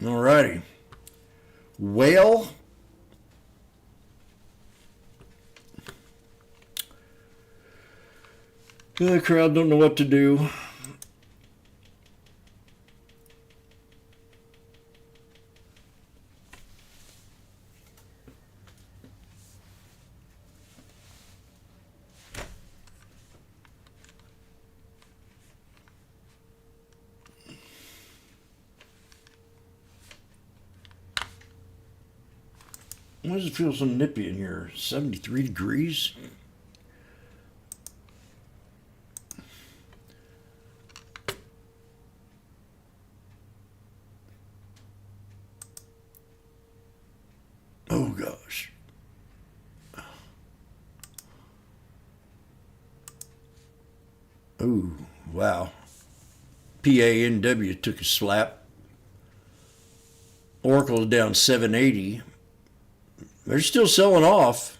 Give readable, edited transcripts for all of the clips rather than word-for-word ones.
Alrighty. Whale. The crowd don't know what to do. Why does it feel so nippy in here? 73 degrees? Oh gosh. Oh, wow. PANW took a slap. Oracle's down 780. They're still selling off.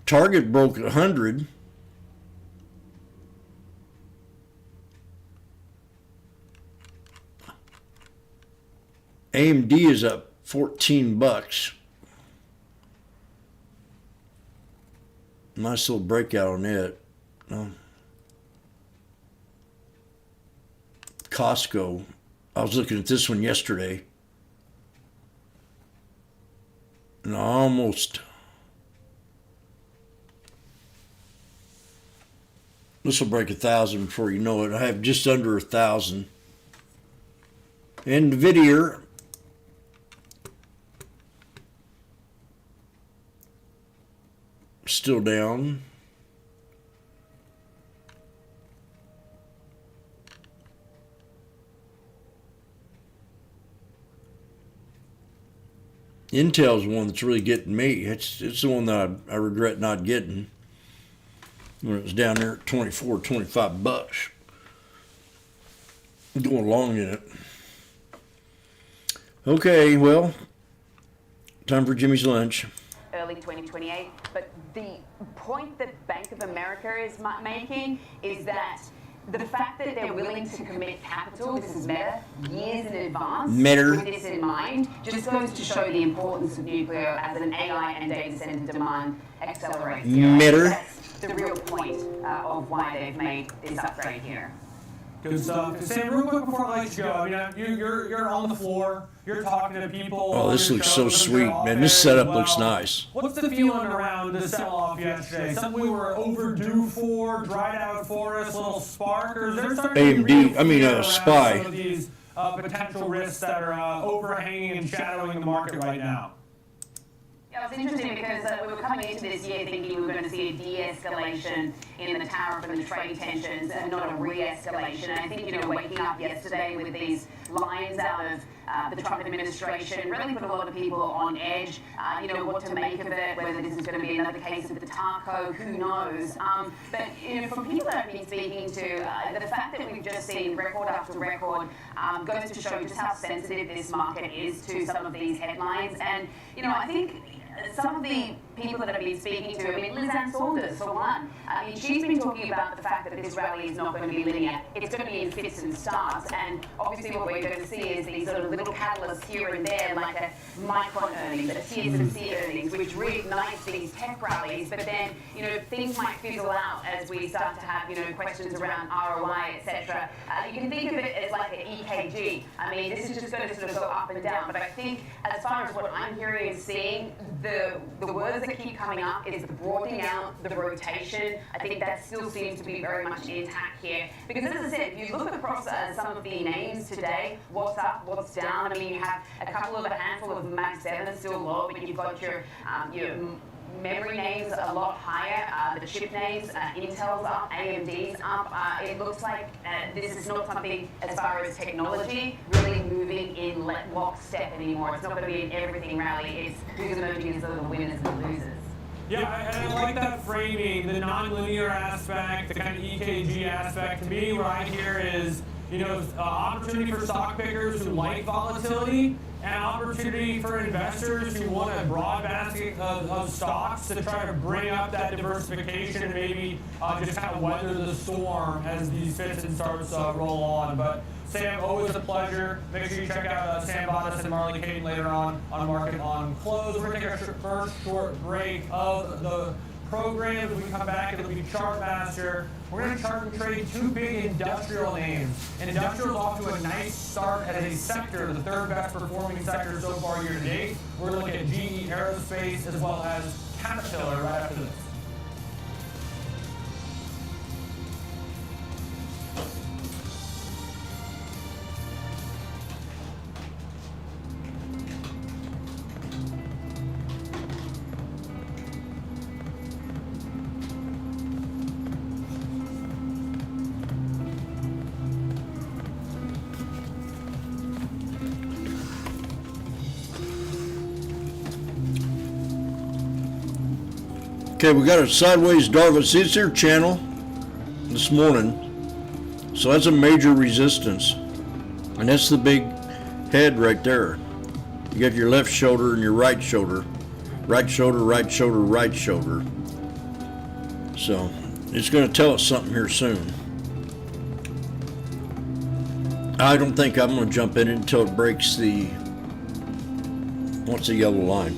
Target broke 100. AMD is up 14 bucks. Nice little breakout on it. Costco. I was looking at this one yesterday. And almost. This will break 1,000 before you know it. I have just under 1,000. Nvidia. Still down. Intel's the one that's really getting me. It's the one that I regret not getting when it was down there at 24, 25 bucks. Going long in it. Okay, well, time for Jimmy's lunch. Early 2028, but the point that Bank of America is making is that the fact that they're willing to commit capital, this is Meta, years in advance, with this in mind, just goes to show the importance of nuclear as an AI and data center demand accelerator. That's the real point of why they've made this upgrade here. Good stuff. Sam, real quick before I let you go, I mean, you're on the floor, you're talking to people. Oh, this looks so sweet, man. This setup looks nice. What's the feeling around the sell-off yesterday? Something we were overdue for, dried out forest, little spark, or is there starting to be SPY. Some of these potential risks that are overhanging and shadowing the market right now? Yeah, it's interesting because we were coming into this year thinking we were going to see a de-escalation in the tariff and the trade tensions and not a re-escalation. And I think, waking up yesterday with these lines out of the Trump administration really put a lot of people on edge, what to make of it, whether this is going to be another case of the TAR code, who knows. But, from people that I've been speaking to, the fact that we've just seen record after record goes to show just how sensitive this market is to some of these headlines. And, I think some of the people that I've been speaking to, Liz Ann Saunders, for one, she's been talking about the fact that this rally is not going to be linear. It's going to be in fits and starts, and obviously what we're going to see is these sort of little catalysts here and there, like a Micron earnings, a TSMC earnings, which reignites these tech rallies, but then, things might fizzle out as we start to have, questions around ROI, etc. You can think of it as like an EKG. This is just going to sort of go up and down, but I think as far as what I'm hearing and seeing, the words that keep coming up is the broadening out, the rotation. I think that still seems to be very much intact here. Because as I said, if you look across some of the names today, what's up, what's down, you have a handful of Mag 7 still low, but you've got your memory names a lot higher, the chip names, Intel's up, AMD's up. It looks like this is not something, as far as technology, really moving in lockstep anymore. It's not going to be an everything rally. It's who's emerging as the winners and the losers. Yeah, and I like that framing, the non-linear aspect, the kind of EKG aspect. To me, what I hear is, opportunity for stock pickers who like volatility, and opportunity for investors who want a broad basket of stocks to try to bring up that diversification and maybe just kind of weather the storm as these fits and starts roll on. But Sam, always a pleasure. Make sure you check out Sam Bottas and Marley Caden later on Market on Clothes. We're going to take our first short break of the program. When we come back, it'll be Chartmaster. We're going to chart and trade two big industrial names. And industrial is off to a nice start as a sector, the third best performing sector so far year to date. We're going to look at GE Aerospace as well as Caterpillar right after this. Okay, we got a sideways Darva Sitzer channel this morning. So that's a major resistance. And that's the big head right there. You got your left shoulder and your right shoulder. Right shoulder, right shoulder, right shoulder. So it's going to tell us something here soon. I don't think I'm going to jump in it until it breaks the, what's the yellow line?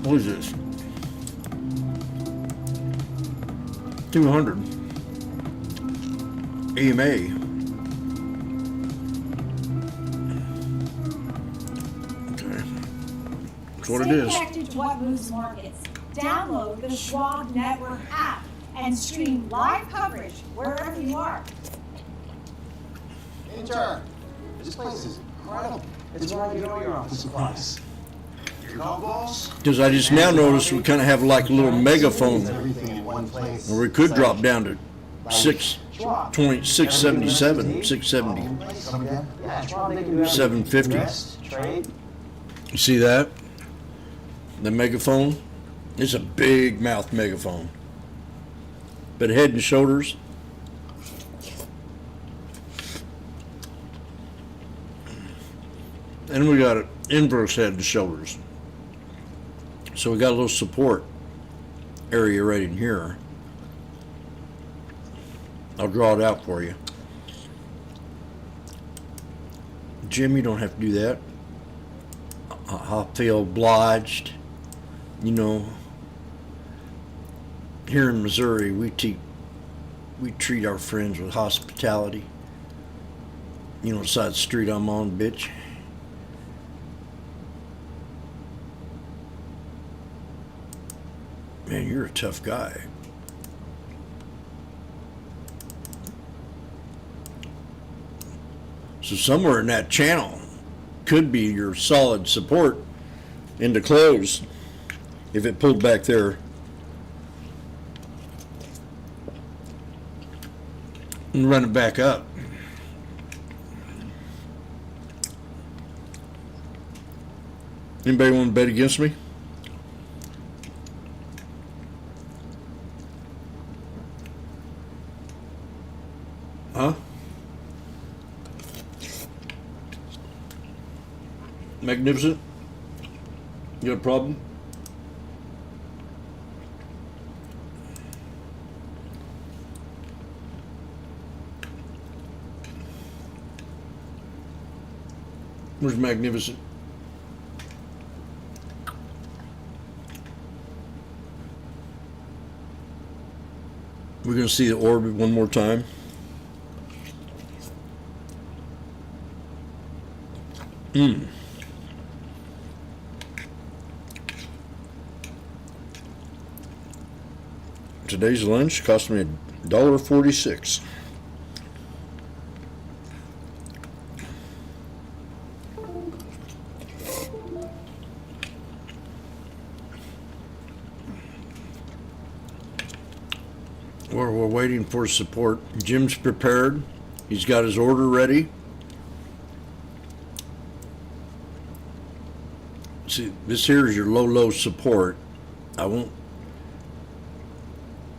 What is this? 200 EMA. Okay, that's what it is. Stay connected to what moves markets. Download the Schwab Network app and stream live coverage wherever you are. Intern, this place is incredible. It's where you know your office supplies. Your golf balls. Because I just now noticed we kind of have like a little megaphone Everything in one place. where we could drop down to 677, 670, Yeah, Schwab, they can do everything. 750. Invest, trade. You see that? The megaphone? It's a big mouth megaphone. But Head and Shoulders. And we got an inverse Head and Shoulders. So we got a little support area right in here. I'll draw it out for you. Jim, you don't have to do that. I feel obliged. You know, here in Missouri, we treat our friends with hospitality. You know what side of the street I'm on, bitch? Man, you're a tough guy. So somewhere in that channel could be your solid support into close if it pulled back there. And run it back up. Anybody want to bet against me? Huh? Magnificent? You got a problem? Where's Magnificent? We're going to see the orbit one more time. Today's lunch cost me $1.46. We're waiting for support. Jim's prepared. He's got his order ready. See, this here is your low support. I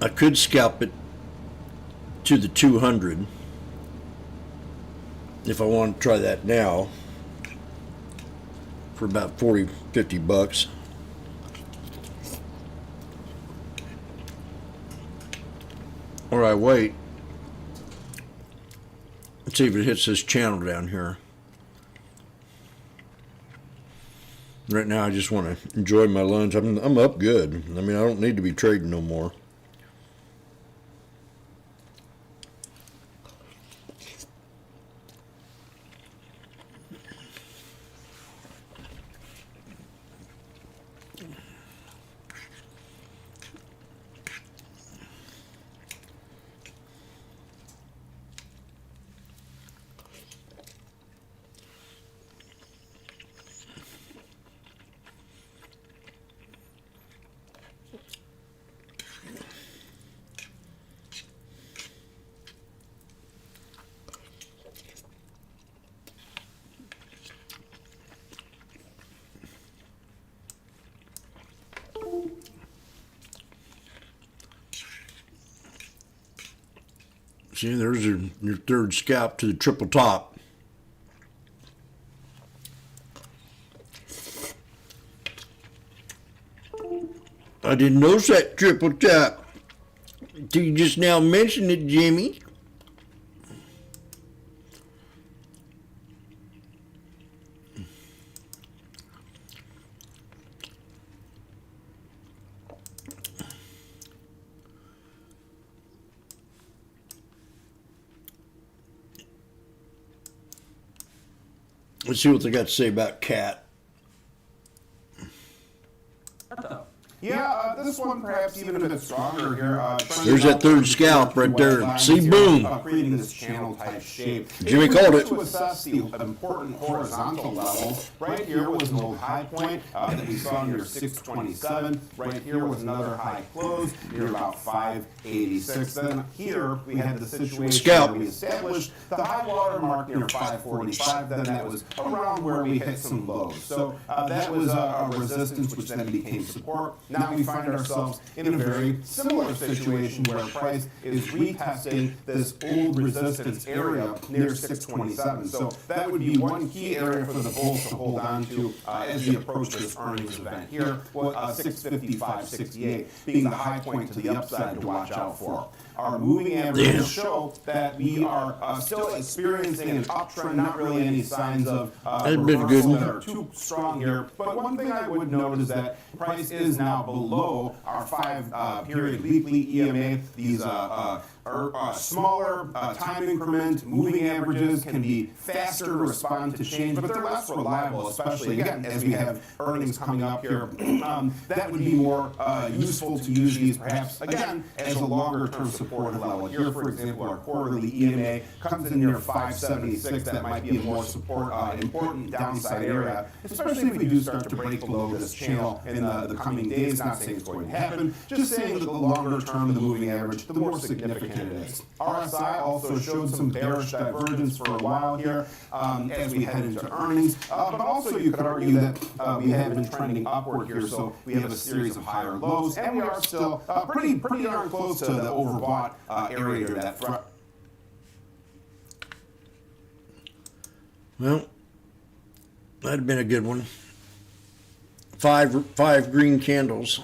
could scalp it to the 200 if I want to try that now for about 40-50 bucks. Or I wait Let's see if it hits this channel down here. Right now, I just want to enjoy my lunch. I'm up good. I mean, I don't need to be trading no more. See, there's your third scalp to the triple top. I didn't notice that triple top till you just now mentioned it, Jimmy. Let's see what they got to say about cat. Yeah, this one perhaps even a bit stronger here. There's that third scalp right there. See, boom. Creating this channel type shape. Jimmy called it. To assess the important horizontal level, right here was an old high point that we saw near 627. Right here was another high close near about 586. Then here we had the situation where we established the high water mark near 545. Then that was around where we hit some lows. So that was a resistance which then became support. Now we find ourselves in a very similar situation where price is retesting this old resistance area near 627. So that would be one key area for the bulls to hold on to as we approach this earnings event here. 655.68 being the high point to the upside to watch out for. Our moving averages show that we are still experiencing an uptrend, not really any signs of reversal that are too strong here. But one thing I would note is that price is now below our 5-period weekly EMA. These smaller time increment moving averages can be faster to respond to change, but they're less reliable, especially, again, as we have earnings coming up here. That would be more useful to use these, perhaps, again, as a longer-term support level. Here, for example, our quarterly EMA comes in near 576. That might be a more important downside area, especially if we do start to break below this channel in the coming days. Not saying it's going to happen, just saying that the longer term the moving average, the more significant it is. RSI also showed some bearish divergence for a while here as we head into earnings, but also you could argue that we have been trending upward here, so we have a series of higher lows, and we are still pretty darn close to the overbought area here, that front. Well, that'd have been a good one. Five green candles.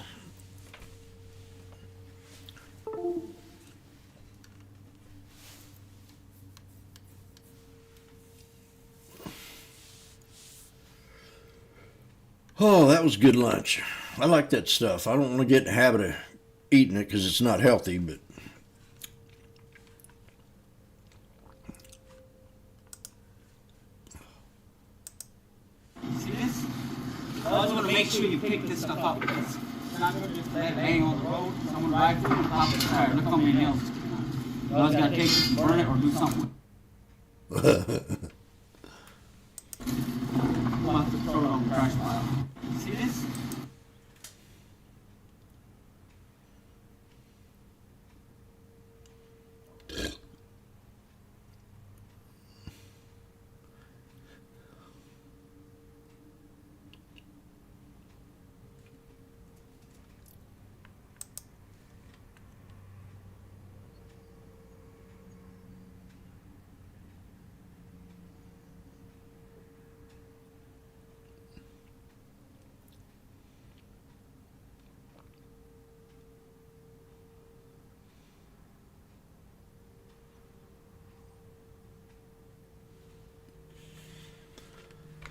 Oh, that was good lunch. I like that stuff. I don't want to get in the habit of eating it because it's not healthy, but see this? I always want to make sure you pick this stuff up because it's not going to just let it hang on the road. Someone ride through and pop the tire. Look how many nails it's getting on. You always got to take this, burn it, or do something with it. We'll have to throw it on the trash pile. See this?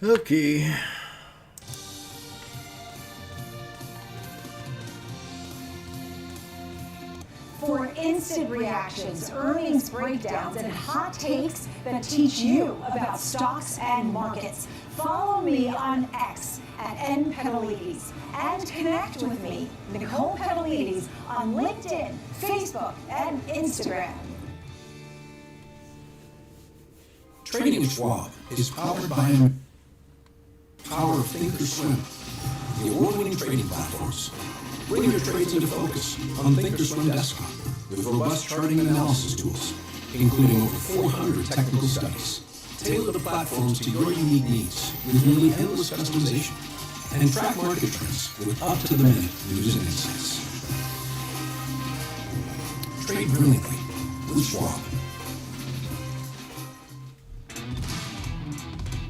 Okay. For instant reactions, earnings breakdowns, and hot takes that teach you about stocks and markets, follow me on X at npetalides and connect with me, Nicole Petalides, on LinkedIn, Facebook, and Instagram. Trading with Schwab is powered by Power of Thinkorswim, the award-winning trading platforms. Bring your trades into focus on Thinkorswim Desktop with robust charting and analysis tools, including over 400 technical studies. Tailor the platforms to your unique needs with nearly endless customization, and track market trends with up-to-the-minute news and insights. Trade brilliantly with Schwab.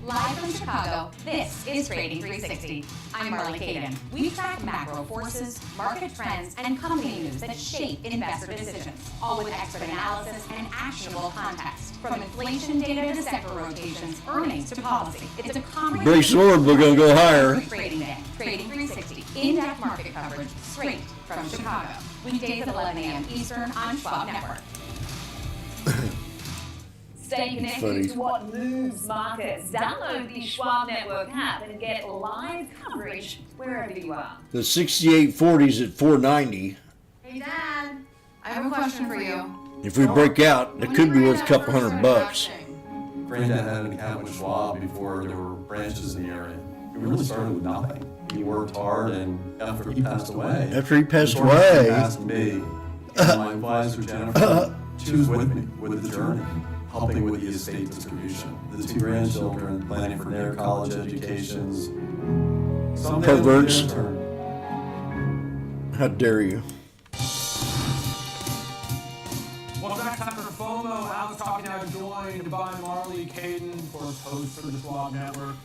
Live from Chicago, this is Trading 360. I'm Marley Caden. We track macro forces, market trends, and company news that shape investor decisions, all with expert analysis and actionable context. From inflation data to sector rotations, earnings to policy, it's a comprehensive... Brace Lord, we're going to go higher. Trading Day, Trading 360, in-depth market coverage straight from Chicago. Weekdays at 11 a.m. Eastern on Schwab Network. Stay connected to what moves markets. Download the Schwab Network app and get live coverage wherever you are. The 6840s at 490. Hey, Dad, I have a question for you. If we break out, it could be worth a couple $100. Granddad had an account with Schwab before there were branches in the area. We really started with nothing. He worked hard, and after he passed away, He passed me, and my advisor Jennifer, she was with me with the journey, helping with the estate distribution. The two grandchildren planning for their college educations. Someday it'll be their Perverts. turn. How dare you? Welcome back to Time for FOMO. Alex talking now, joined by Marley Caden, of course, host for the Schwab Network.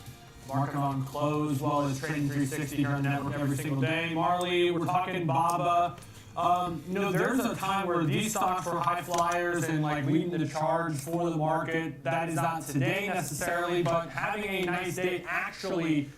Market on close, as well as Trading 360 here on the network every single day. Marley, we're talking BABA. There's a time where these stocks were high flyers and like leading the charge for the market. That is not today necessarily, but having a nice day actually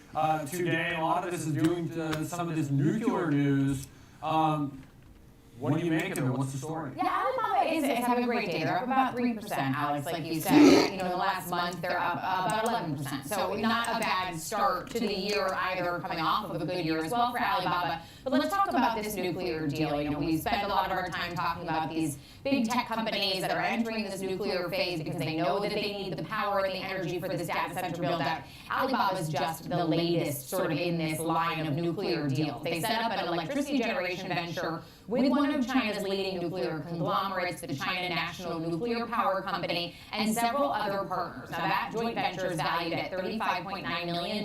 today. A lot of this is due to some of this nuclear news. What do you make of it? What's the story? Yeah, Alibaba is having a great day. They're up about 3%, Alex, like you said. In the last month, they're up about 11%. So not a bad start to the year either, coming off of a good year as well for Alibaba. But let's talk about this nuclear deal. We spend a lot of our time talking about these big tech companies that are entering this nuclear phase because they know that they need the power and the energy for this data center build out. Alibaba is just the latest sort of in this line of nuclear deals. They set up an electricity generation venture with one of China's leading nuclear conglomerates, the China National Nuclear Power Company, and several other partners. Now, that joint venture is valued at $35.9 million.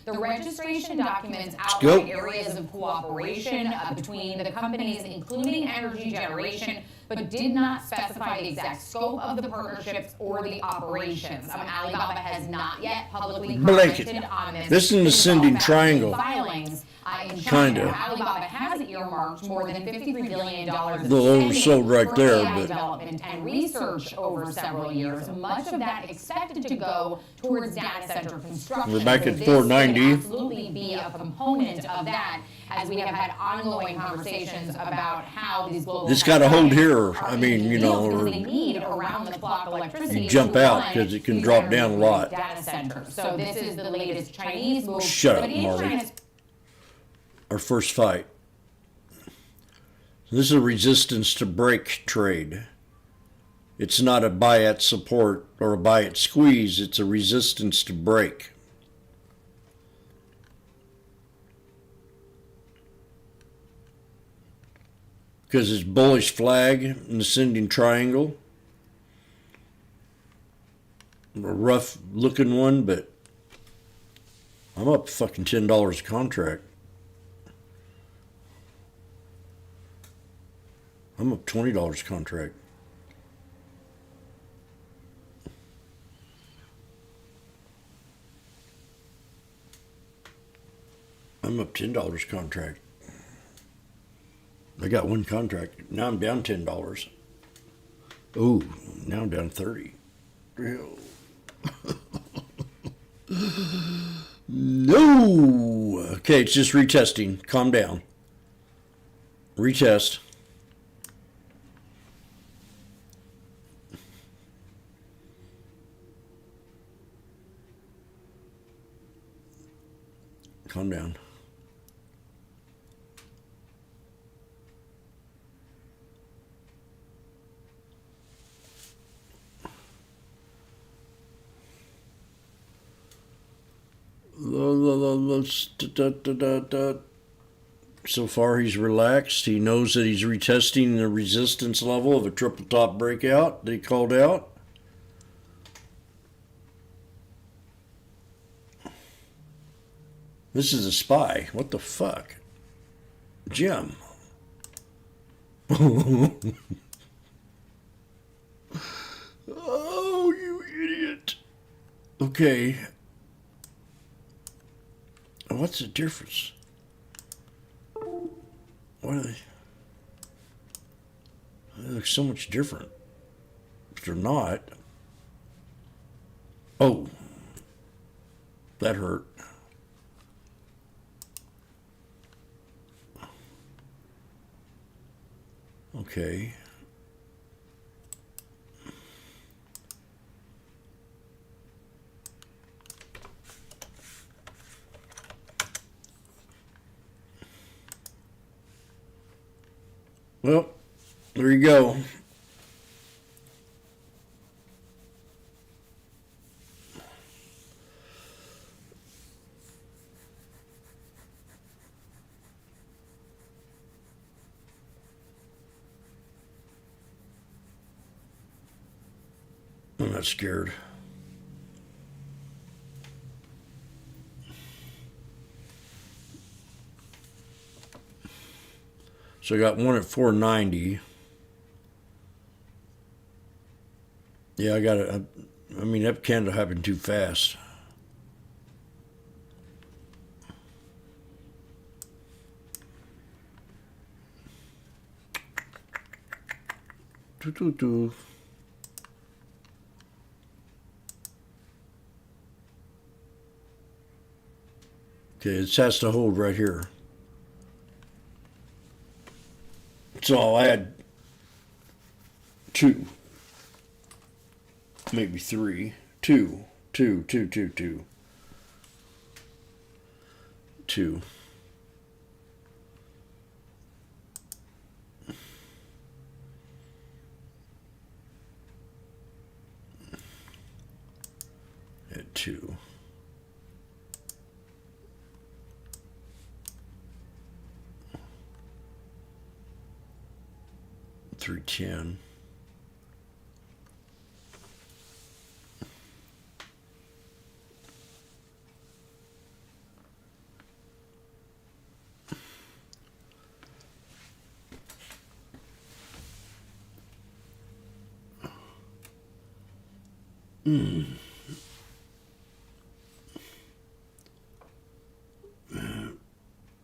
The registration documents outline areas of cooperation between the companies, including energy generation, but did not specify the exact scope of the partnerships or the operations. Alibaba has not yet publicly commented on this. This is an ascending triangle. Filings in China. Kind of. Alibaba has earmarked more than $53 billion of The oversold right for there, AI but development and research over several years. Much of that expected to go towards data center construction. We're back So at this 490. could absolutely be a component of that, as we have had ongoing conversations about how these global. It's got to hold here. I mean, because or they need around-the-clock electricity. you jump to out run because it can these drop down a energy lot. Data centers. So this is the latest Chinese move. Shut up, But in Marty. China's Our first fight. This is a resistance to break trade. It's not a buy at support or a buy at squeeze. It's a resistance to break. Because it's bullish flag, an ascending triangle. A rough looking one, but I'm up fucking $10 a contract. I'm up $20 a contract. I'm up $10 a contract. I got one contract. Now I'm down $10. Ooh, now I'm down 30. Real. No. Okay, it's just retesting. Calm down. Retest. Calm down. So far he's relaxed. He knows that he's retesting the resistance level of a triple top breakout that he called out. This is a spy. What the fuck? Jim. Oh, you idiot. Okay. What's the difference? Why do they look so much different? But they're not. Oh. That hurt. Okay. Well, there you go. I'm not scared. So I got one at 490. Yeah, I got it. I mean, that candle happened too fast. Okay, it has to hold right here. So I'll add 2, maybe 3, 2, 2, 2, 2, 2, 2. At 2. Through 10.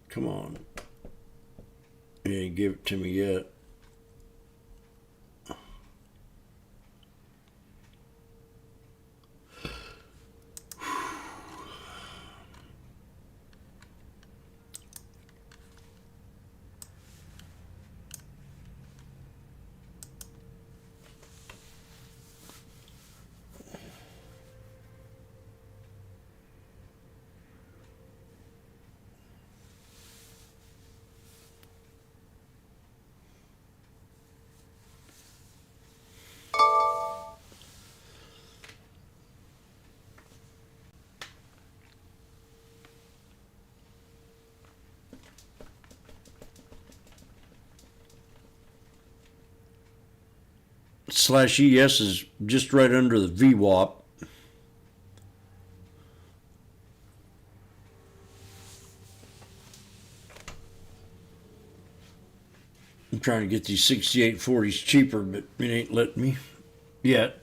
Come on. You ain't give it to me yet. Slash ES is just right under the VWAP. I'm trying to get these 6840s cheaper, but it ain't letting me yet.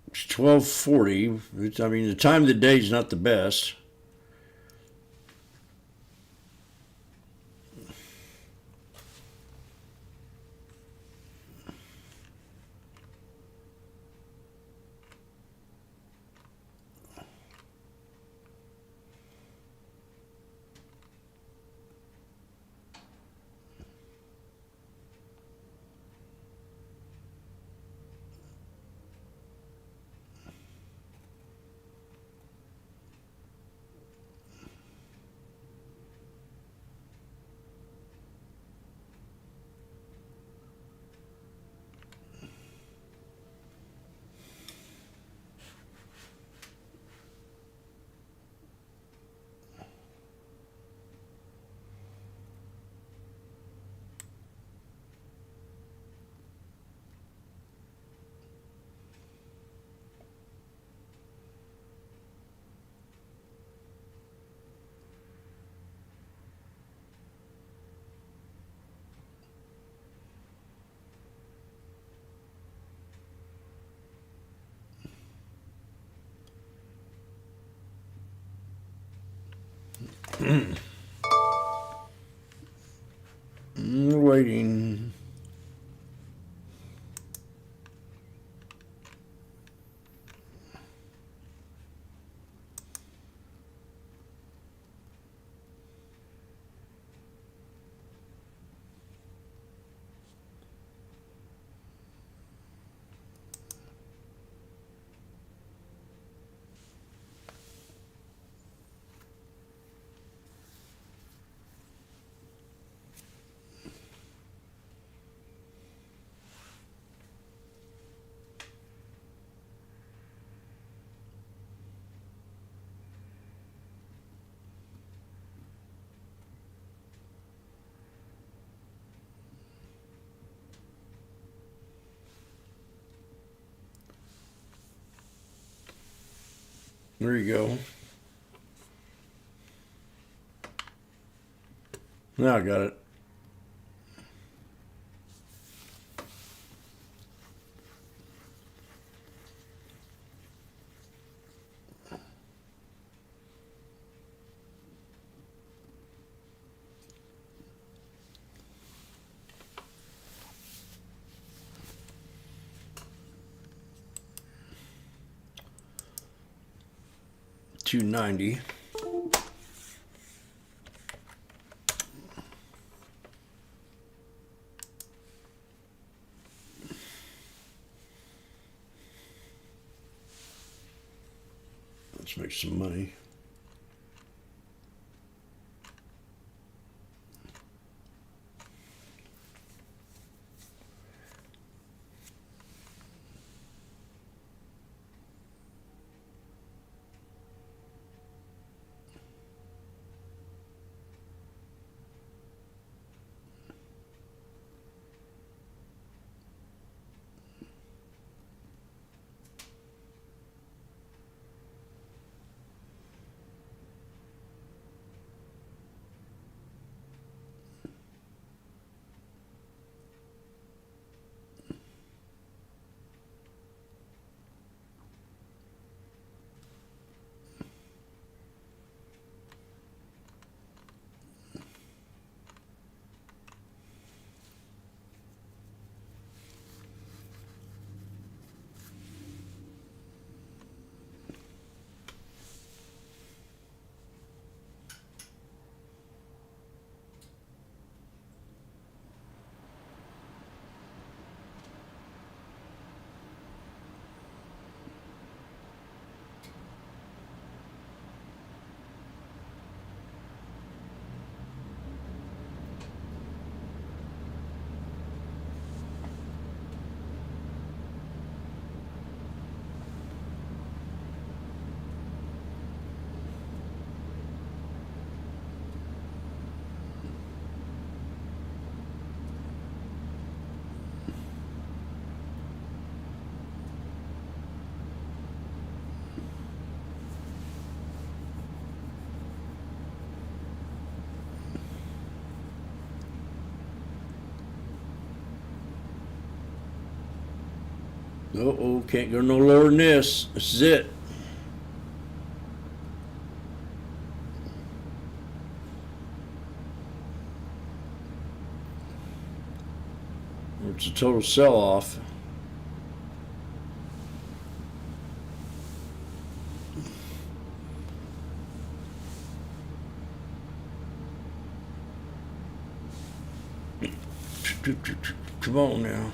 It's 1240. I mean, the time of the day is not the best. Waiting. There you go. Now I got it. $290. Let's make some money. Uh-oh, can't go no lower than this. This is it. It's a total sell-off. Come on now.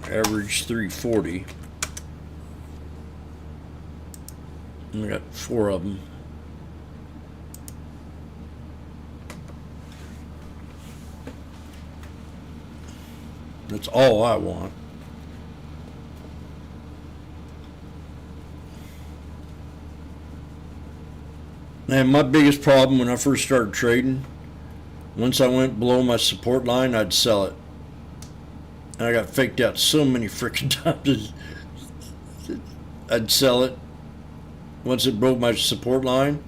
Average 340. And I got 4 of them. That's all I want. And my biggest problem when I first started trading, once I went below my support line, I'd sell it. And I got faked out so many freaking times. I'd sell it. Once it broke my support line,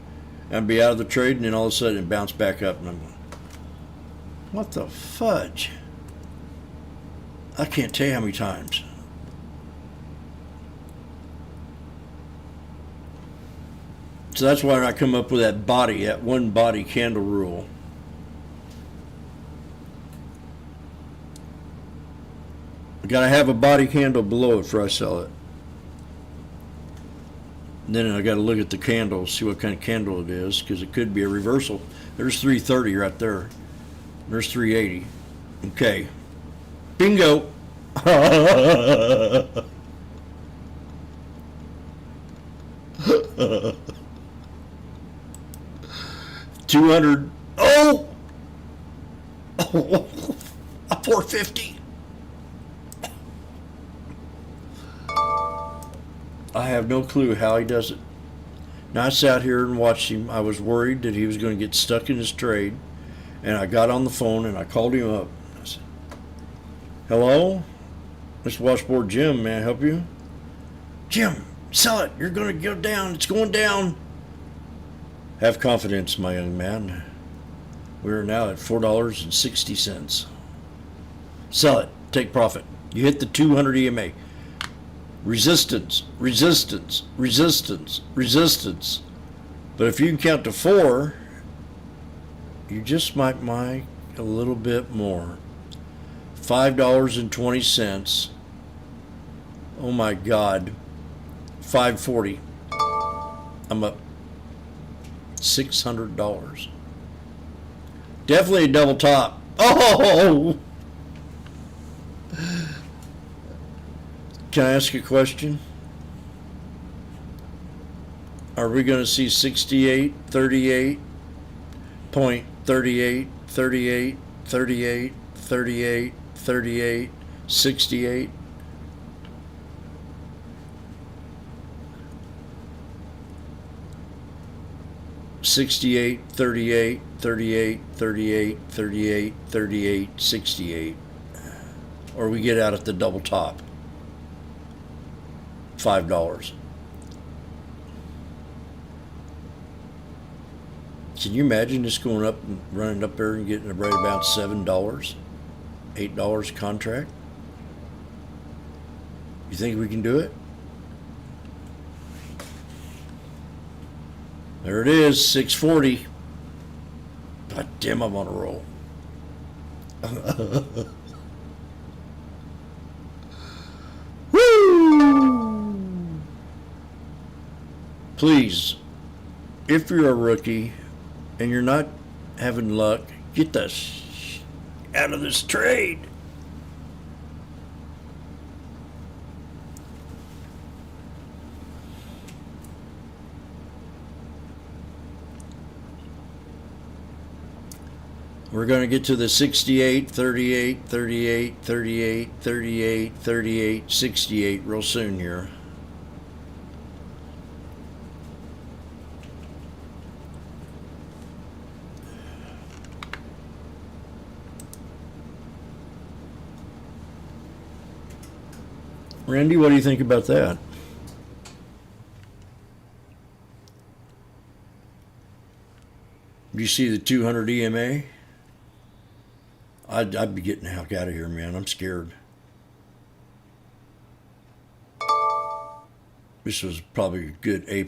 I'd be out of the trade, and then all of a sudden it bounced back up, and I'm going, what the fudge? I can't tell you how many times. So that's why I come up with that one body candle rule. I gotta have a body candle below it before I sell it. And then I gotta look at the candle, see what kind of candle it is, because it could be a reversal. There's 330 right there. There's 380. Okay. Bingo. 200. Oh! 450. I have no clue how he does it. Now I sat here and watched him. I was worried that he was going to get stuck in his trade, and I got on the phone and I called him up. I said, hello? This Washboard Jim, may I help you? Jim, sell it. You're going to go down. It's going down. Have confidence, my young man. We are now at $4.60. Sell it. Take profit. You hit the 200 EMA. Resistance, resistance, resistance, resistance. But if you can count to 4, you just might make a little bit more. $5.20. Oh my God. $5.40. I'm up $600. Definitely a double top. Oh! Can I ask a question? Are we going to see 68, 38, point 38, 38, 38, 38, 38, 68? $68, 38, 38, 38, 38, 38, 68. Or we get out at the double top. $5. Can you imagine this going up and running up there and getting right about $7, $8 contract? You think we can do it? There it is, 640. God damn, I'm on a roll. Woo! Please, if you're a rookie and you're not having luck, get the out of this trade. We're going to get to the 68, 38, 38, 38, 38, 38, 68 real soon here. Randy, what do you think about that? Do you see the 200 EMA? I'd be getting the heck out of here, man. I'm scared. This was probably a good A+.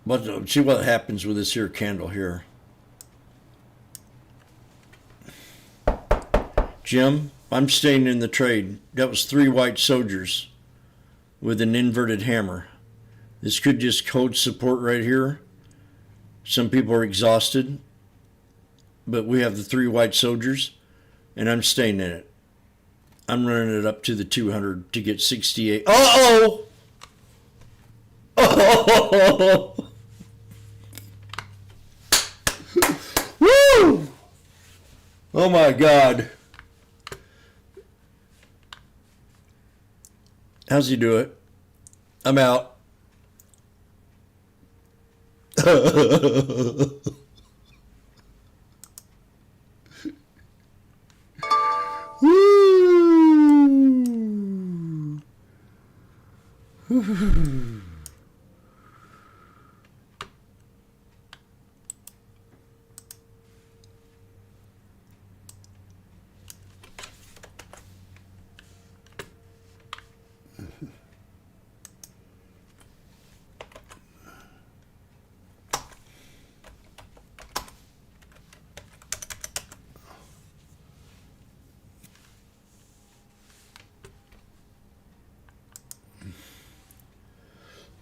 But see what happens with this here candle here. Jim, I'm staying in the trade. That was 3 white soldiers with an inverted hammer. This could just hold support right here. Some people are exhausted, but we have the 3 white soldiers, and I'm staying in it. I'm running it up to the 200 to get 68. Uh-oh! Oh! Woo! Oh my God. How's he do it? I'm out.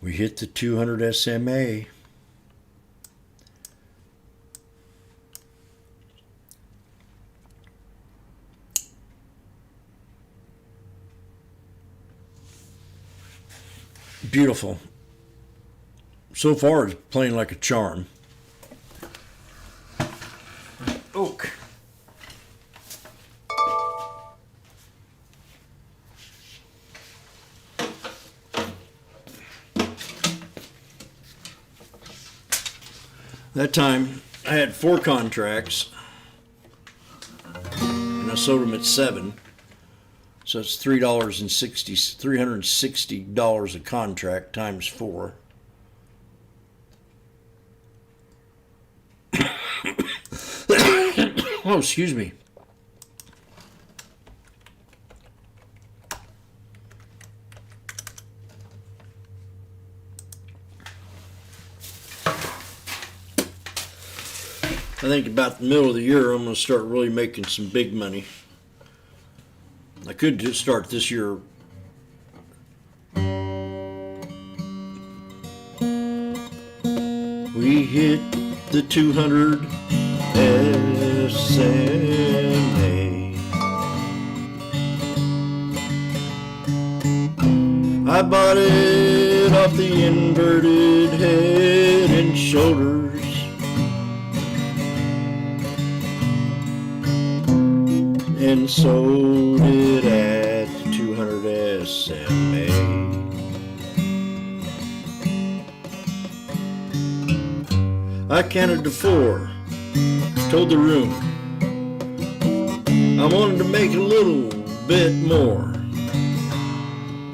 We hit the 200 SMA. Beautiful. So far, it's playing like a charm. Oak. That time, I had 4 contracts, and I sold them at 7. So it's $360 a contract times 4. Oh, excuse me. I think about the middle of the year, I'm going to start really making some big money. I could just start this year. We hit the 200 SMA. I bought it off the inverted head and shoulders. And sold it at the 200 SMA. I counted to 4, told the room I wanted to make a little bit more.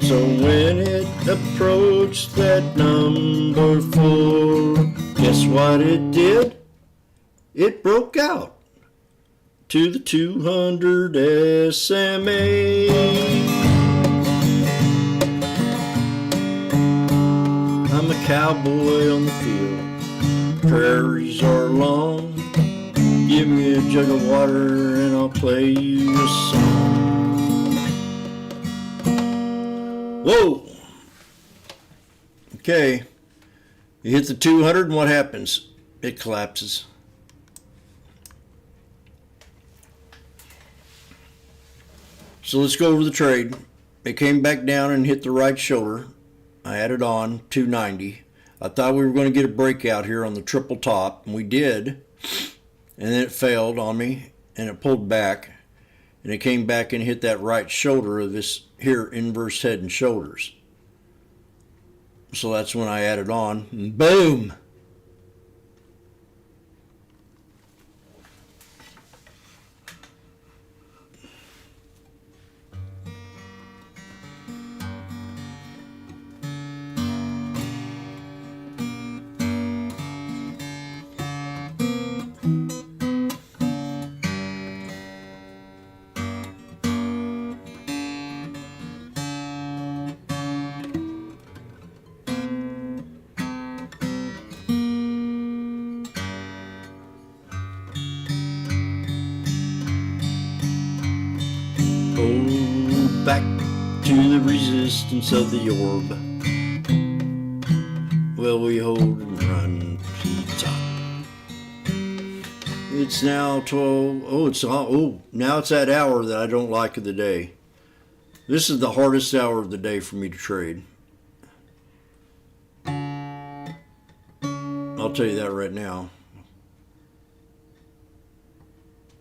So when it approached that number 4, guess what it did? It broke out to the 200 SMA. I'm a cowboy on the field. Prairies are long. Give me a jug of water and I'll play you a song. Whoa! Okay. You hit the 200 and what happens? It collapses. So let's go over the trade. It came back down and hit the right shoulder. I added on 290. I thought we were going to get a breakout here on the triple top, and we did. And then it failed on me, and it pulled back. And it came back and hit that right shoulder of this here inverse head and shoulders. So that's when I added on, and boom! Oh, back to the resistance of the orb. Well, we hold and run to the top. It's now 12. Now it's that hour that I don't like of the day. This is the hardest hour of the day for me to trade. I'll tell you that right now.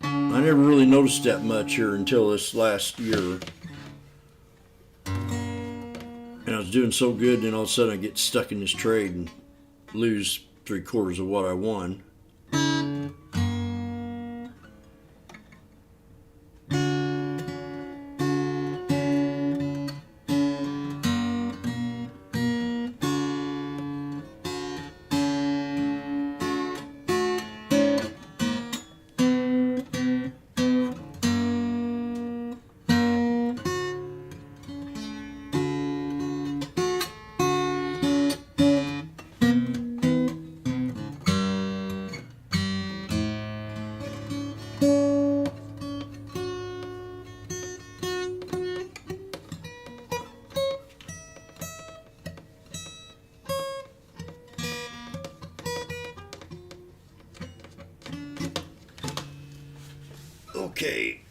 I never really noticed that much here until this last year. And I was doing so good, and all of a sudden I get stuck in this trade and lose 3/4 of what I won. Okay,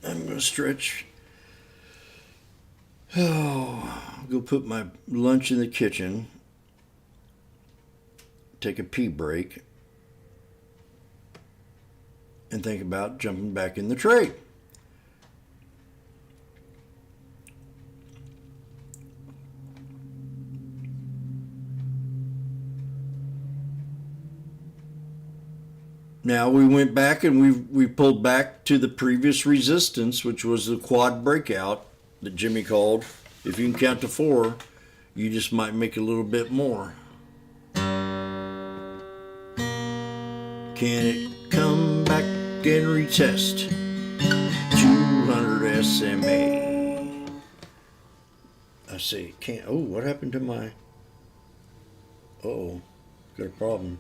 I'm gonna stretch. Oh, I'll go put my lunch in the kitchen. Take a pee break. And think about jumping back in the trade. Now we went back and we pulled back to the previous resistance, which was the quad breakout that Jimmy called. If you can count to 4, you just might make a little bit more. Can it come back and retest 200 SMA? I say it can't. Oh, what happened to my... Uh-oh, got a problem.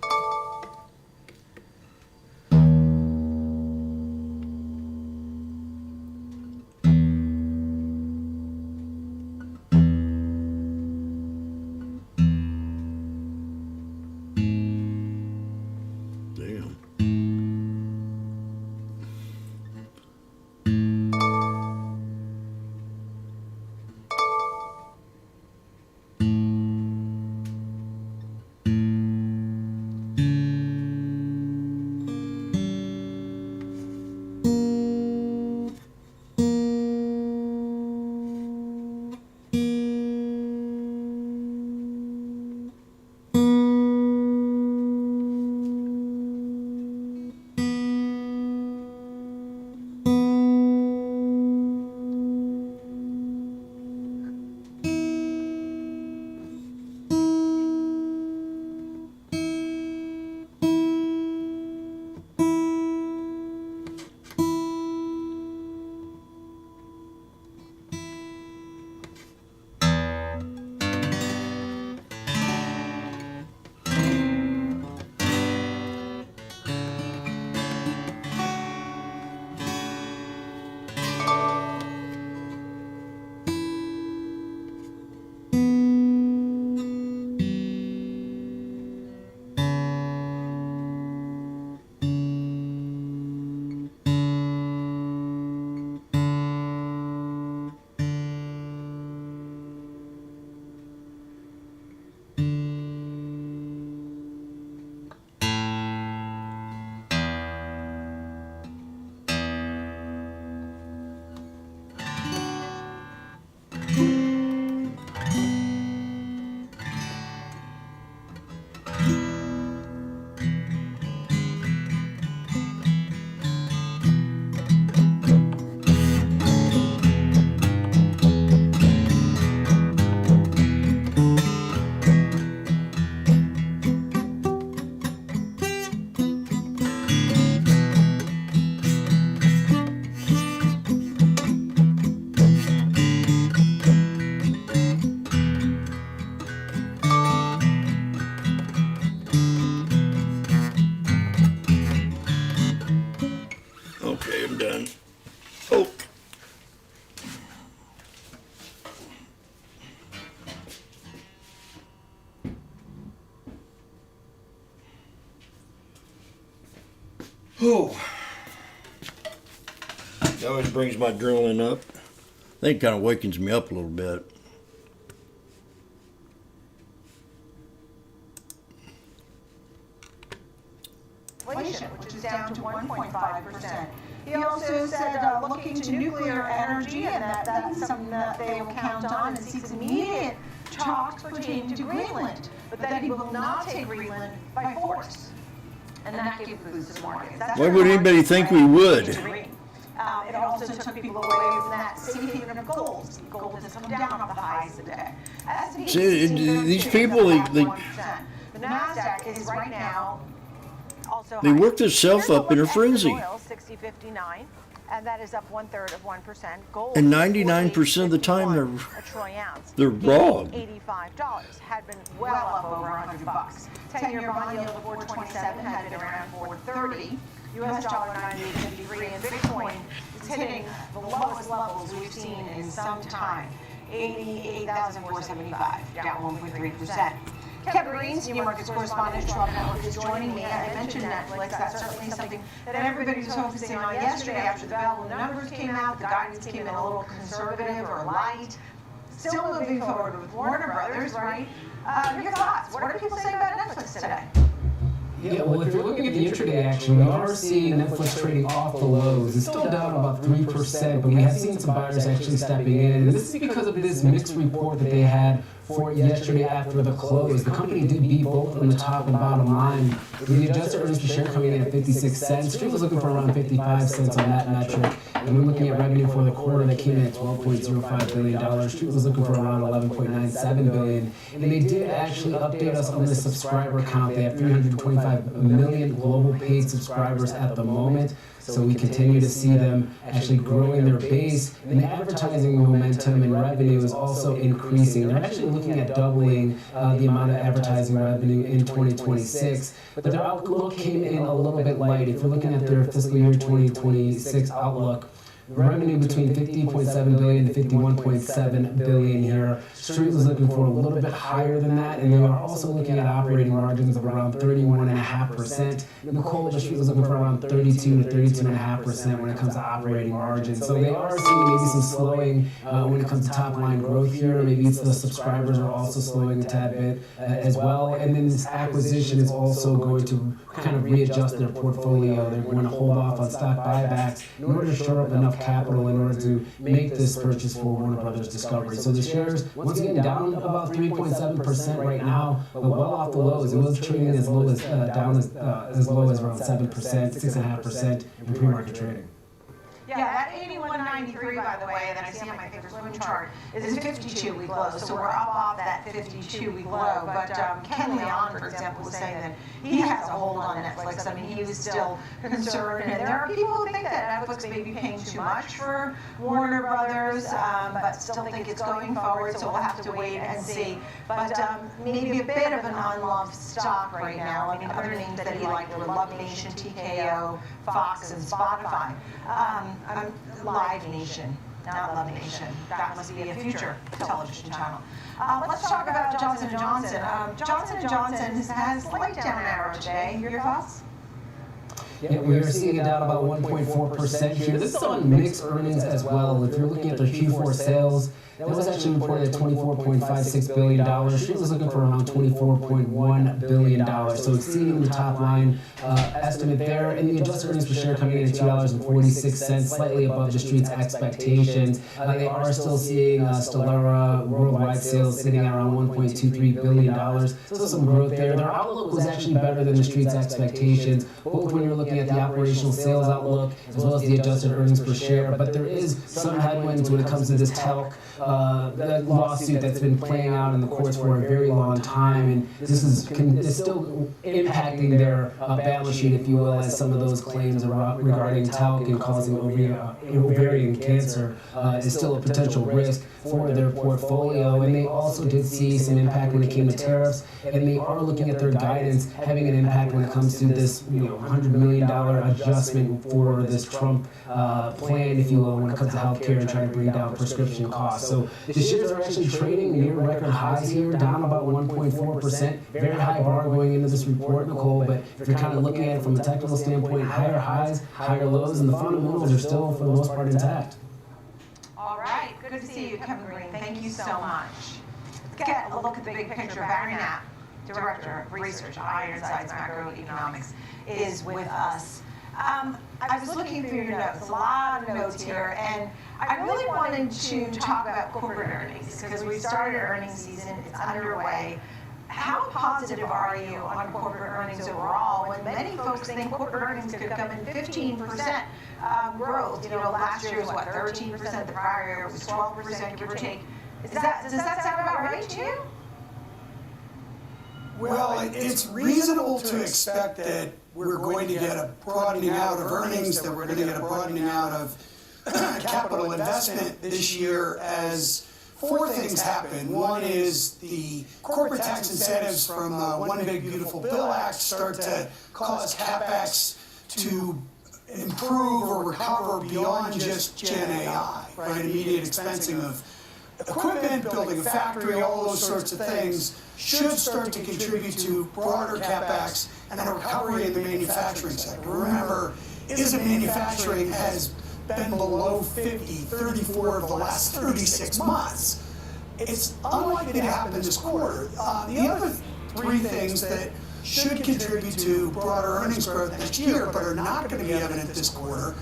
Okay, I'm done. Oh. Oh. That always brings my adrenaline up. I think it kind of wakens me up a little bit. Inflation, which is down to 1.5%. He also said looking to nuclear energy, and that's something that they will count on, and seeks immediate talks pertaining to Greenland, but that he will not take Greenland by force. And that gave a boost to the markets. Why would anybody think we would? It also took people away from that safe haven of gold. Gold has come down off the highs today. See, these people, the NASDAQ is right now also they work themselves up in a frenzy. Oil, 60.59, and that is up 1/3 of 1%. Gold, And 99% of the time a troy ounce. they're wrong. $85 had been well up over $100. 10-year bond yield of 4.27 had been around 4.30. US dollar 98.53, and Bitcoin is hitting the lowest levels we've seen in some time. 88,475, down 1.3%. Kevin Green, Senior Markets Correspondent at Schwab Network, is joining me. I mentioned Netflix. That's certainly something that everybody was focusing on yesterday after the available numbers came out. The guidance came in a little conservative or light. Still moving forward with Warner Brothers, right? Your thoughts? What are people saying about Netflix today? Yeah, well, if you're looking at the intraday action, we are seeing Netflix trading off the lows. It's still down about 3%, but we have seen some buyers actually stepping in. And this is because of this mixed report that they had for yesterday after the close. The company did beat both on the top and bottom line. With the adjusted earnings per share coming in at 56 cents, Street was looking for around 55 cents on that metric. And we're looking at revenue for the quarter that came in at $12.05 billion. Street was looking for around $11.97 billion. And they did actually update us on the subscriber count. They have 325 million global paid subscribers at the moment. So we continue to see them actually growing their base, and the advertising momentum and revenue is also increasing. They're actually looking at doubling the amount of advertising revenue in 2026, but their outlook came in a little bit light. If you're looking at their fiscal year 2026 outlook, revenue between $50.7 billion to $51.7 billion here. Street was looking for a little bit higher than that, and they are also looking at operating margins of around 31.5%. Nicole, the Street was looking for around 32 to 32.5% when it comes to operating margins. So they are seeing maybe some slowing when it comes to top line growth here. Maybe it's the subscribers are also slowing a tad bit as well. And then this acquisition is also going to kind of readjust their portfolio. They're going to hold off on stock buybacks in order to shore up enough capital in order to make this purchase for Warner Brothers Discovery. So the shares, once again, down about 3.7% right now, but well off the lows. It was trading as low as as low as around 7%, 6.5% in pre-market trading. Yeah, that 81.93, by the way, that I see on my thinkorswim chart is a 52-week low, so we're up off that 52-week low. But Ken Leon, for example, was saying that he has a hold on Netflix. I mean, he was still concerned, and there are people who think that Netflix may be paying too much for Warner Brothers, but still think it's going forward, so we'll have to wait and see. But maybe a bit of an unloved stock right now. I mean, other names that he liked were Love Nation, TKO, Fox, and Spotify. Live Nation, not Love Nation. That must be a future television channel. Let's talk about Johnson & Johnson. Johnson & Johnson has a slight down arrow today. Your thoughts? Yeah, we are seeing it down about 1.4% here. This is on mixed earnings as well. If you're looking at their Q4 sales, that was actually reported at $24.56 billion. Street was looking for around $24.1 billion. So exceeding the top line estimate there. And the adjusted earnings per share coming in at $2.46, slightly above the Street's expectations. They are still seeing Stellara worldwide sales sitting at around $1.23 billion. So some growth there. Their outlook was actually better than the Street's expectations, both when you're looking at the operational sales outlook as well as the adjusted earnings per share. But there is some headwinds when it comes to this talc the lawsuit that's been playing out in the courts for a very long time, and this is still impacting their balance sheet, if you will, as some of those claims regarding talc and causing ovarian cancer is still a potential risk for their portfolio. And they also did see some impact when it came to tariffs, and they are looking at their guidance having an impact when it comes to this $100 million adjustment for this Trump plan, if you will, when it comes to healthcare and trying to bring down prescription costs. So the shares are actually trading near record highs here, down about 1.4%. Very high bar going into this report, Nicole, but if you're kind of looking at it from a technical standpoint, higher highs, higher lows, and the fundamentals are still, for the most part, intact. All right, good to see you, Kevin Green. Thank you so much. Let's get a look at the big picture. Barry Knapp, Director of Research at Ironsides Macroeconomics, is with us. I was looking through your notes, a lot of notes here, and I really wanted to talk about corporate earnings because we started earnings season, it's underway. How positive are you on corporate earnings overall when many folks think corporate earnings could come in 15% growth? Last year was what, 13%, the prior year was 12%, give or take. Does that sound about right to you? Well, it's reasonable to expect that we're going to get a broadening out of earnings, that we're going to get a broadening out of capital investment this year as four things happen. One is the corporate tax incentives from One Big Beautiful Bill Act start to cause CapEx to improve or recover beyond just Gen AI, right? Immediate expensing equipment, building a factory, all those sorts of things should start to contribute to broader CapEx and a recovery in the manufacturing sector. Remember, ISM manufacturing has been below 50, 34 of the last 36 months. It's unlikely to happen this quarter. The other three things that should contribute to broader earnings growth next year, but are not going to be evident this quarter,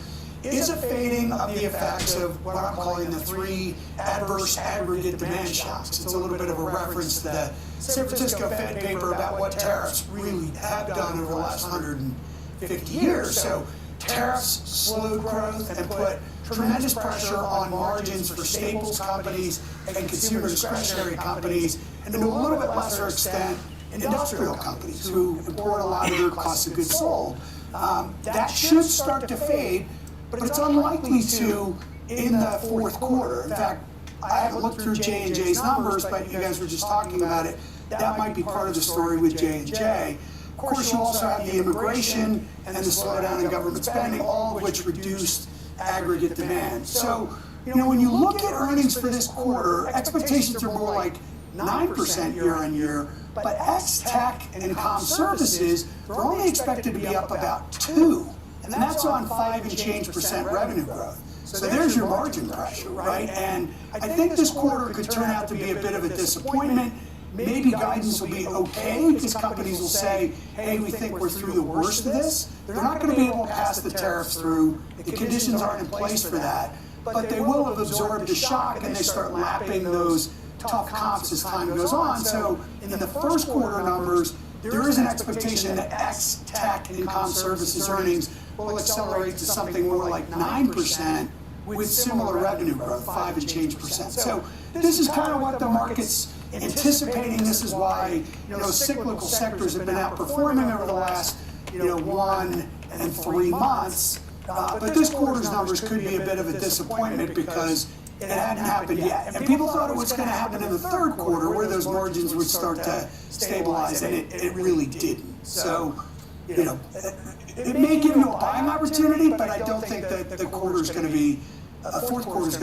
is a fading of the effects of what I'm calling the three adverse aggregate demand shocks. It's a little bit of a reference to the San Francisco Fed paper about what tariffs really have done over the last 150 years. So tariffs slowed growth and put tremendous pressure on margins for staples companies and consumer discretionary companies, and to a little bit lesser extent, industrial companies who import a lot of their cost of goods sold. That should start to fade, but it's unlikely to in the fourth quarter. In fact, I haven't looked through J&J's numbers, but you guys were just talking about it. That might be part of the story with J&J. Of course, you also have the immigration and the slowdown in government spending, all of which reduced aggregate demand. So, when you look at earnings for this quarter, expectations are more like 9% year on year, but ex-tech and comm services, they're only expected to be up about 2%. And that's on 5% and change revenue growth. So there's your margin pressure, right? And I think this quarter could turn out to be a bit of a disappointment. Maybe guidance will be okay because companies will say, hey, we think we're through the worst of this. They're not going to be able to pass the tariffs through. The conditions aren't in place for that. But they will have absorbed the shock and they start lapping those tough comps as time goes on. So in the first quarter numbers, there is an expectation that ex-tech and comm services earnings will accelerate to something more like 9% with similar revenue growth, 5% and change percent. So this is kind of what the market's anticipating. This is why cyclical sectors have been outperforming over the last 1 and 3 months. But this quarter's numbers could be a bit of a disappointment because it hadn't happened yet. And people thought it was going to happen in the third quarter where those margins would start to stabilize, and it really didn't. So, it may give you a buying opportunity, but I don't think that the fourth quarter is going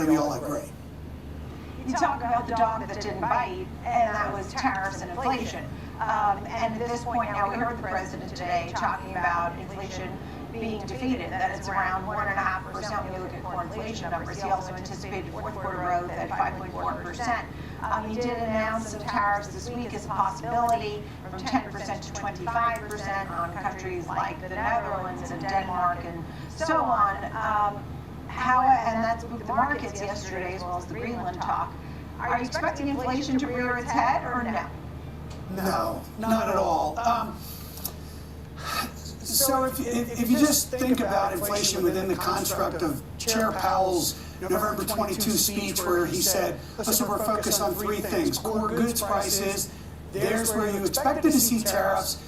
to be all that great. You talk about the dog that didn't bite, and that was tariffs and inflation. And at this point now, we heard the president today talking about inflation being defeated, that it's around 1.5% when you look at core inflation numbers. He also anticipated fourth quarter growth at 5.4%. He did announce some tariffs this week as a possibility, from 10% to 25% on countries like the Netherlands and Denmark and so on. And that's moved the markets yesterday as well as the Greenland talk. Are you expecting inflation to rear its head or no? No, not at all. So if you just think about inflation within the construct of Chair Powell's November 22 speech where he said, listen, we're focused on three things: core goods prices, there's where you expected to see tariffs.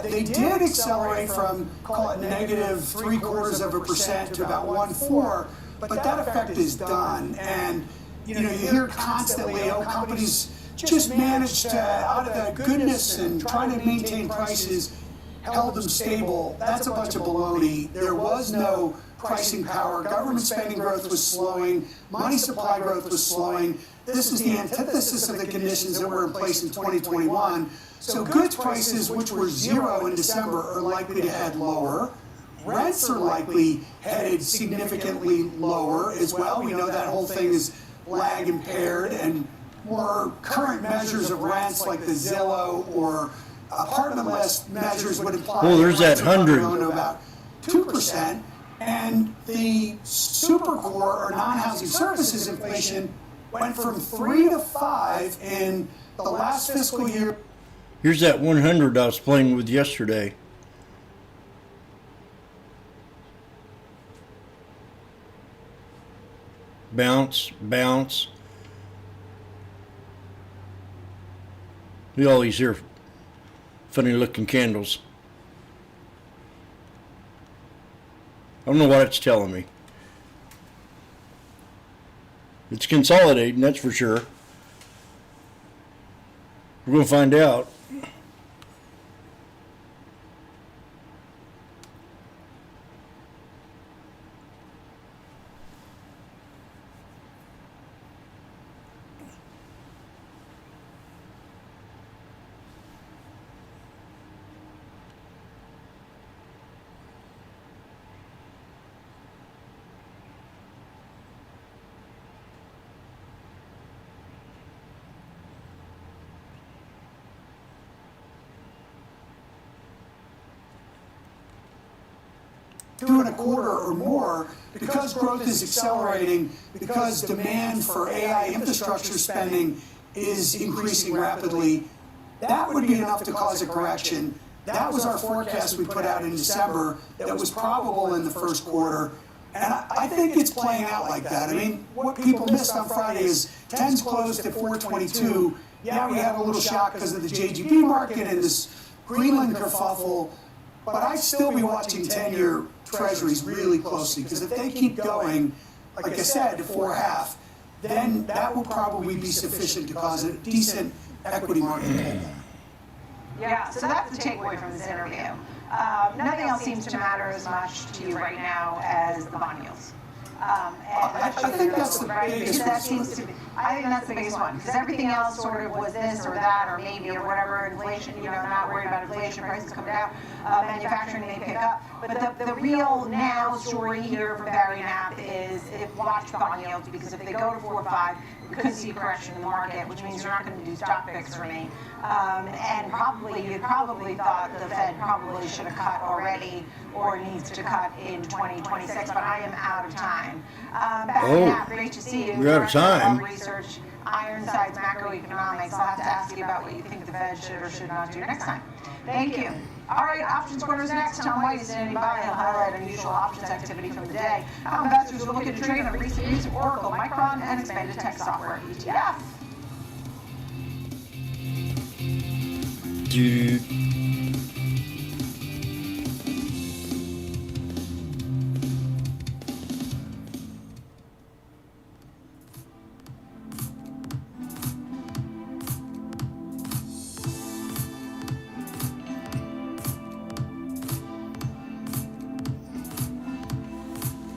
They did accelerate from, call it negative 0.75% to about 1.4%, but that effect is done. And you hear constantly, companies just managed to, out of the goodness and trying to maintain prices, held them stable. That's a bunch of baloney. There was no pricing power. Government spending growth was slowing. Money supply growth was slowing. This is the antithesis of the conditions that were in place in 2021. So goods prices, which were 0 in December, are likely to head lower. Rents are likely headed significantly lower as well. We know that whole thing is lag impaired, and more current measures of rents like the Zillow or apartment list measures would imply there's that 100 to about 2%, and the super core or non-housing services inflation went from 3 to 5 in the last fiscal year. Here's that 100 I was playing with yesterday. Bounce, bounce. Look at all these here funny looking candles. I don't know what it's telling me. It's consolidating, that's for sure. We're going to find out. 2.25 or more, because growth is accelerating, because demand for AI infrastructure spending is increasing rapidly, that would be enough to cause a correction. That was our forecast we put out in December that was probable in the first quarter. And I think it's playing out like that. I mean, what people missed on Friday is 10's closed at 422. Yeah, we had a little shock because of the JGB market and this Greenland kerfuffle, but I'd still be watching 10-year treasuries really closely, because if they keep going, like I said, to 4.5, then that will probably be sufficient to cause a decent equity market pullback. Yeah, so that's the takeaway from this interview. Nothing else seems to matter as much to you right now as the bond yields. I think that's the biggest that seems to be, I think that's the biggest one, because everything else sort of was this or that or maybe or whatever, inflation, you know, not worried about inflation, prices come down, manufacturing may pick up. But the real now story here for Barry Knapp is watch bond yields, because if they go to 4 or 5, we could see a correction in the market, which means you're not going to do stock picks for me. And you probably thought the Fed probably should have cut already or needs to cut in 2026, but I am out of time. Barry Knapp, great to see you. You're out of time. Research, Ironside's macroeconomics. I'll have to ask you about what you think the Fed should or should not do next time. Thank you. All right, options quarters next. Tom White is standing by. He'll highlight unusual options activity from the day. How investors are looking to trade on recent news of Oracle, Micron, and expanded tech software ETF.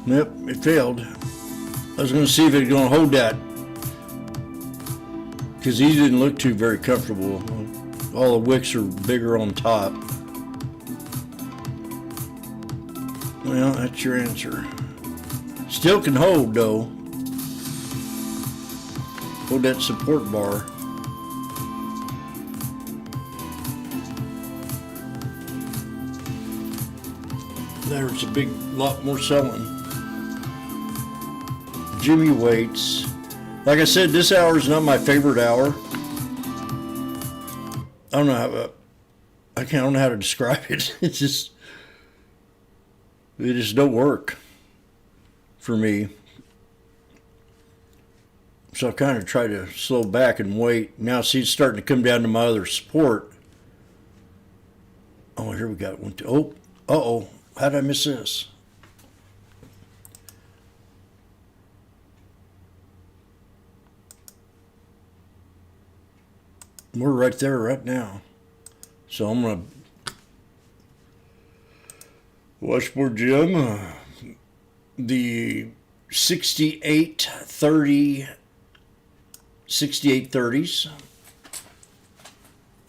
Yep, it failed. I was going to see if it was going to hold that, because he didn't look too very comfortable. All the wicks are bigger on top. Well, that's your answer. Still can hold, though. Hold that support bar. There's a big lot more selling. Jimmy waits. Like I said, this hour is not my favorite hour. I don't know how to describe it. It just don't work for me. So I kind of try to slow back and wait. Now see, it's starting to come down to my other support. Oh, here we got one. Uh-oh. How did I miss this? We're right there right now. So I'm going to Washboardjim, the 6830s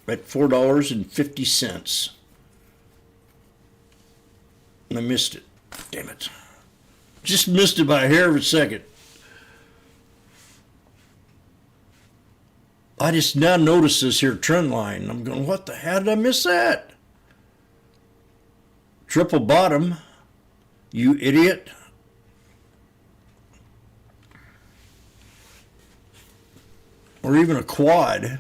at $4.50. And I missed it. Damn it. Just missed it by a hair of a second. I just now noticed this here trend line. I'm going, what the hell did I miss that? Triple bottom, you idiot. Or even a quad.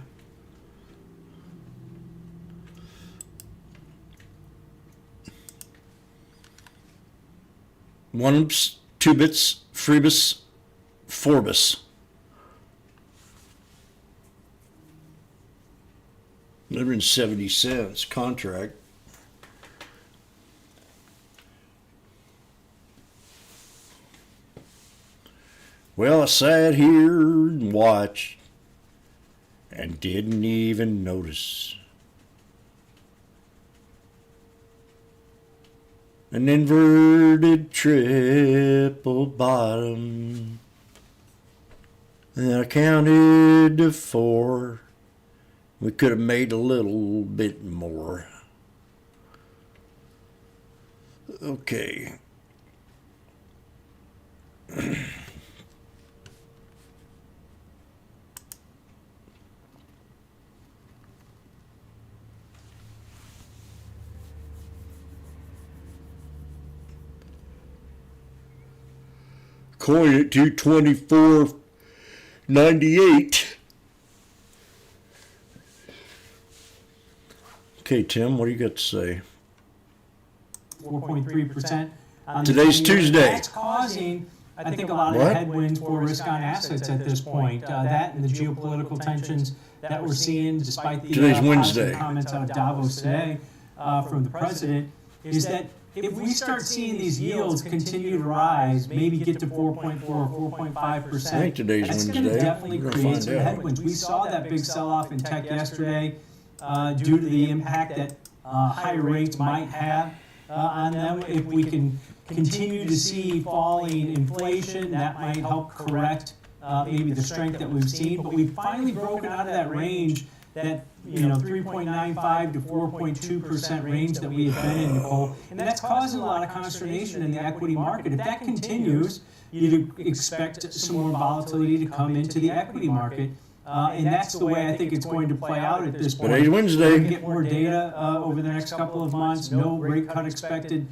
Onebs, two bits, freebus, forbus. Never in 70 cents contract. Well, I sat here and watched and didn't even notice. An inverted triple bottom. And I counted to 4. We could have made a little bit more. Okay. coin at 224.98. Okay, Tim, what do you got to say? 4.3%. Today's Tuesday. That's causing, I think, a lot of headwinds for risk-on assets at this point. That and the geopolitical tensions that we're seeing, despite the Today's Wednesday. comments out of Davos today from the president, is that if we start seeing these yields continue to rise, maybe get to 4.4 or 4.5%, I think today's that's going to Wednesday. definitely We're gonna create find some out. headwinds. We saw that big sell-off in tech yesterday due to the impact that higher rates might have on them. If we can continue to see falling inflation, that might help correct maybe the strength that we've seen. But we've finally broken out of that range, that 3.95 to 4.2% range that we have been in, Nicole, and that's causing a lot of consternation in the equity market. If that continues, you'd expect some more volatility to come into the equity market. And that's the way I think it's going to play out at this point. Today's Wednesday. We're going to get more data over the next couple of months. No rate cut expected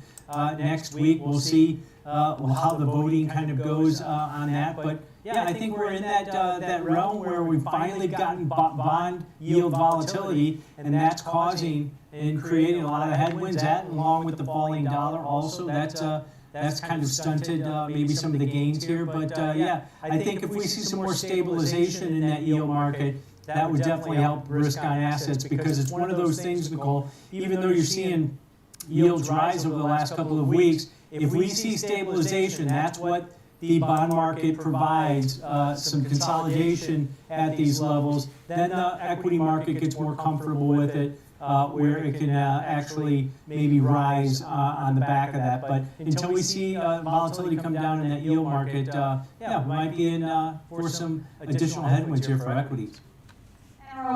next week. We'll see how the voting kind of goes on that. But yeah, I think we're in that realm where we've finally gotten bond yield volatility, and that's causing and creating a lot of headwinds. That, along with the falling dollar, also that's kind of stunted maybe some of the gains here. But yeah, I think if we see some more stabilization in that yield market, that would definitely help risk-on assets, because it's one of those things, Nicole, even though you're seeing yields rise over the last couple of weeks, if we see stabilization, that's what the bond market provides, some consolidation at these levels, then the equity market gets more comfortable with it, where it can actually maybe rise on the back of that. But until we see volatility come down in that yield market, yeah, we might be in for some additional headwinds here for equities.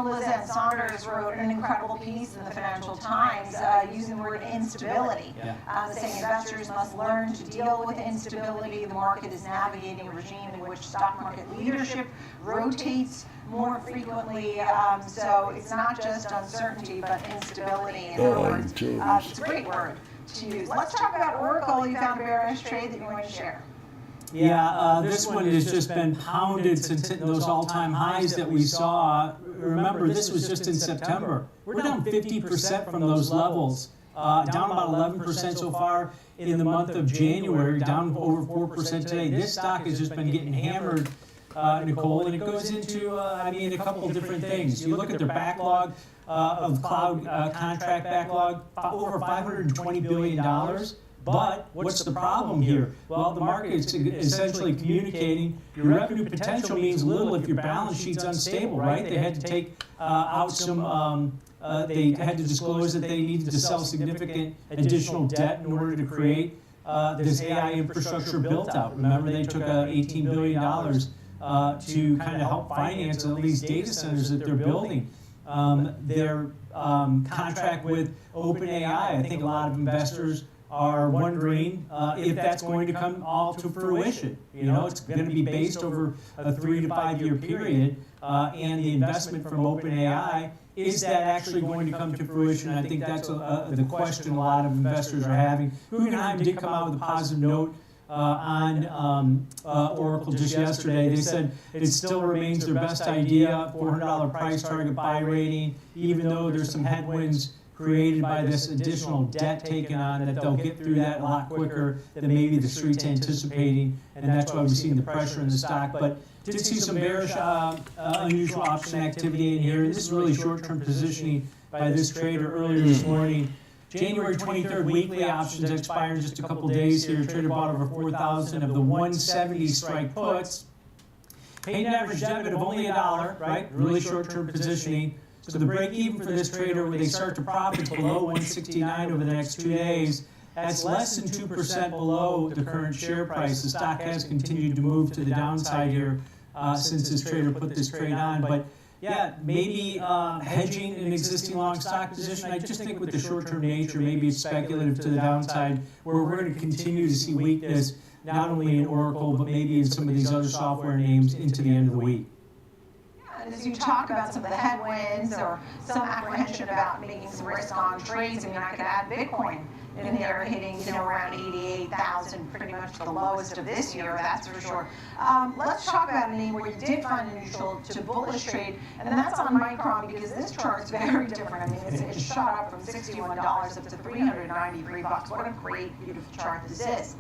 Lizette Saunders wrote an incredible piece in the Financial Times using the word instability, saying investors must learn to deal with instability. The market is navigating a regime in which stock market leadership rotates more frequently, so it's not just uncertainty, but instability. In other words, it's a great word to use. Let's talk about Oracle. You found a bearish trade that you're going to share. Yeah, this one has just been pounded since hitting those all-time highs that we saw. Remember, this was just in September. We're down 50% from those levels, down about 11% so far in the month of January, down over 4% today. This stock has just been getting hammered, Nicole, and it goes into, I mean, a couple different things. You look at their backlog of cloud contract backlog, over $520 billion. But what's the problem here? Well, the market's essentially communicating your revenue potential means little if your balance sheet's unstable, right? They had to take out some, they had to disclose that they needed to sell significant additional debt in order to create this AI infrastructure built out. Remember, they took $18 billion to kind of help finance all these data centers that they're building. Their contract with OpenAI, I think a lot of investors are wondering if that's going to come all to fruition. You know, it's going to be based over a 3 to 5 year period, and the investment from OpenAI, is that actually going to come to fruition? I think that's the question a lot of investors are having. Guggenheim did come out with a positive note on Oracle just yesterday. They said it still remains their best idea, $400 price target buy rating, even though there's some headwinds created by this additional debt taken on, that they'll get through that a lot quicker than maybe the street's anticipating, and that's why we've seen the pressure in the stock. But did see some bearish, unusual option activity in here. This is really short-term positioning by this trader earlier this morning. January 23rd weekly options expire in just a couple days here. Trader bought over 4,000 of the 170 strike puts. Paid an average debit of only $1, right? Really short-term positioning. So the break even for this trader, where they start to profit below 169 over the next 2 days, that's less than 2% below the current share price. The stock has continued to move to the downside here since this trader put this trade on. But yeah, maybe hedging an existing long stock position. I just think with the short-term nature, maybe it's speculative to the downside, where we're going to continue to see weakness, not only in Oracle, but maybe in some of these other software names into the end of the week. As you talk about some of the headwinds or some apprehension about making some risk-on trades, I mean, I could add Bitcoin in there hitting, around 88,000, pretty much the lowest of this year, that's for sure. Let's talk about a name where you did find a neutral to bullish trade, and that's on Micron, because this chart's very different. I mean, it's shot up from $61 up to $393. What a great, beautiful chart this is.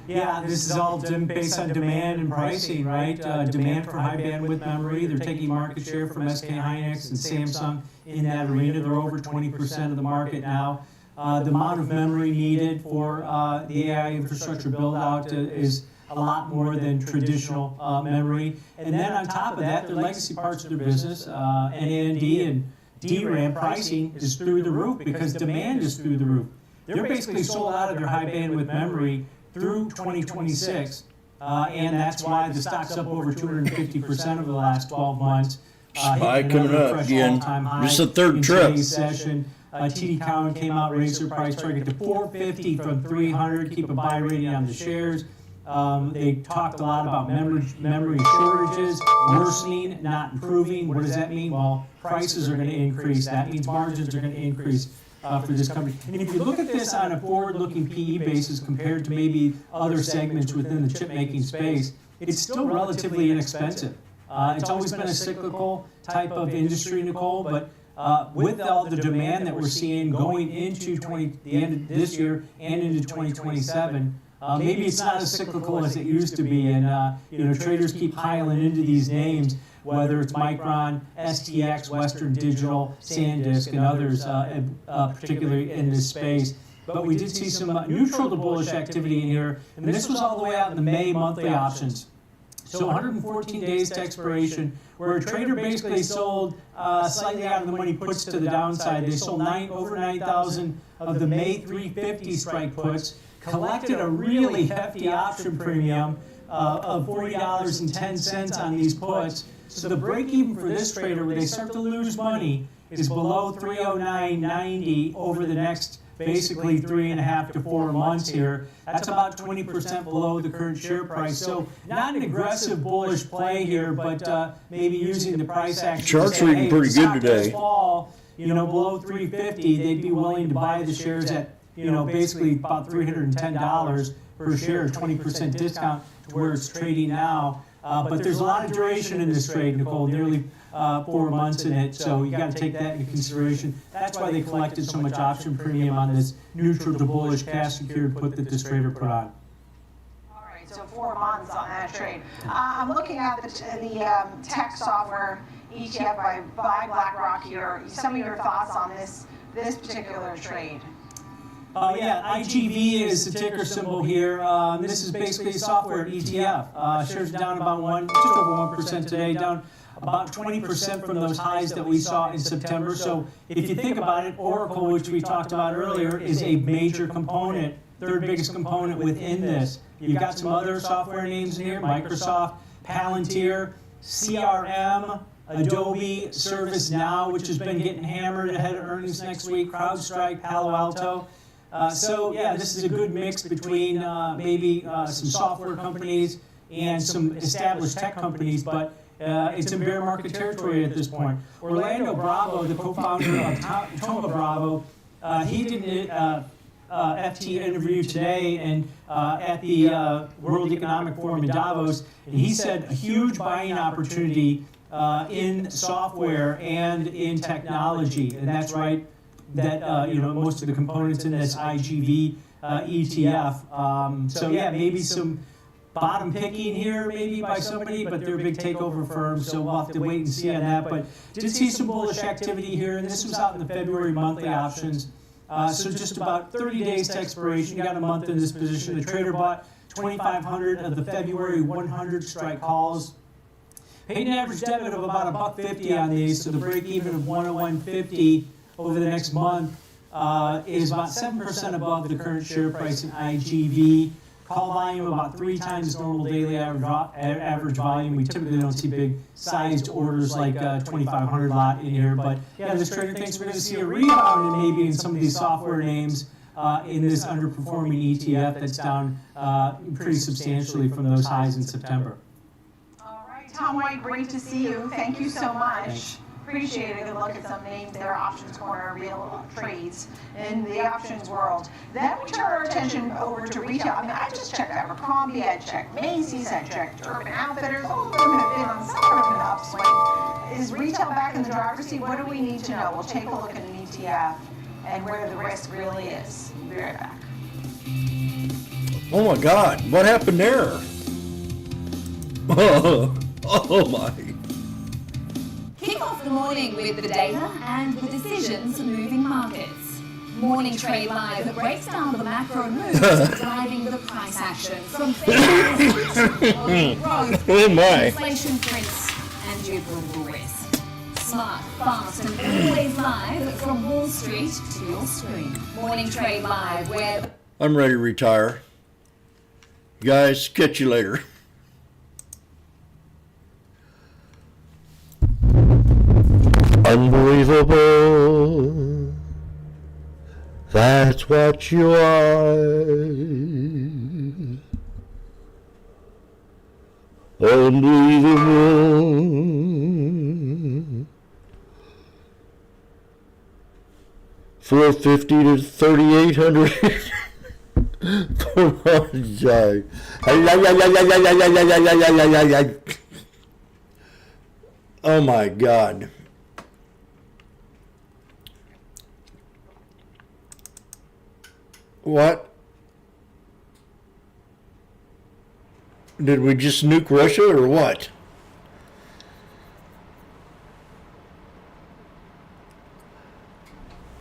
Yeah, this is all based on demand and pricing, right? Demand for high bandwidth memory. They're taking market share from SK Hynix and Samsung in that arena. They're over 20% of the market now. The amount of memory needed for the AI infrastructure build out is a lot more than traditional memory. And then on top of that, their legacy parts of their business, NAND and DRAM pricing is through the roof because demand is through the roof. They're basically sold out of their high bandwidth memory through 2026, and that's why the stock's up over 250% over the last 12 months. Spy coming up again. This is the third trip. Session. TD Cowen came out, raised their price target to 450 from 300, keep a buy rating on the shares. They talked a lot about memory shortages, worsening, not improving. What does that mean? Well, prices are going to increase. That means margins are going to increase for this company. And if you look at this on a forward-looking PE basis compared to maybe other segments within the chip-making space, it's still relatively inexpensive. It's always been a cyclical type of industry, Nicole, but with all the demand that we're seeing going into the end of this year and into 2027, maybe it's not as cyclical as it used to be, and traders keep piling into these names, whether it's Micron, STX, Western Digital, SanDisk, and others, particularly in this space. But we did see some neutral to bullish activity in here, and this was all the way out in the May monthly options. So 114 days to expiration, where a trader basically sold slightly out of the money puts to the downside. They sold over 9,000 of the May 350 strike puts, collected a really hefty option premium of $40.10 on these puts. So the break even for this trader, where they start to lose money, is below 309.90 over the next basically 3.5 to 4 months here. That's about 20% below the current share price. So not an aggressive bullish play here, but maybe using the price action. Chart's reading pretty good today. Fall, below 350, they'd be willing to buy the shares at basically about $310 per share, 20% discount to where it's trading now. But there's a lot of duration in this trade, Nicole, nearly 4 months in it, so you got to take that into consideration. That's why they collected so much option premium on this neutral to bullish cash secured put that this trader put on. All right, so 4 months on that trade. I'm looking at the tech software ETF by BlackRock here. Some of your thoughts on this particular trade? Yeah, IGV is the ticker symbol here. This is basically a software ETF. Shares down about just over 1% today, down about 20% from those highs that we saw in September. So if you think about it, Oracle, which we talked about earlier, is a major component, third biggest component within this. You've got some other software names in here, Microsoft, Palantir, CRM, Adobe, ServiceNow, which has been getting hammered ahead of earnings next week, CrowdStrike, Palo Alto. So yeah, this is a good mix between maybe some software companies and some established tech companies, but it's in bear market territory at this point. Orlando Bravo, the co-founder of Thoma Bravo, he did an FT interview today and at the World Economic Forum in Davos, and he said a huge buying opportunity in software and in technology, and that's right. That most of the components in this IGV ETF. So yeah, maybe some bottom picking here, maybe by somebody, but they're a big takeover firm, so we'll have to wait and see on that. But did see some bullish activity here, and this was out in the February monthly options. So just about 30 days to expiration. You got a month in this position. The trader bought 2,500 of the February 100 strike calls. Paid an average debit of about $1.50 on these, so the break even of 101.50 over the next month is about 7% above the current share price in IGV. Call volume about 3 times normal daily average volume. We typically don't see big sized orders like 2,500 lot in here, but yeah, this trader thinks we're going to see a rebound and maybe in some of these software names in this underperforming ETF that's down pretty substantially from those highs in September. All right, Tom White, great to see you. Thank you so much. Thanks. appreciate a good look at some names there, Options Corner, Real Trades in the options world. Then we turn our attention over to retail. I mean, I just checked Abercrombie, I checked Macy's, I checked Urban Outfitters. All of them have been on some sort of an upswing. Is retail back in the driver's seat? What do we need to know? We'll take a look at an ETF and where the risk really is. We'll be right back. Oh my God, what happened there? Oh my. Kick off the morning with the data and the decisions moving markets. Morning Trade Live breaks down the macro moves driving the price action from growth, Oh my. inflation prints, and geopolitical risk. Smart, fast, and always live from Wall Street to your screen. Morning Trade Live, where I'm ready to retire. Guys, catch you later. Unbelievable. That's what you are. Unbelievable. 450 to 3,800. Oh my God. What? Did we just nuke Russia or what?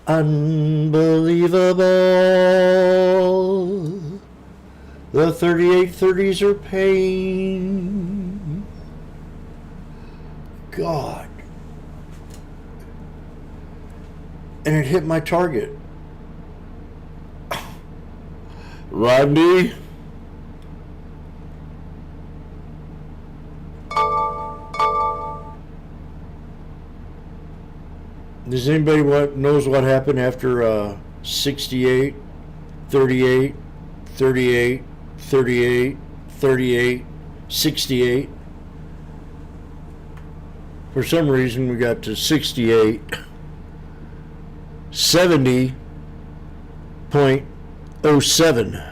Unbelievable. The 3830s are pain. God. And it hit my target. Rodney. Does anybody knows what happened after 68, 38, 38, 38, 38, 68? For some reason we got to 68, 70.07.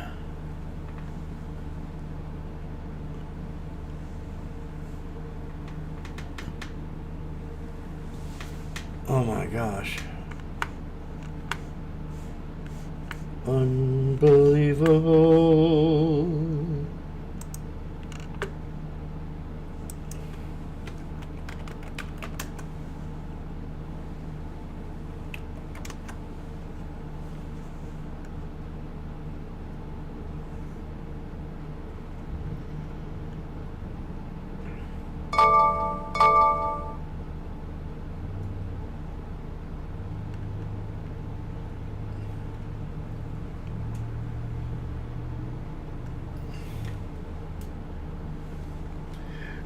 Oh my gosh. Unbelievable.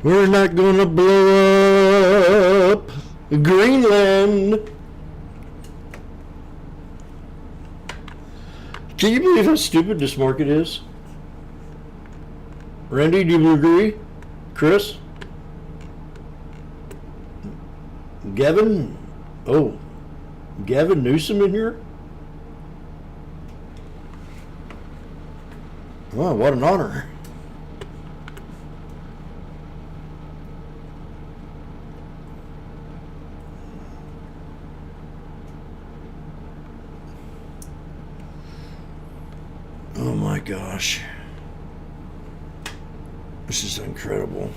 We're not gonna blow up Greenland. Can you believe how stupid this market is? Randy, do you agree? Chris? Gavin? Oh, Gavin Newsom in here? Wow, what an honor. Oh my gosh. This is incredible.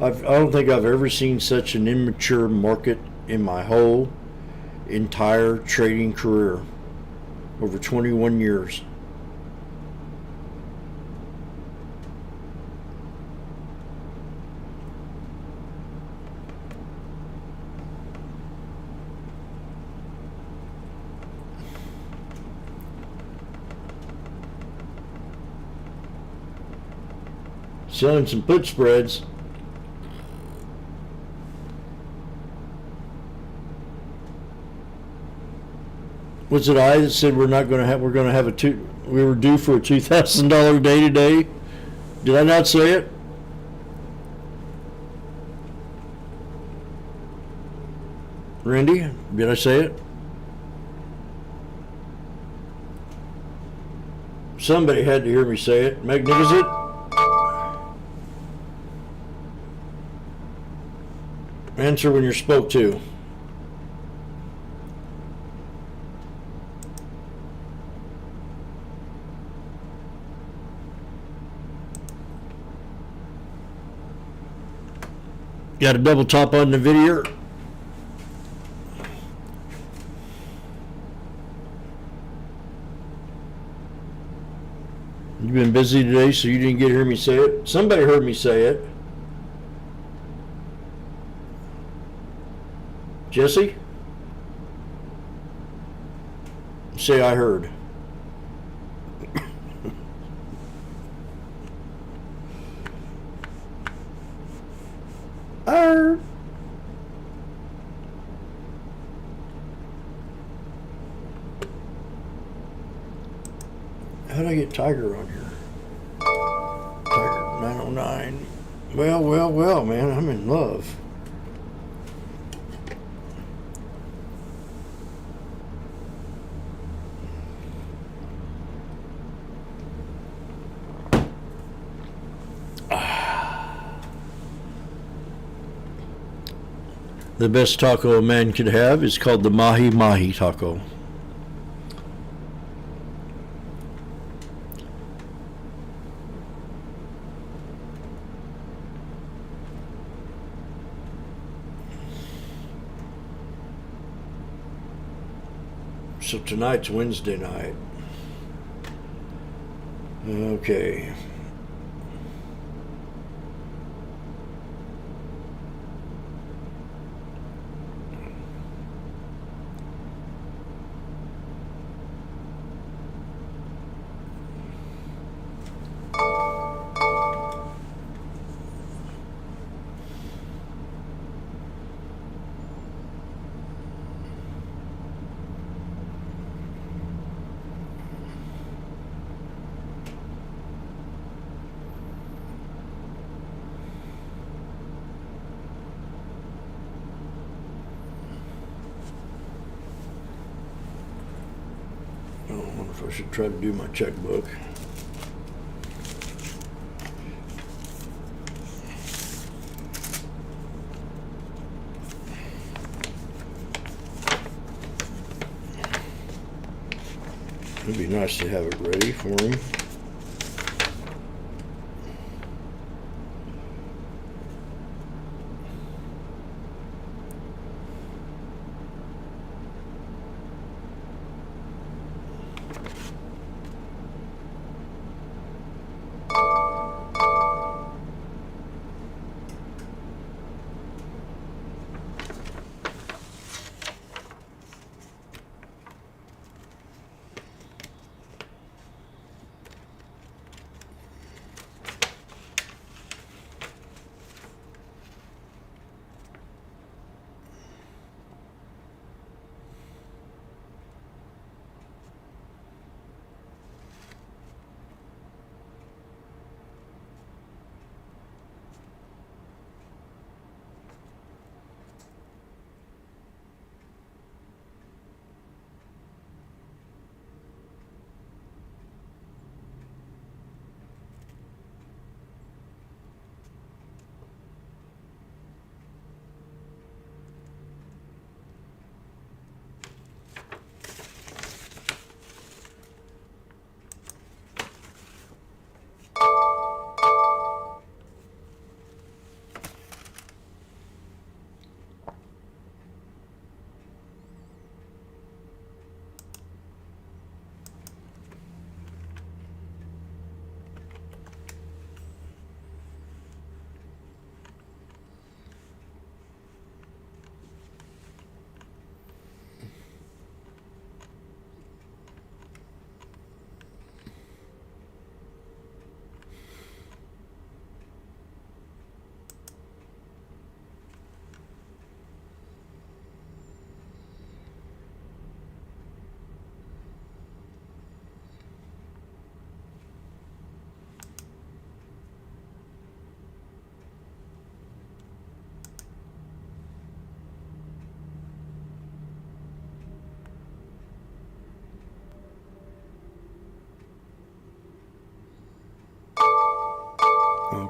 I don't think I've ever seen such an immature market in my whole entire trading career. Over 21 years. Selling some put spreads. Was it I that said we were due for a $2,000 day today? Did I not say it? Randy, did I say it? Somebody had to hear me say it. Magnificent. Answer when you're spoke to. Got a double top on the video. You've been busy today, so you didn't get to hear me say it. Somebody heard me say it. Jesse? Say I heard. I heard. How'd I get Tiger on here? Tiger 909. Well, man, I'm in love. The best taco a man could have is called the Mahi Mahi taco. So tonight's Wednesday night. Okay. I wonder if I should try to do my checkbook. It'd be nice to have it ready for him.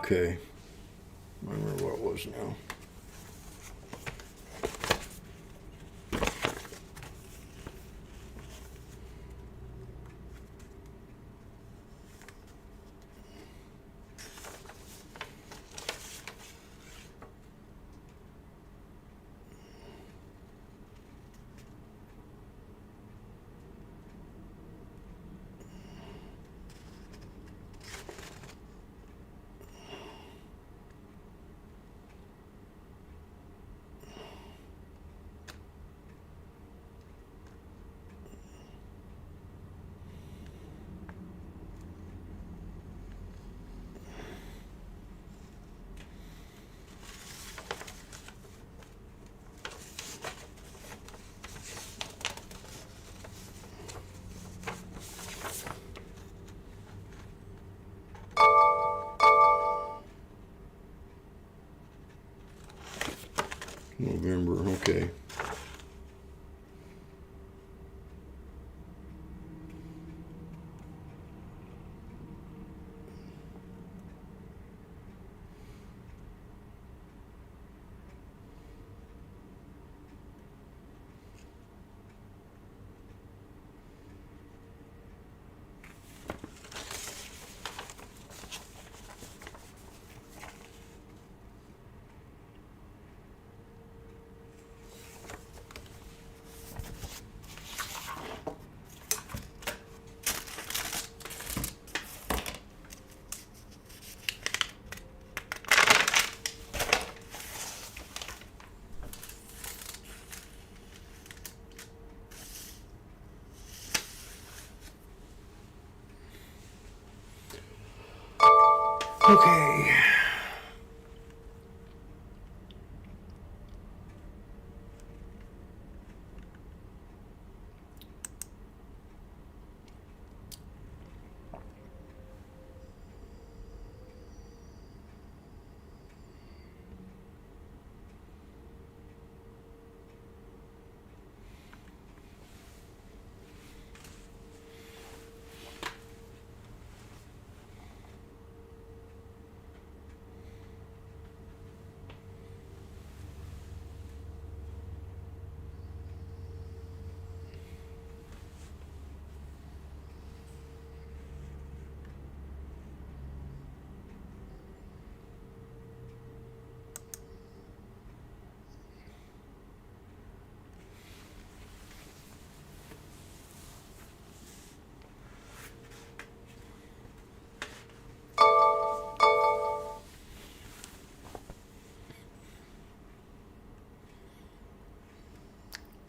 Okay. I remember what it was now. November, okay. Okay.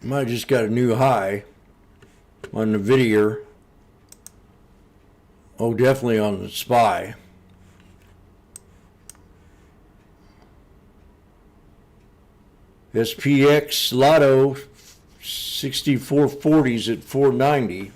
Might just got a new high on the Whittier. Oh, definitely on the SPY. SPX Lotto 6440s at 490.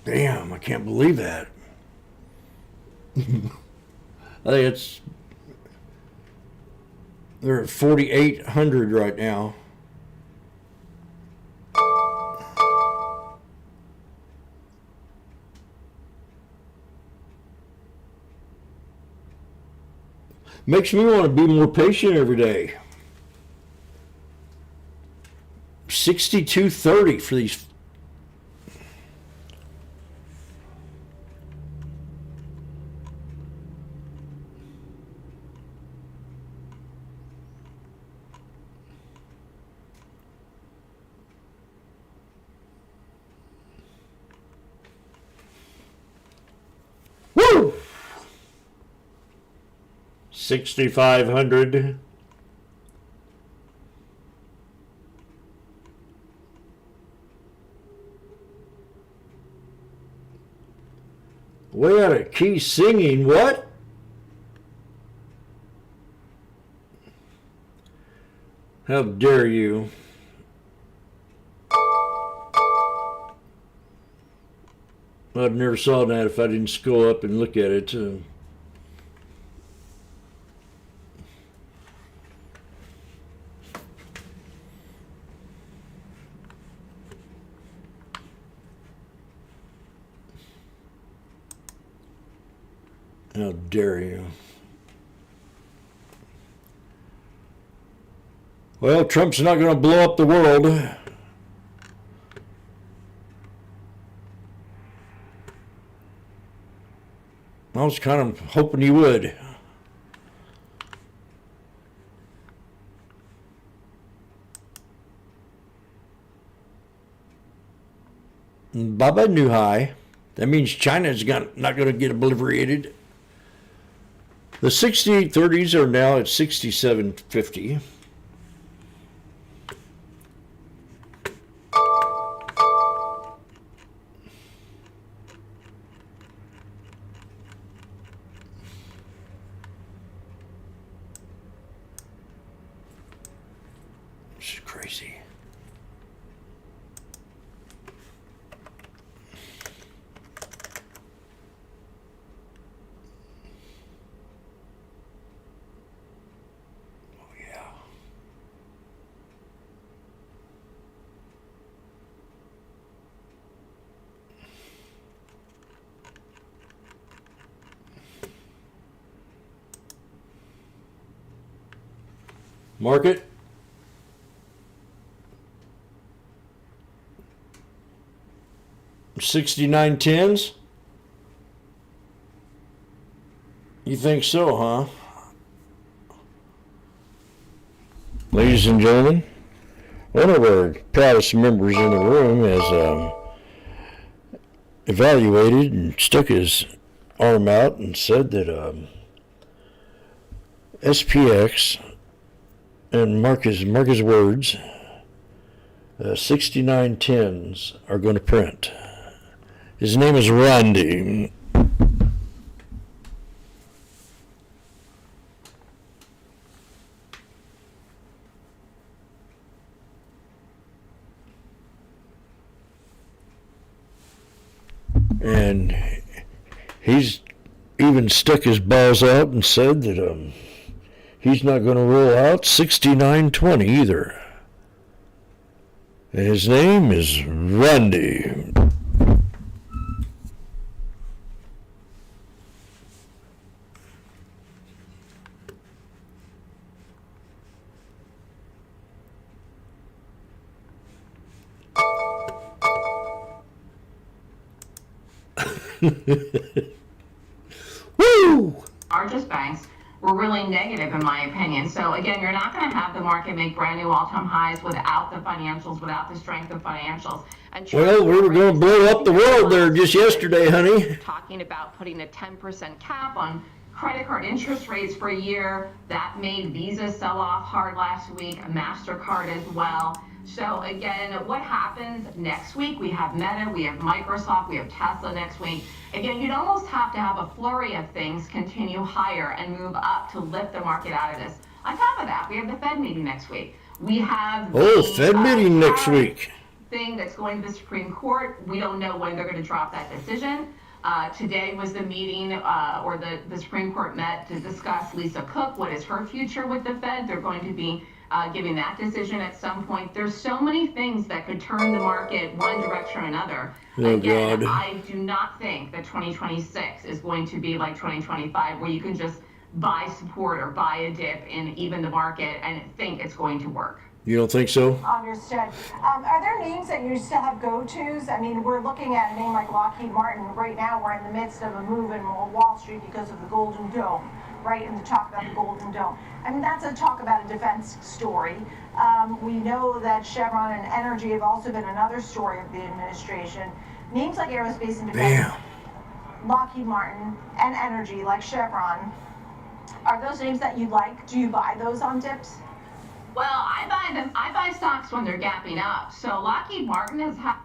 Damn, I can't believe that. I think it's, they're at 4,800 right now. Makes me want to be more patient every day. 62.30 for these. Woo! 6,500. Way out of key singing, what? How dare you? I'd never saw that if I didn't go up and look at it. How dare you? Well, Trump's not going to blow up the world. I was kind of hoping he would. Baba new high. That means China's not going to get obliterated. The 6830s are now at 6750. This is crazy. Market. $69.10s. You think so, huh? Ladies and gentlemen, one of our proudest members in the room has evaluated and stuck his arm out and said that SPX, and mark his words, 6910s are going to print. His name is Randy. And he's even stuck his balls out and said that he's not going to roll out 6920 either. And his name is Randy. Woo! Largest banks were really negative in my opinion. So again, you're not going to have the market make brand new all-time highs without the financials, without the strength of financials. And well, we were going to blow up the world there just yesterday, honey. Talking about putting a 10% cap on credit card interest rates for a year, that made Visa sell off hard last week, MasterCard as well. So again, what happens next week? We have Meta, we have Microsoft, we have Tesla next week. Again, you'd almost have to have a flurry of things continue higher and move up to lift the market out of this. On top of that, we have the Fed meeting next week. We have Fed meeting next week. Thing that's going to the Supreme Court. We don't know when they're going to drop that decision. Today was the meeting, or the Supreme Court met to discuss Lisa Cook. What is her future with the Fed? They're going to be giving that decision at some point. There's so many things that could turn the market one direction or another. Again, God. I do not think that 2026 is going to be like 2025, where you can just buy support or buy a dip in even the market and think it's going to work. You don't think so? Understood. Are there names that you still have go-tos? I mean, we're looking at a name like Lockheed Martin. Right now, we're in the midst of a move in Wall Street because of the Golden Dome, right? And the talk about the Golden Dome. I mean, that's a talk about a defense story. We know that Chevron and energy have also been another story of the administration. Names like aerospace and defense, Lockheed Martin, and energy like Chevron, are those names that you like? Do you buy those on dips? Well, I buy them. I buy stocks when they're gapping up. So Lockheed Martin has had.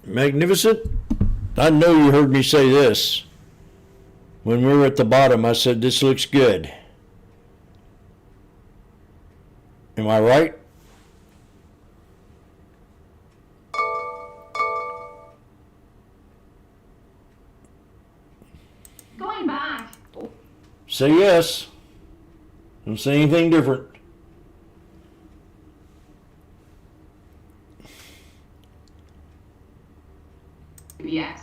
Magnificent. I know you heard me say this. When we were at the bottom, I said, this looks good. Am I right? say yes. Don't say anything different. CVX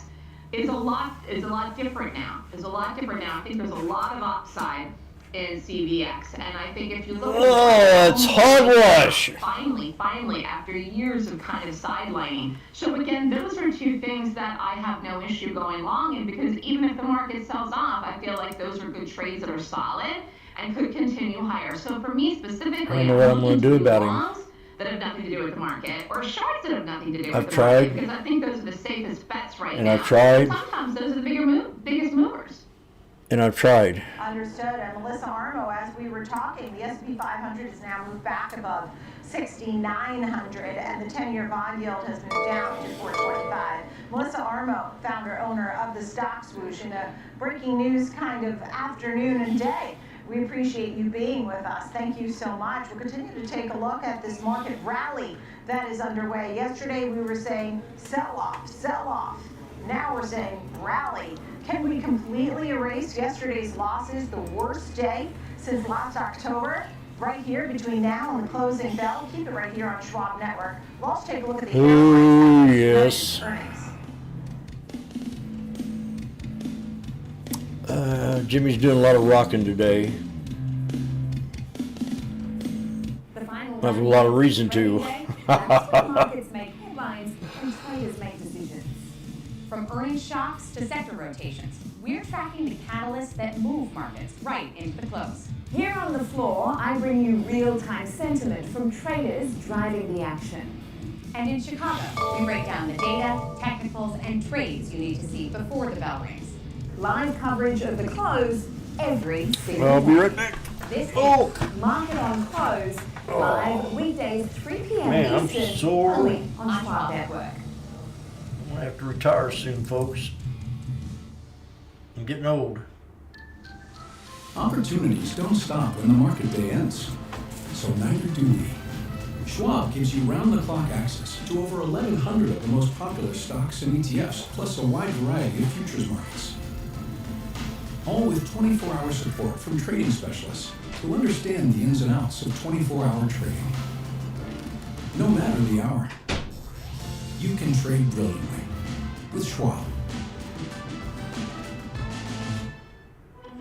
is a lot different now. It's a lot different now. I think there's a lot of upside in CVX, and I think if you look at it's hogwash. Finally, after years of kind of sidelining. So again, those are two things that I have no issue going long in, because even if the market sells off, I feel like those are good trades that are solid and could continue higher. So for me specifically, I don't know what I'm going to do about him. That have nothing to do with the market, or shorts that have nothing to do with I've the tried. market, because I think those are the safest bets right And now. I've tried. Sometimes those are the biggest movers. And I've tried. Understood. And Melissa Armo, as we were talking, the S&P 500 has now moved back above 6,900, and the 10-year bond yield has moved down to 4.25. Melissa Armo, founder, owner of the Stock Swoosh, in a breaking news kind of afternoon and day. We appreciate you being with us. Thank you so much. We'll continue to take a look at this market rally that is underway. Yesterday we were saying sell off, sell off. Now we're saying rally. Can we completely erase yesterday's losses, the worst day since last October? Right here between now and the closing bell. Keep it right here on Schwab Network. We'll also take a look at the Ooh, yes. earnings. Jimmy's doing a lot of rocking today. I have a lot of reason to. Markets make headlines and traders make decisions. From earnings shocks to sector rotations, we're tracking the catalysts that move markets right into the close. Here on the floor, I bring you real-time sentiment from traders driving the action. And in Chicago, we break down the data, technicals, and trades you need to see before the bell rings. Live coverage of the close every single I'll be day. right back. This is Market on Close, live weekdays 3 p.m. Man, I'm Eastern, sore. only on Schwab Network. I'm going to have to retire soon, folks. I'm getting old. Opportunities don't stop when the market day ends, so neither do we. Schwab gives you round-the-clock access to over 1,100 of the most popular stocks and ETFs, plus a wide variety of futures markets. All with 24-hour support from trading specialists who understand the ins and outs of 24-hour trading. No matter the hour, you can trade brilliantly with Schwab.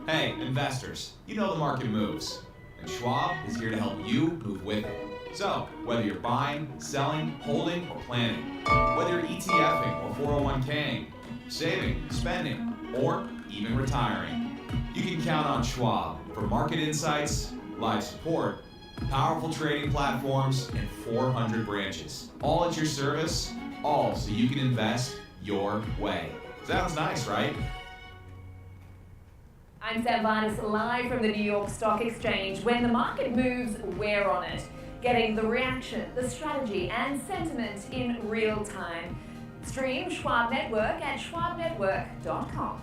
Hey, investors, you know the market moves, and Schwab is here to help you move with it. So, whether you're buying, selling, holding, or planning, whether you're ETFing or 401k'ing, saving, spending, or even retiring, you can count on Schwab for market insights, live support, powerful trading platforms, and 400 branches. All at your service, all so you can invest your way. Sounds nice, right? I'm Sam Varnas, live from the New York Stock Exchange. When the market moves, we're on it, getting the reaction, the strategy, and sentiment in real time. Stream Schwab Network at schwabnetwork.com.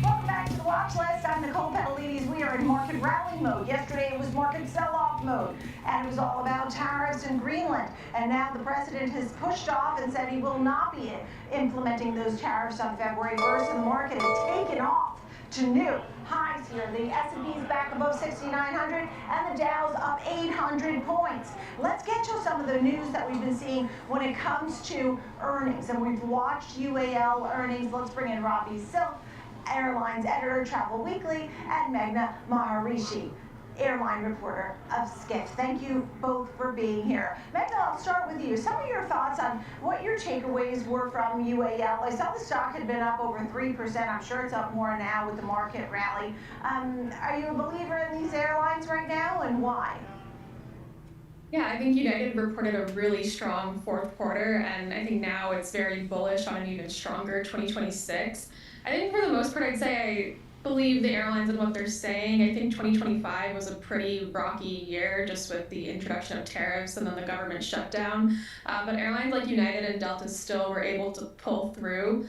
Welcome back to the watch list. I'm Nicole Petalides. We are in market rally mode. Yesterday it was market sell-off mode, and it was all about tariffs in Greenland. And now the president has pushed off and said he will not be implementing those tariffs on February 1st, and the market has taken off to new highs here. The S&P is back above 6,900, and the Dow's up 800 points. Let's get to some of the news that we've been seeing when it comes to earnings. And we've watched UAL earnings. Let's bring in Robbie Silk, Airlines editor, Travel Weekly, and Meghna Maharishi, airline reporter of Skift. Thank you both for being here. Meghna, I'll start with you. Some of your thoughts on what your takeaways were from UAL. I saw the stock had been up over 3%. I'm sure it's up more now with the market rally. Are you a believer in these airlines right now, and why? Yeah, I think United reported a really strong fourth quarter, and I think now it's very bullish on an even stronger 2026. I think for the most part, I'd say believe the airlines and what they're saying. I think 2025 was a pretty rocky year just with the introduction of tariffs and then the government shutdown. But airlines like United and Delta still were able to pull through.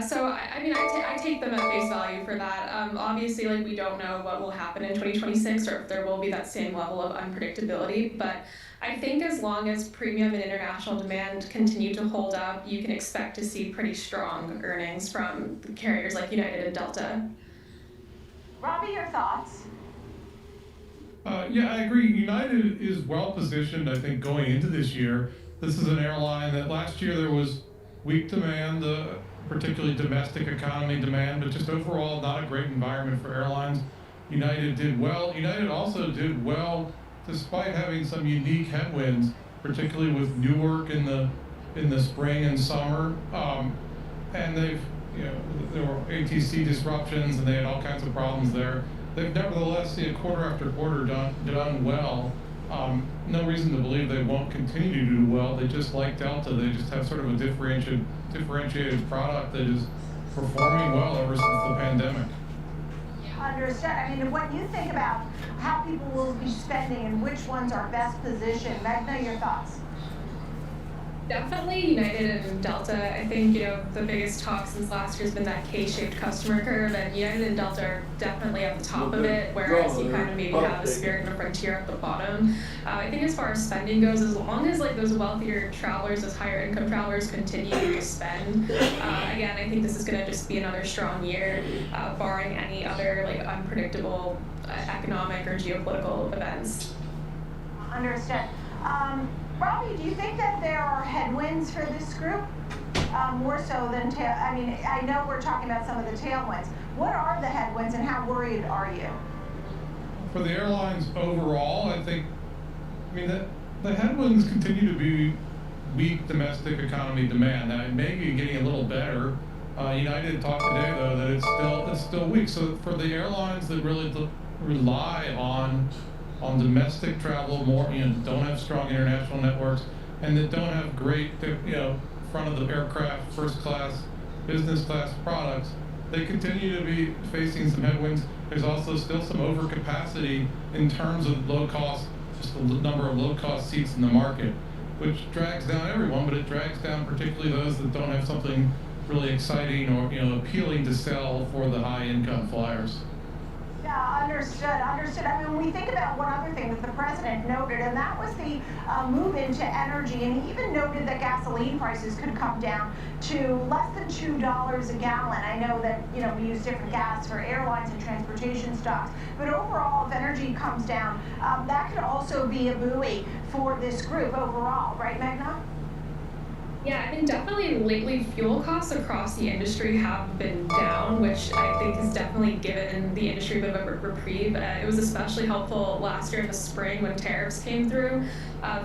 So I take them at face value for that. Obviously, like, we don't know what will happen in 2026 or if there will be that same level of unpredictability. But I think as long as premium and international demand continue to hold up, you can expect to see pretty strong earnings from carriers like United and Delta. Robbie, your thoughts? Yeah, I agree. United is well positioned, I think, going into this year. This is an airline that last year there was weak demand, particularly domestic economy demand, but just overall not a great environment for airlines. United did well. United also did well despite having some unique headwinds, particularly with Newark in the spring and summer. And there were ATC disruptions and they had all kinds of problems there. They've nevertheless, quarter after quarter, done well. No reason to believe they won't continue to do well. They just, like Delta, they just have sort of a differentiated product that is performing well ever since the pandemic. Understood. I mean, when you think about how people will be spending and which ones are best positioned, Magna, your thoughts? Definitely United and Delta. I think, the biggest talk since last year has been that K-shaped customer curve, and United and Delta are definitely at the top of it, whereas you kind of maybe have a Spirit and a Frontier at the bottom. I think as far as spending goes, as long as like those wealthier travelers, those higher income travelers continue to spend, again, I think this is going to just be another strong year, barring any other like unpredictable economic or geopolitical events. Understood. Robbie, do you think that there are headwinds for this group? More so than I know we're talking about some of the tailwinds. What are the headwinds and how worried are you? For the airlines overall, I think, the headwinds continue to be weak domestic economy demand. Now, it may be getting a little better. United talked today, though, that it's still weak. So for the airlines that really rely on domestic travel more, don't have strong international networks, and that don't have great, front of the aircraft, first class, business class products, they continue to be facing some headwinds. There's also still some overcapacity in terms of low cost, just the number of low cost seats in the market, which drags down everyone, but it drags down particularly those that don't have something really exciting or, appealing to sell for the high income flyers. Yeah, understood. I mean, when we think about one other thing that the president noted, and that was the move into energy, and he even noted that gasoline prices could come down to less than $2 a gallon. I know that, we use different gas for airlines and transportation stocks, but overall, if energy comes down, that could also be a buoy for this group overall, right, Magna? Yeah, I think definitely lately fuel costs across the industry have been down, which I think has definitely given the industry a bit of a reprieve. It was especially helpful last year in the spring when tariffs came through.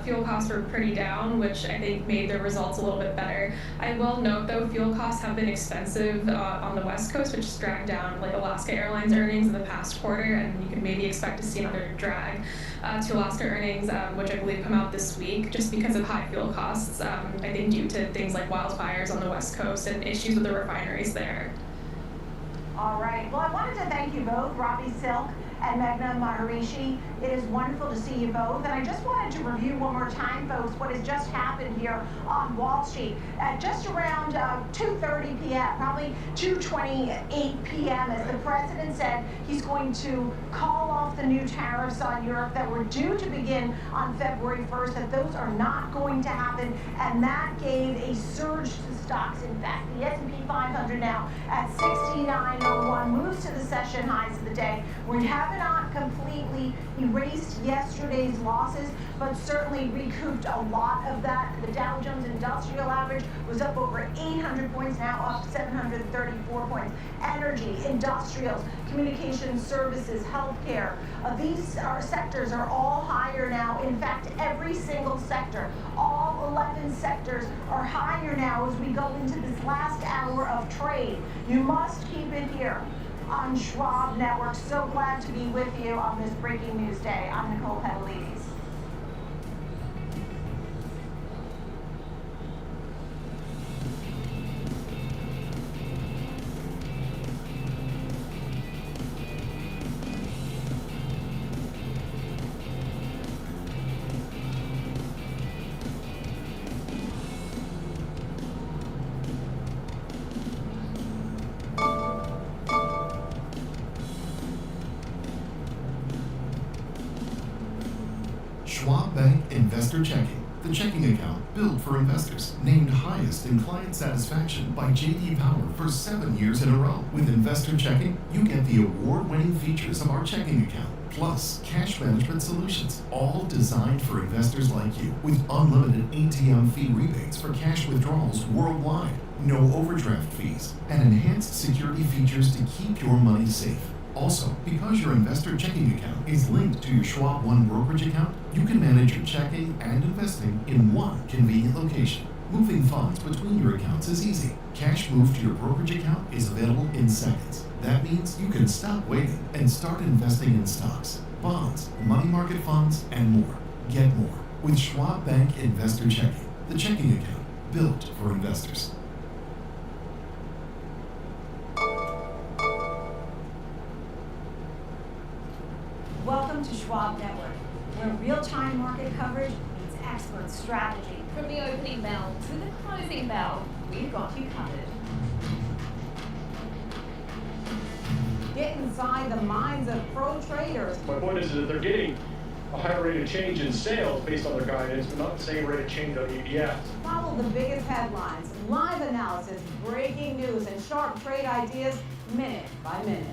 Fuel costs were pretty down, which I think made their results a little bit better. I will note, though, fuel costs have been expensive on the West Coast, which has dragged down like Alaska Airlines earnings in the past quarter, and you can maybe expect to see another drag to Alaska earnings, which I believe come out this week, just because of high fuel costs, I think due to things like wildfires on the West Coast and issues with the refineries there. All right. Well, I wanted to thank you both, Robbie Silk and Magna Maharishi. It is wonderful to see you both. And I just wanted to review one more time, folks, what has just happened here on Wall Street. At just around 2:30 p.m., probably 2:28 p.m., as the president said he's going to call off the new tariffs on Europe that were due to begin on February 1st, that those are not going to happen. And that gave a surge to stocks. In fact, the S&P 500 now at 69.01 moves to the session highs of the day. We have not completely erased yesterday's losses, but certainly recouped a lot of that. The Dow Jones Industrial Average was up over 800 points, now up 734 points. Energy, industrials, communication services, healthcare, these sectors are all higher now. In fact, every single sector, all 11 sectors are higher now as we go into this last hour of trade. You must keep it here on Schwab Network. So glad to be with you on this breaking news day. I'm Nicole Petalides. Investor Checking, the checking account built for investors, named highest in client satisfaction by J.D. Power for 7 years in a row. With Investor Checking, you get the award-winning features of our checking account, plus cash management solutions, all designed for investors like you, with unlimited ATM fee rebates for cash withdrawals worldwide, no overdraft fees, and enhanced security features to keep your money safe. Also, because your investor checking account is linked to your Schwab One brokerage account, you can manage your checking and investing in one convenient location. Moving funds between your accounts is easy. Cash moved to your brokerage account is available in seconds. That means you can stop waiting and start investing in stocks, bonds, money market funds, and more. Get more with Schwab Bank Investor Checking, the checking account built for investors. Welcome to Schwab Network, where real-time market coverage meets expert strategy. From the opening bell to the closing bell, we've got you covered. Get inside the minds of pro traders. My point is that they're getting a higher rate of change in sales based on their guidance, but not the same rate of change on EPS. Follow the biggest headlines, live analysis, breaking news, and sharp trade ideas minute by minute.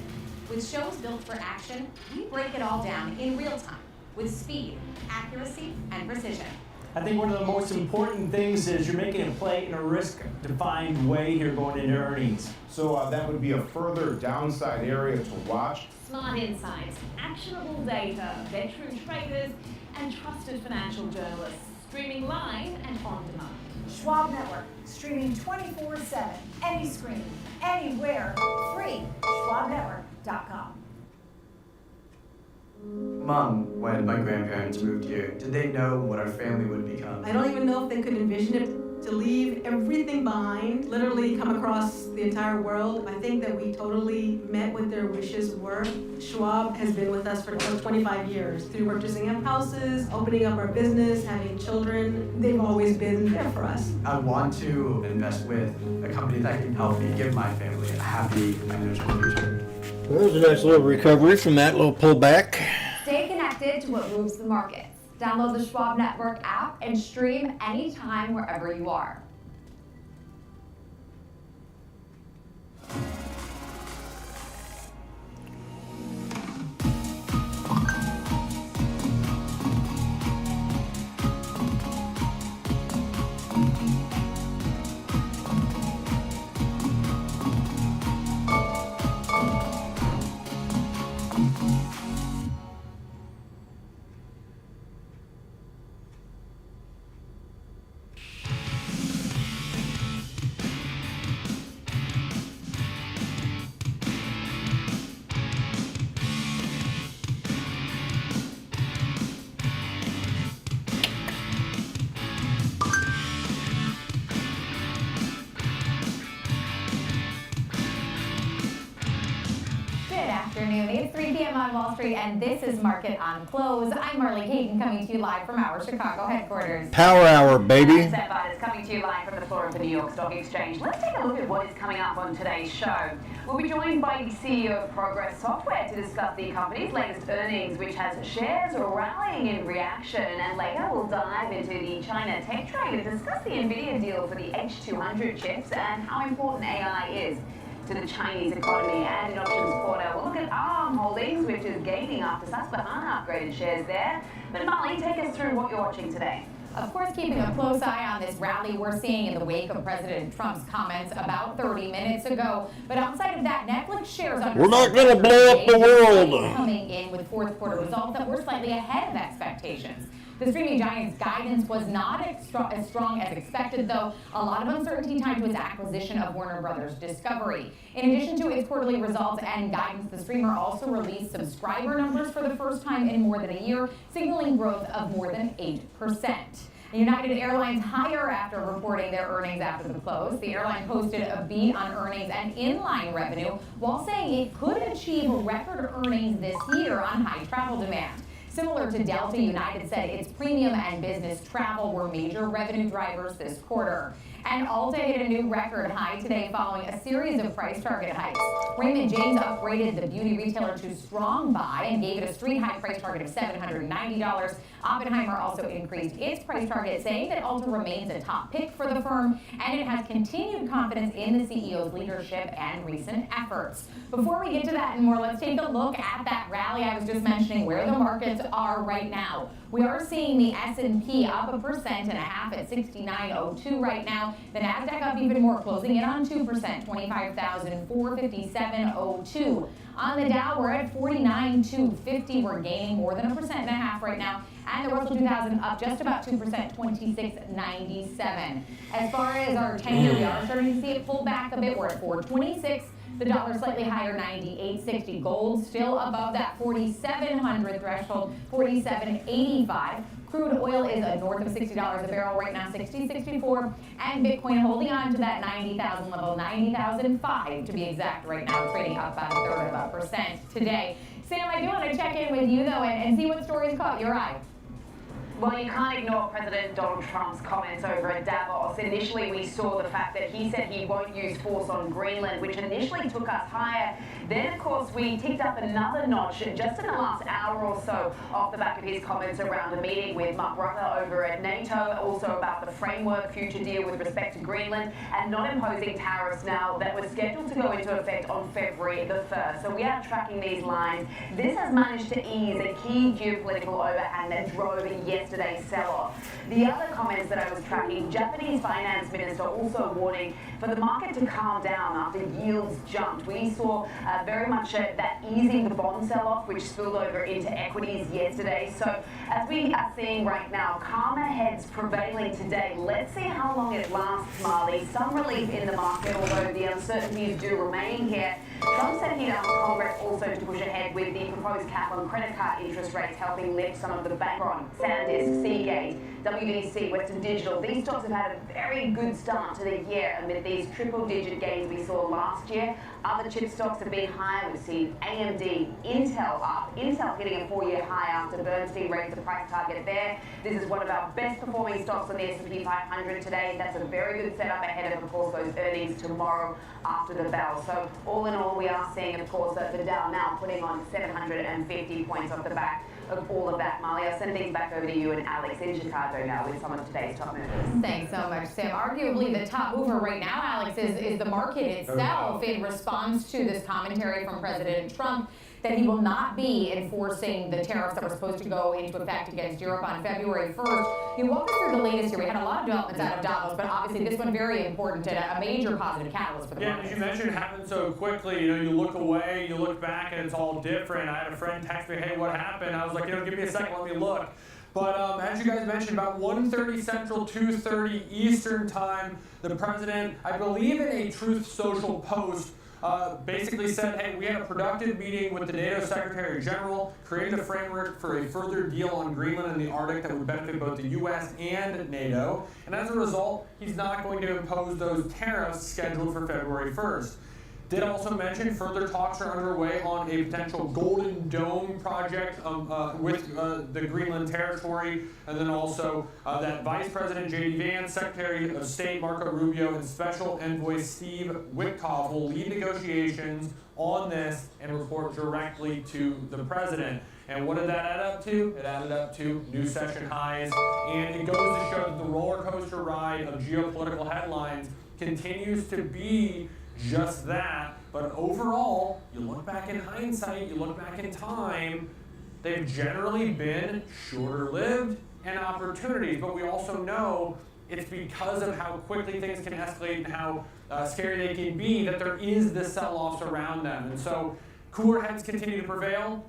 With shows built for action, we break it all down in real time with speed, accuracy, and precision. I think one of the most important things is you're making a play in a risk-defined way here going into earnings. So that would be a further downside area to watch. Smart insights, actionable data, veteran traders, and trusted financial journalists, streaming live and on demand. Schwab Network, streaming 24/7, any screen, anywhere, free. SchwabNetwork.com. Mom, when my grandparents moved here, did they know what our family would become? I don't even know if they could envision it, to leave everything behind, literally come across the entire world. I think that we totally met what their wishes were. Schwab has been with us for 25 years. Through purchasing up houses, opening up our business, having children, they've always been there for us. I want to invest with a company that can help me give my family a happy financial future. Well, that was a nice little recovery from that little pullback. Stay connected to what moves the markets. Download the Schwab Network app and stream anytime wherever you are. It's 3 p.m. on Wall Street, and this is Market on Close. I'm Marley Caton, coming to you live from our Chicago headquarters. Power hour, baby. Is coming to you live from the floor of the New York Stock Exchange. Let's take a look at what is coming up on today's show. We'll be joined by the CEO of Progress Software to discuss the company's latest earnings, which has shares rallying in reaction. And later, we'll dive into the China tech trade and discuss the NVIDIA deal for the H200 chips and how important AI is to the Chinese economy. And in options quarter, we'll look at ARM Holdings, which is gaining after Susquehanna upgraded shares there. But Molly, take us through what you're watching today. Of course, keeping a close eye on this rally we're seeing in the wake of President Trump's comments about 30 minutes ago. But outside of that, Netflix shares under we're not going to blow up the world. Coming in with fourth quarter results that were slightly ahead of expectations. The streaming giant's guidance was not as strong as expected, though. A lot of uncertainty tied to its acquisition of Warner Brothers Discovery. In addition to its quarterly results and guidance, the streamer also released subscriber numbers for the first time in more than a year, signaling growth of more than 8%. United Airlines higher after reporting their earnings after the close. The airline posted a beat on earnings and inline revenue, while saying it could achieve record earnings this year on high travel demand. Similar to Delta, United said its premium and business travel were major revenue drivers this quarter. And Alta hit a new record high today following a series of price target hikes. Raymond James upgraded the beauty retailer to strong buy and gave it a street high price target of $790. Oppenheimer also increased its price target, saying that Ulta remains a top pick for the firm and it has continued confidence in the CEO's leadership and recent efforts. Before we get to that and more, let's take a look at that rally I was just mentioning, where the markets are right now. We are seeing the S&P up 1.5% at 69.02 right now. The Nasdaq up even more, closing in on 2%, 25,457.02. On the Dow, we're at 49,250. We're gaining more than 1.5% right now. And the Russell 2000 up just about 2%, 26.97. As far as our 10-year, we are starting to see it pull back a bit. We're at 4.26. The dollar slightly higher, 98.60. Gold still above that 4,700 threshold, 47.85. Crude oil is north of $60 a barrel right now, 60.64. And Bitcoin holding on to that 90,000 level, 90,005 to be exact right now, trading up about 1/3% today. Sam, I do want to check in with you though and see what stories caught your eye. Well, you can't ignore President Donald Trump's comments over at Davos. Initially, we saw the fact that he said he won't use force on Greenland, which initially took us higher. Then, of course, we ticked up another notch just in the last hour or so off the back of his comments around a meeting with Mark Rutte over at NATO, also about the framework future deal with respect to Greenland, and not imposing tariffs now that were scheduled to go into effect on February the 1st. So we are tracking these lines. This has managed to ease a key geopolitical overhang that drove yesterday's sell-off. The other comments that I was tracking, Japanese finance minister also warning for the market to calm down after yields jumped. We saw very much that easing the bond sell-off, which spilled over into equities yesterday. So as we are seeing right now, calmer heads prevailing today. Let's see how long it lasts, Marley. Some relief in the market, although the uncertainties do remain here. Trump said he'd asked Congress also to push ahead with the proposed cap on credit card interest rates, helping lift some of the bank on Sandisk, Seagate, WDC, Western Digital. These stocks have had a very good start to the year amid these triple-digit gains we saw last year. Other chip stocks have been higher. We've seen AMD, Intel up. Intel hitting a 4-year high after Bernstein raised the price target there. This is one of our best performing stocks on the S&P 500 today. That's a very good setup ahead of course, those earnings tomorrow after the bell. So all in all, we are seeing, of course, the Dow now putting on 750 points off the back of all of that. Molly, I'll send things back over to you and Alex in Chicago now with some of today's top movers. Thanks so much, Sam. Arguably the top mover right now, Alex, is the market itself in response to this commentary from President Trump that he will not be enforcing the tariffs that were supposed to go into effect against Europe on February 1st. You walk us through the latest here. We had a lot of developments out of Davos, but obviously this one very important and a major positive catalyst for the market. Yeah, as you mentioned, it happened so quickly. You know, you look away, you look back, and it's all different. I had a friend text me, hey, what happened? I was like, give me a second, let me look. But as you guys mentioned, about 1:30 Central, 2:30 Eastern time, the president, I believe in a Truth Social post, basically said, hey, we had a productive meeting with the NATO Secretary General, created a framework for a further deal on Greenland and the Arctic that would benefit both the U.S. and NATO. And as a result, he's not going to impose those tariffs scheduled for February 1st. Did also mention further talks are underway on a potential Golden Dome project with the Greenland territory, and then also that Vice President J.D. Vance, Secretary of State Marco Rubio, and Special Envoy Steve Witkoff will lead negotiations on this and report directly to the president. And what did that add up to? It added up to new session highs, and it goes to show that the roller coaster ride of geopolitical headlines continues to be just that, but overall, you look back in hindsight, you look back in time, they've generally been shorter-lived and opportunities, but we also know it's because of how quickly things can escalate and how scary they can be that there is this sell-offs around them. And so cooler heads continue to prevail,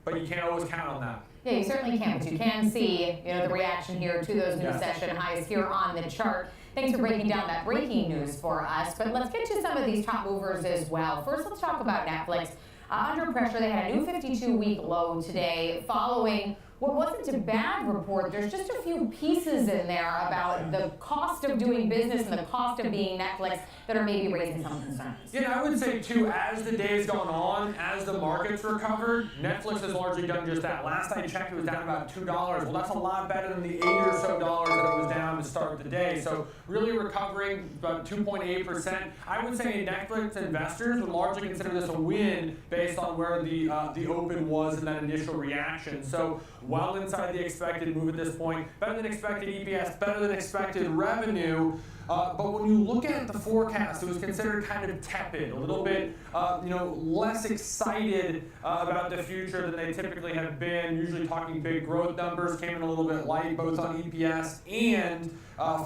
but you can't always count on that. Yeah, you certainly can, but you can see, the reaction here to those new session highs here on the chart. Thanks for breaking down that breaking news for us, but let's get to some of these top movers as well. First, let's talk about Netflix. Under pressure, they had a new 52-week low today following what wasn't a bad report. There's just a few pieces in there about the cost of doing business and the cost of being Netflix that are maybe raising some concerns. Yeah, I would say too, as the day's gone on, as the market's recovered, Netflix has largely done just that. Last I checked, it was down about $2. Well, that's a lot better than the $8 or so that it was down to start the day. So really recovering about 2.8%. I would say Netflix investors would largely consider this a win based on where the open was in that initial reaction. So well inside the expected move at this point, better than expected EPS, better than expected revenue. But when you look at the forecast, it was considered kind of tepid, a little bit, less excited about the future than they typically have been. Usually talking big growth numbers, came in a little bit light, both on EPS and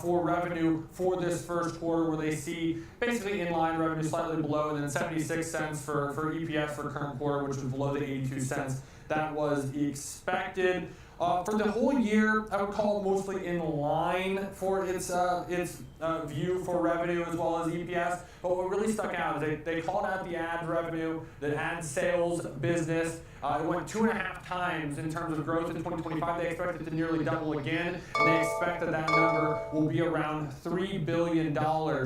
for revenue for this first quarter, where they see basically inline revenue slightly below, and then 76 cents for EPS for current quarter, which was below the 82 cents that was expected. For the whole year, I would call it mostly in line for its view for revenue as well as EPS. But what really stuck out is they called out the ad revenue, the ad sales business. It went 2.5 times in terms of growth in 2025. They expect it to nearly double again, and they expect that number will be around $3 billion.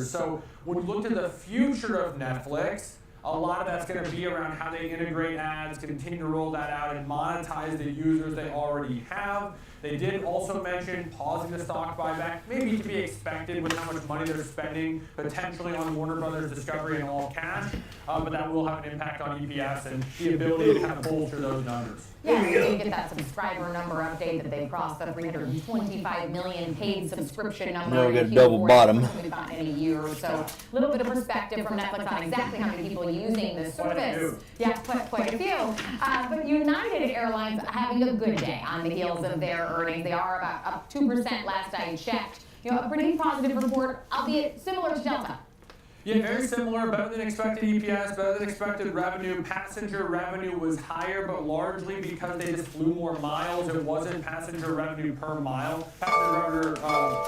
So when you look to the future of Netflix, a lot of that's going to be around how they integrate ads, continue to roll that out, and monetize the users they already have. They did also mention pausing the stock buyback, maybe to be expected with how much money they're spending potentially on Warner Brothers Discovery and all cash, but that will have an impact on EPS and the ability to kind of bolster those numbers. Yeah, we did get that subscriber number update that they crossed the 325 million paid subscription number. Yeah, we got a double bottom. We've gotten in a year or so. A little bit of perspective from Netflix on exactly how many people are using this service. Yeah, quite a few. But United Airlines having a good day on the heels of their earnings. They are about up 2% last I checked. A pretty positive report, albeit similar to Delta. Yeah, very similar, better than expected EPS, better than expected revenue. Passenger revenue was higher, but largely because they just flew more miles. It wasn't passenger revenue per mile. Passenger revenue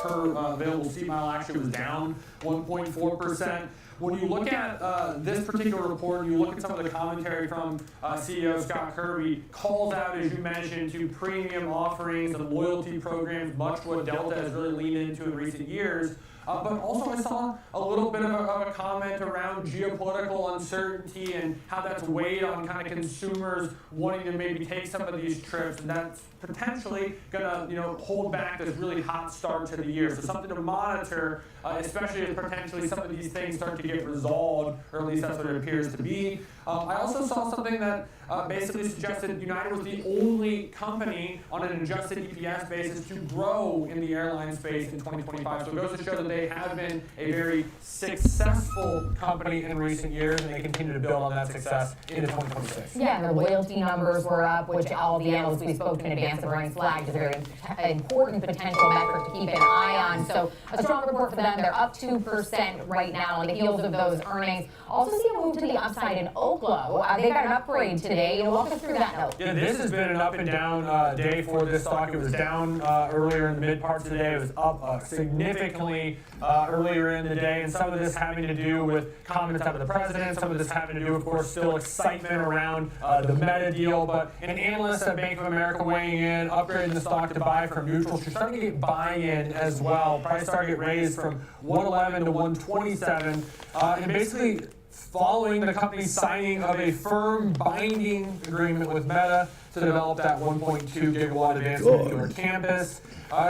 per available seat mile actually was down 1.4%. When you look at this particular report, and you look at some of the commentary from CEO Scott Kirby, calls out, as you mentioned, to premium offerings and loyalty programs, much what Delta has really leaned into in recent years. But also I saw a little bit of a comment around geopolitical uncertainty and how that's weighed on kind of consumers wanting to maybe take some of these trips, and that's potentially going to hold back this really hot start to the year. So something to monitor, especially if potentially some of these things start to get resolved, or at least that's what it appears to be. I also saw something that basically suggested United was the only company on an adjusted EPS basis to grow in the airline space in 2025. So it goes to show that they have been a very successful company in recent years, and they continue to build on that success into 2026. Yeah, their loyalty numbers were up, which all the analysts we spoke to in advance of earnings flagged as a very important potential metric to keep an eye on. So a strong report for them. They're up 2% right now on the heels of those earnings. Also see a move to the upside in Oklo. They got an upgrade today. Walk us through that note. Yeah, this has been an up and down day for this stock. It was down earlier in the mid parts of the day. It was up significantly earlier in the day, and some of this having to do with comments out of the president. Some of this having to do, of course, still excitement around the Meta deal. But an analyst at Bank of America weighing in, upgrading the stock to buy from neutral. She's starting to get buy-in as well. Price target raised from 111 to 127, and basically following the company's signing of a firm binding agreement with Meta to develop that 1.2 gigawatt advanced nuclear campus.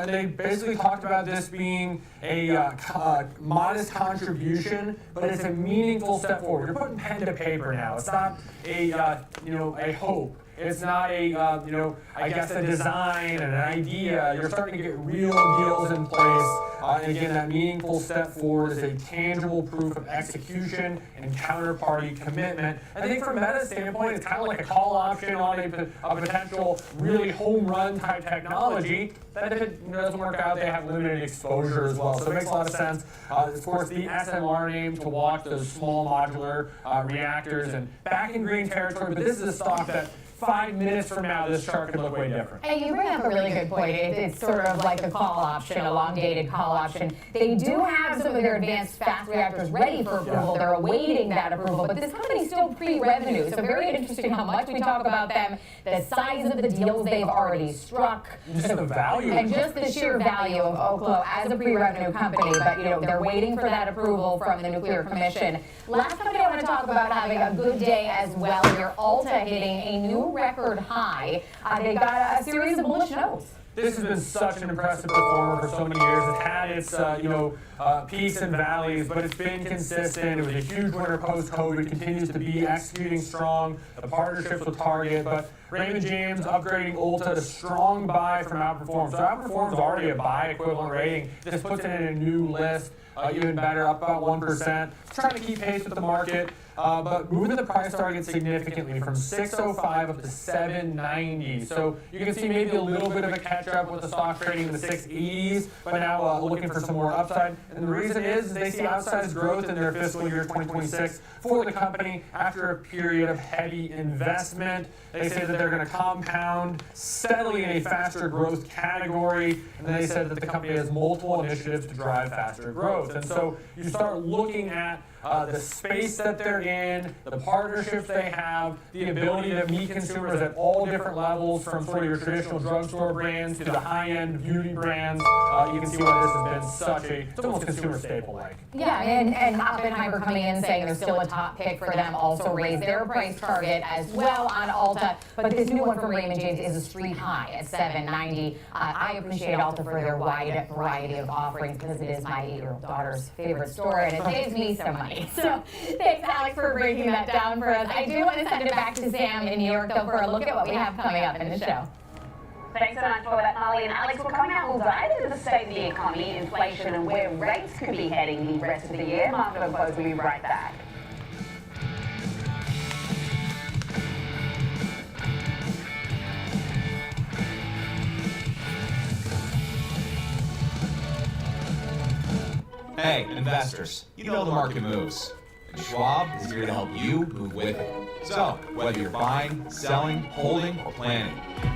They basically talked about this being a modest contribution, but it's a meaningful step forward. You're putting pen to paper now. It's not a hope. It's not I guess a design and an idea. You're starting to get real deals in place. And again, that meaningful step forward is a tangible proof of execution and counterparty commitment. I think from Meta's standpoint, it's kind of like a call option on a potential really home run type technology that if it doesn't work out, they have limited exposure as well. So it makes a lot of sense. Of course, the SMR name to watch those small modular reactors and back in green territory, but this is a stock that 5 minutes from now, this chart could look way different. And you bring up a really good point. It's sort of like a call option, a long-dated call option. They do have some of their advanced fast reactors ready for approval. They're awaiting that approval, but this company's still pre-revenue, so very interesting how much we talk about them, the size of the deals they've already struck, Just the value. and just the sheer value of Oklo as a pre-revenue company. But they're waiting for that approval from the Nuclear Commission. Last company I want to talk about having a good day as well. Your Alta hitting a new record high. They got a series of bullish notes. This has been such an impressive performer for so many years. It's had its peaks and valleys, but it's been consistent. It was a huge winner post-COVID. Continues to be executing strong. The partnerships with Target, but Raymond James upgrading Ulta to strong buy from Outperform. So Outperform's already a buy equivalent rating. This puts it in a new list. Even better, up about 1%. It's trying to keep pace with the market, but moving the price target significantly from 605 up to 790. So you can see maybe a little bit of a catch up with the stock trading in the 680s, but now looking for some more upside. And the reason is they see outsized growth in their fiscal year 2026 for the company after a period of heavy investment. They say that they're going to compound steadily in a faster growth category, and they said that the company has multiple initiatives to drive faster growth. And so you start looking at the space that they're in, the partnerships they have, the ability to meet consumers at all different levels, from sort of your traditional drugstore brands to the high-end beauty brands. You can see why this has been such it's almost consumer staple-like. Yeah, and Oppenheimer coming in saying they're still a top pick for them, also raised their price target as well on Ulta. But this new one from Raymond James is a street high at 790. I appreciate Ulta for their wide variety of offerings because it is my 8-year-old daughter's favorite store, and it saves me some money. So thanks, Alex, for breaking that down for us. I do want to send it back to Sam in New York, though, for a look at what we have coming up in the show. Thanks so much for that, Molly. And Alex, we're coming out, we'll dive into the state of the economy, inflation, and where rates could be heading the rest of the year. Market on close, we'll be right back. Hey, investors, you know the market moves, and Schwab is here to help you move with it. So, whether you're buying, selling, holding, or planning,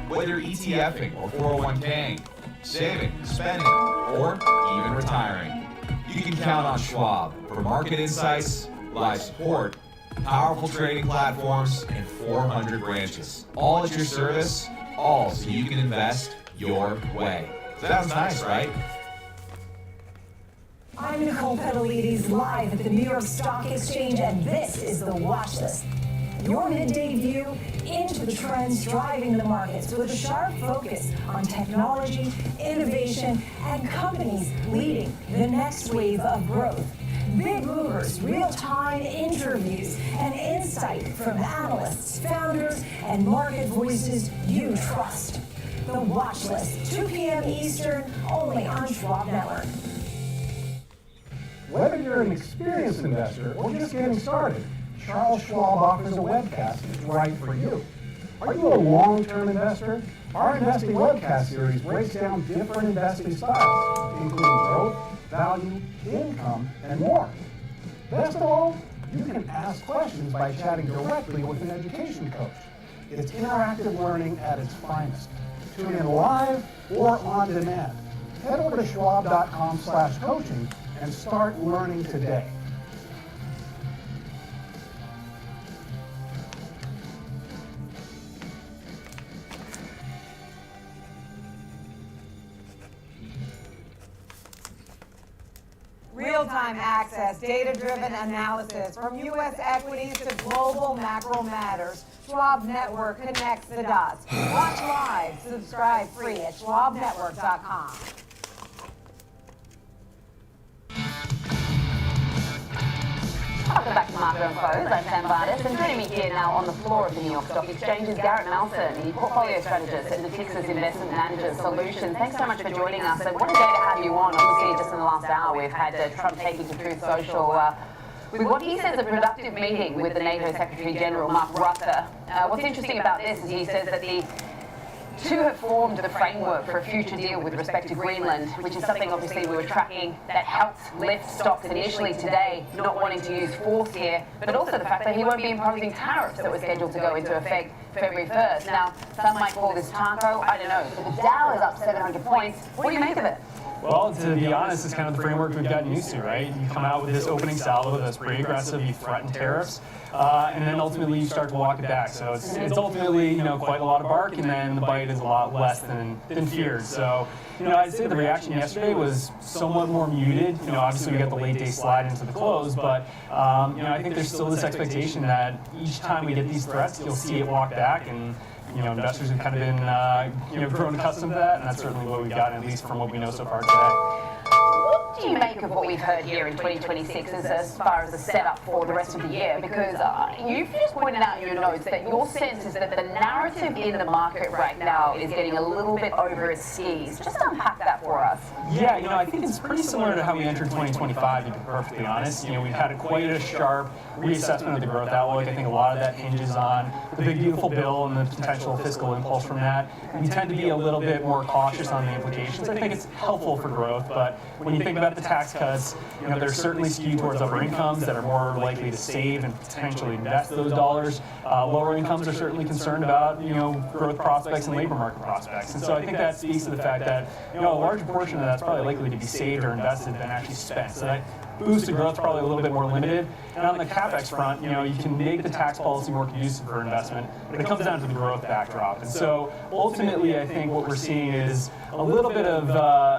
whether you're ETFing or 401k'ing, saving, spending, or even retiring, you can count on Schwab for market insights, live support, powerful trading platforms, and 400 branches. All at your service, all so you can invest your way. Sounds nice, right? I'm Nicole Petalides, live at the New York Stock Exchange, and this is the Watch List. Your midday view into the trends driving the markets with a sharp focus on technology, innovation, and companies leading the next wave of growth. Big movers, real-time interviews, and insight from analysts, founders, and market voices you trust. The Watch List, 2 p.m. Eastern, only on Schwab Network. Whether you're an experienced investor or just getting started, Charles Schwab offers a webcast that's right for you. Are you a long-term investor? Our investing webcast series breaks down different investing styles, including growth, value, income, and more. Best of all, you can ask questions by chatting directly with an education coach. It's interactive learning at its finest. Tune in live or on demand. Head over to schwab.com/coaching and start learning today. Real-time access, data-driven analysis, from U.S. equities to global macro matters. Schwab Network connects the dots. Watch live, subscribe free at schwabnetwork.com. Welcome back to Market on Close. I'm Sam Barnes, and joining me here now on the floor of the New York Stock Exchange is Garrett Nelson, the portfolio strategist at Natixis Investment Managers Solutions. Thanks so much for joining us. So what a day to have you on. Obviously, just in the last hour, we've had Trump taking to Truth Social with what he says a productive meeting with the NATO Secretary General, Mark Rutte. What's interesting about this is he says that the to have formed the framework for a future deal with respect to Greenland, which is something obviously we were tracking that helped lift stocks initially today, not wanting to use force here, but also the fact that he won't be imposing tariffs that were scheduled to go into effect February 1st. Now, some might call this taco, I don't know, but the Dow is up 700 points. What do you make of it? Well, to be honest, it's kind of the framework we've gotten used to, right? You come out with this opening salvo that's pretty aggressive, you threaten tariffs, and then ultimately you start to walk it back. So it's ultimately, quite a lot of bark, and then the bite is a lot less than feared. So, I'd say the reaction yesterday was somewhat more muted. Obviously we got the late day slide into the close, but, I think there's still this expectation that each time we get these threats, you'll see it walk back, and investors have kind of been, grown accustomed to that, and that's certainly what we've gotten, at least from what we know so far today. What do you make of what we've heard here in 2026 as far as the setup for the rest of the year? Because you've just pointed out in your notes that your sense is that the narrative in the market right now is getting a little bit over its skis. Just unpack that for us. Yeah, I think it's pretty similar to how we entered 2025, to be perfectly honest. We've had quite a sharp reassessment of the growth outlook. I think a lot of that hinges on the big beautiful bill and the potential fiscal impulse from that. We tend to be a little bit more cautious on the implications. I think it's helpful for growth, but when you think about the tax cuts, they're certainly skewed towards upper incomes that are more likely to save and potentially invest those dollars. Lower incomes are certainly concerned about, growth prospects and labor market prospects. And so I think that speaks to the fact that, a large portion of that's probably likely to be saved or invested than actually spent. So that boost to growth is probably a little bit more limited. And on the capex front, you can make the tax policy more conducive for investment, but it comes down to the growth backdrop. And so ultimately, I think what we're seeing is a little bit of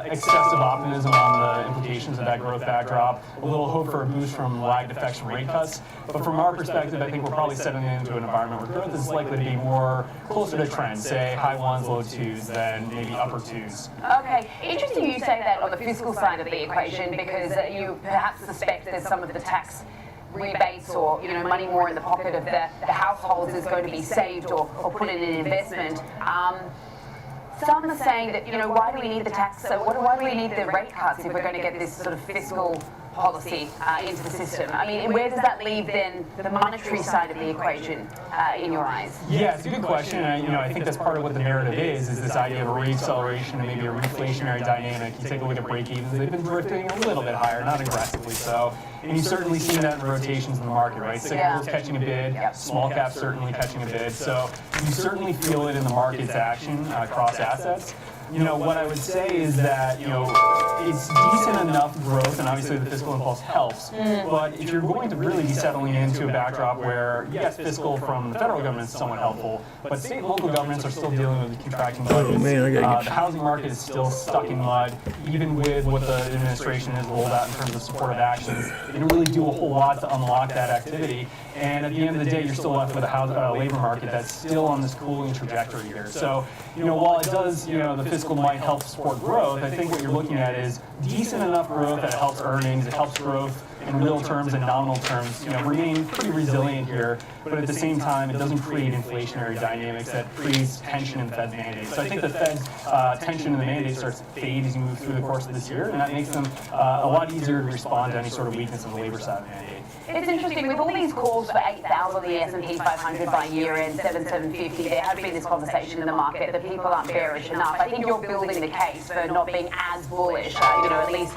excessive optimism on the implications of that growth backdrop, a little hope for a boost from lagged effects from rate cuts. But from our perspective, I think we're probably settling into an environment where growth is likely to be more closer to trend, say high ones, low twos, than maybe upper twos. Okay, interesting you say that on the fiscal side of the equation, because you perhaps suspect that some of the tax rebates or money more in the pocket of the households is going to be saved or put in an investment. Some are saying that, why do we need the tax? So why do we need the rate cuts if we're going to get this sort of fiscal policy into the system? I mean, where does that leave then the monetary side of the equation in your eyes? Yeah, it's a good question. I think that's part of what the narrative is this idea of a reacceleration and maybe a reflationary dynamic. You take a look at break-evens, they've been drifting a little bit higher, not aggressively so. And you've certainly seen that in the rotations in the market, right? Cyclicals catching a bid, small caps certainly catching a bid. So you certainly feel it in the market's action across assets. What I would say is that, it's decent enough growth, and obviously the fiscal impulse helps, but if you're going to really be settling into a backdrop where, yes, fiscal from the federal government is somewhat helpful, but state and local governments are still dealing with contracting budgets. The housing market is still stuck in mud, even with what the administration has rolled out in terms of supportive actions. They didn't really do a whole lot to unlock that activity. And at the end of the day, you're still left with a labor market that's still on this cooling trajectory here. So, while it does, the fiscal might help support growth, I think what you're looking at is decent enough growth that it helps earnings, it helps growth in real terms and nominal terms, remain pretty resilient here, but at the same time, it doesn't create inflationary dynamics that creates tension in the Fed's mandates. So I think the Fed's tension in the mandate starts to fade as you move through the course of this year, and that makes them a lot easier to respond to any sort of weakness on the labor side of the mandate. It's interesting, with all these calls for 8,000, the S&P 500 by year-end, 750, there has been this conversation in the market that people aren't bearish enough. I think you're building the case for not being as bullish, at least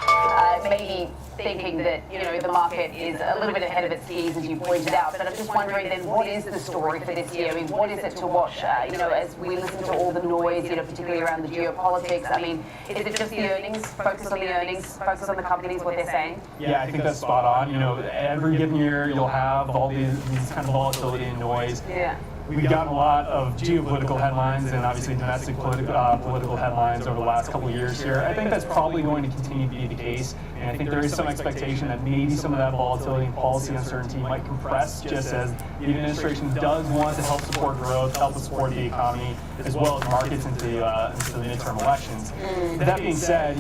maybe thinking that, the market is a little bit ahead of its skis, as you pointed out. But I'm just wondering then, what is the story for this year? I mean, what is it to watch, as we listen to all the noise, particularly around the geopolitics? I mean, is it just the earnings, focus on the earnings, focus on the companies, what they're saying? Yeah, I think that's spot on. Every given year you'll have all these kind of volatility and noise. Yeah. We've gotten a lot of geopolitical headlines and obviously domestic political headlines over the last couple of years here. I think that's probably going to continue to be the case, and I think there is some expectation that maybe some of that volatility and policy uncertainty might compress, just as the administration does want to help support growth, help support the economy, as well as markets into the midterm elections. That being said,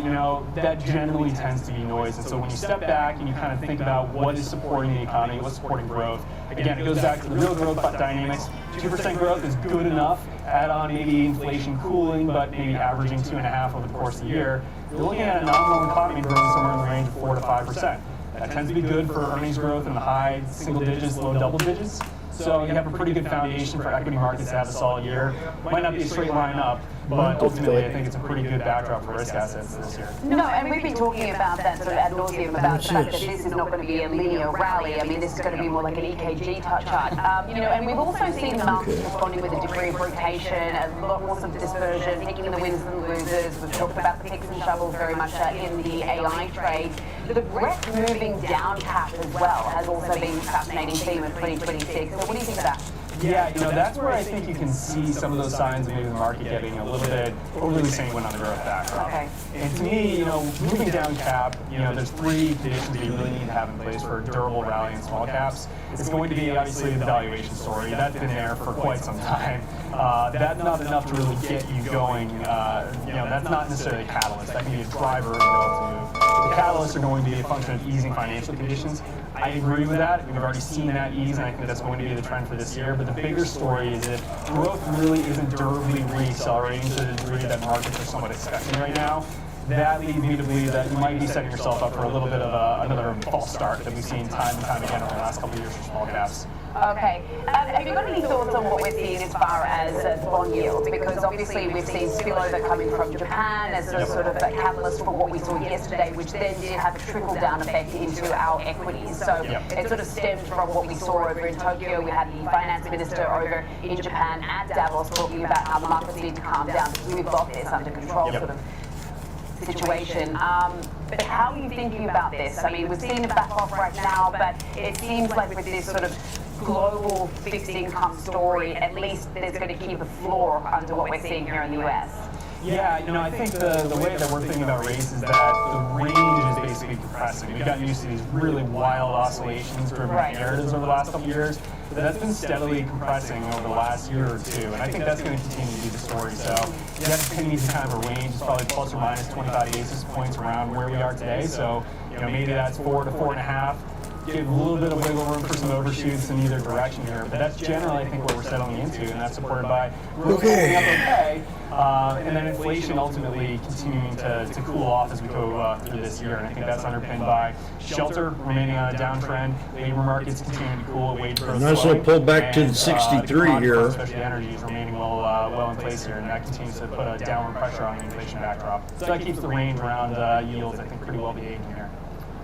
that generally tends to be noise, and so when you step back and you kind of think about what is supporting the economy, what's supporting growth, again, it goes back to the real growth dynamics. 2% growth is good enough. Add on maybe inflation cooling, but maybe averaging 2.5% over the course of the year. You're looking at a nominal economy growing somewhere in the range of 4 to 5%. That tends to be good for earnings growth in the high single digits, low double digits. So you have a pretty good foundation for equity markets to have a solid year. Might not be a straight line up, but ultimately I think it's a pretty good backdrop for risk assets this year. No, and we've been talking about that sort of ad nauseum about the fact that this is not going to be a linear rally. I mean, this is going to be more like an EKG chart. And we've also seen the market responding with a degree of rotation, a lot more sort of dispersion, picking the winners and losers. We've talked about the picks and shovels very much in the AI trade. The breadth moving down cap as well has also been a fascinating theme of 2026. So what do you think of that? Yeah, that's where I think you can see some of those signs of maybe the market getting a little bit overly sanguine on the growth backdrop. Okay. And to me, moving down cap, there's three conditions that you really need to have in place for a durable rally in small caps. It's going to be obviously the valuation story. That's been there for quite some time. That's not enough to really get you going. That's not necessarily a catalyst. That can be a driver of the move. The catalysts are going to be a function of easing financial conditions. I agree with that. We've already seen that ease, and I think that's going to be the trend for this year. But the bigger story is that growth really isn't durably re-accelerating to the degree that markets are somewhat expecting right now. That leads me to believe that you might be setting yourself up for a little bit of another false start that we've seen time and time again over the last couple of years for small caps. Okay. Have you got any thoughts on what we're seeing as far as bond yields? Because obviously we've seen spillover coming from Japan as a sort of a catalyst for what we saw yesterday, which then did have a trickle-down effect into our equities. So it sort of stemmed from what we saw over in Tokyo. We had the finance minister over in Japan at Davos talking about how the markets need to calm down because we've got this under control sort of situation. But how are you thinking about this? I mean, we're seeing it back off right now, but it seems like with this sort of global fixed income story, at least there's going to keep a floor under what we're seeing here in the US. Yeah, I think the way that we're thinking about rates is that the range is basically compressing. We've gotten used to these really wild oscillations driven by narratives over the last couple of years, but that's been steadily compressing over the last year or two, and I think that's going to continue to be the story. So you have to continue to kind of a range, it's probably plus or minus 25 basis points around where we are today. So maybe that's 4 to 4.5. Give a little bit of wiggle room for some overshoots in either direction here, but that's generally, I think, what we're settling into, and that's supported by growth holding up okay, and then inflation ultimately continuing to cool off as we go through this year, and I think that's underpinned by shelter remaining on a downtrend, labor markets continuing to cool, wage growth nice little pull back to the 63 here. Especially energy is remaining well in place here, and that continues to put a downward pressure on the inflation backdrop. So that keeps the range around yields, I think, pretty well behaved in here.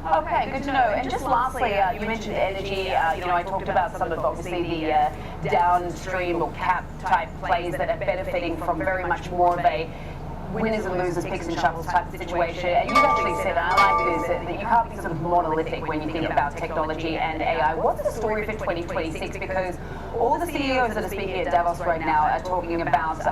Okay, good to know. And just lastly, you mentioned energy. I talked about some of obviously the downstream or cap type plays that are benefiting from very much more of a winners and losers, picks and shovels type of situation. And you've actually said, and I like this, that you can't be sort of monolithic when you think about technology and AI. What's the story for 2026? Because all the CEOs that are speaking at Davos right now are talking about,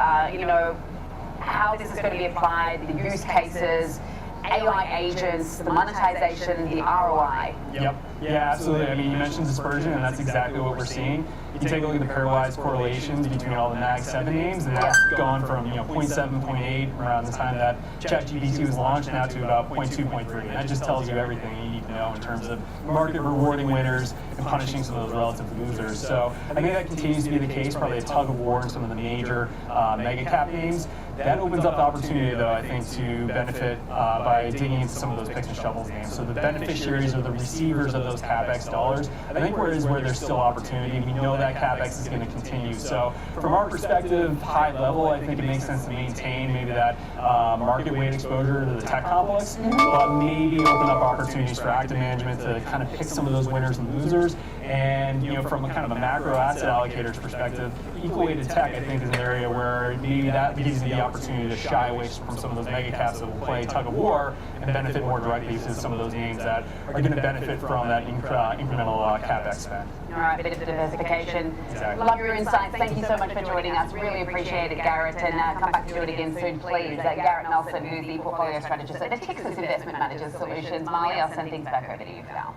how this is going to be applied, the use cases, AI agents, the monetization, the ROI. Yep. Yeah, absolutely. I mean, you mentioned dispersion, and that's exactly what we're seeing. You take a look at the pairwise correlations between all the Mag 7 names, and that's gone from 0.7, 0.8 around the time that ChatGPT was launched now to about 0.2, 0.3. And that just tells you everything you need to know in terms of market rewarding winners and punishing some of those relative losers. So I think that continues to be the case, probably a tug of war in some of the major mega cap names. That opens up the opportunity, though, I think, to benefit by digging into some of those picks and shovels names. So the beneficiaries or the receivers of those CapEx dollars, I think where there's still opportunity. We know that CapEx is going to continue. So from our perspective, high level, I think it makes sense to maintain maybe that market weight exposure to the tech complex, but maybe open up opportunities for active management to kind of pick some of those winners and losers. And from a kind of a macro asset allocator's perspective, equal weighted tech, I think, is an area where maybe that gives you the opportunity to shy away from some of those mega caps that will play tug of war and benefit more directly to some of those names that are going to benefit from that incremental CapEx spend. All right, bit of diversification. Exactly. Love your insights. Thank you so much for joining us. Really appreciate it, Garrett. And come back to do it again soon, please. Garrett Nelson, who's the portfolio strategist at Texas Investment Managers Solutions. Marley, I'll send things back over to you for now.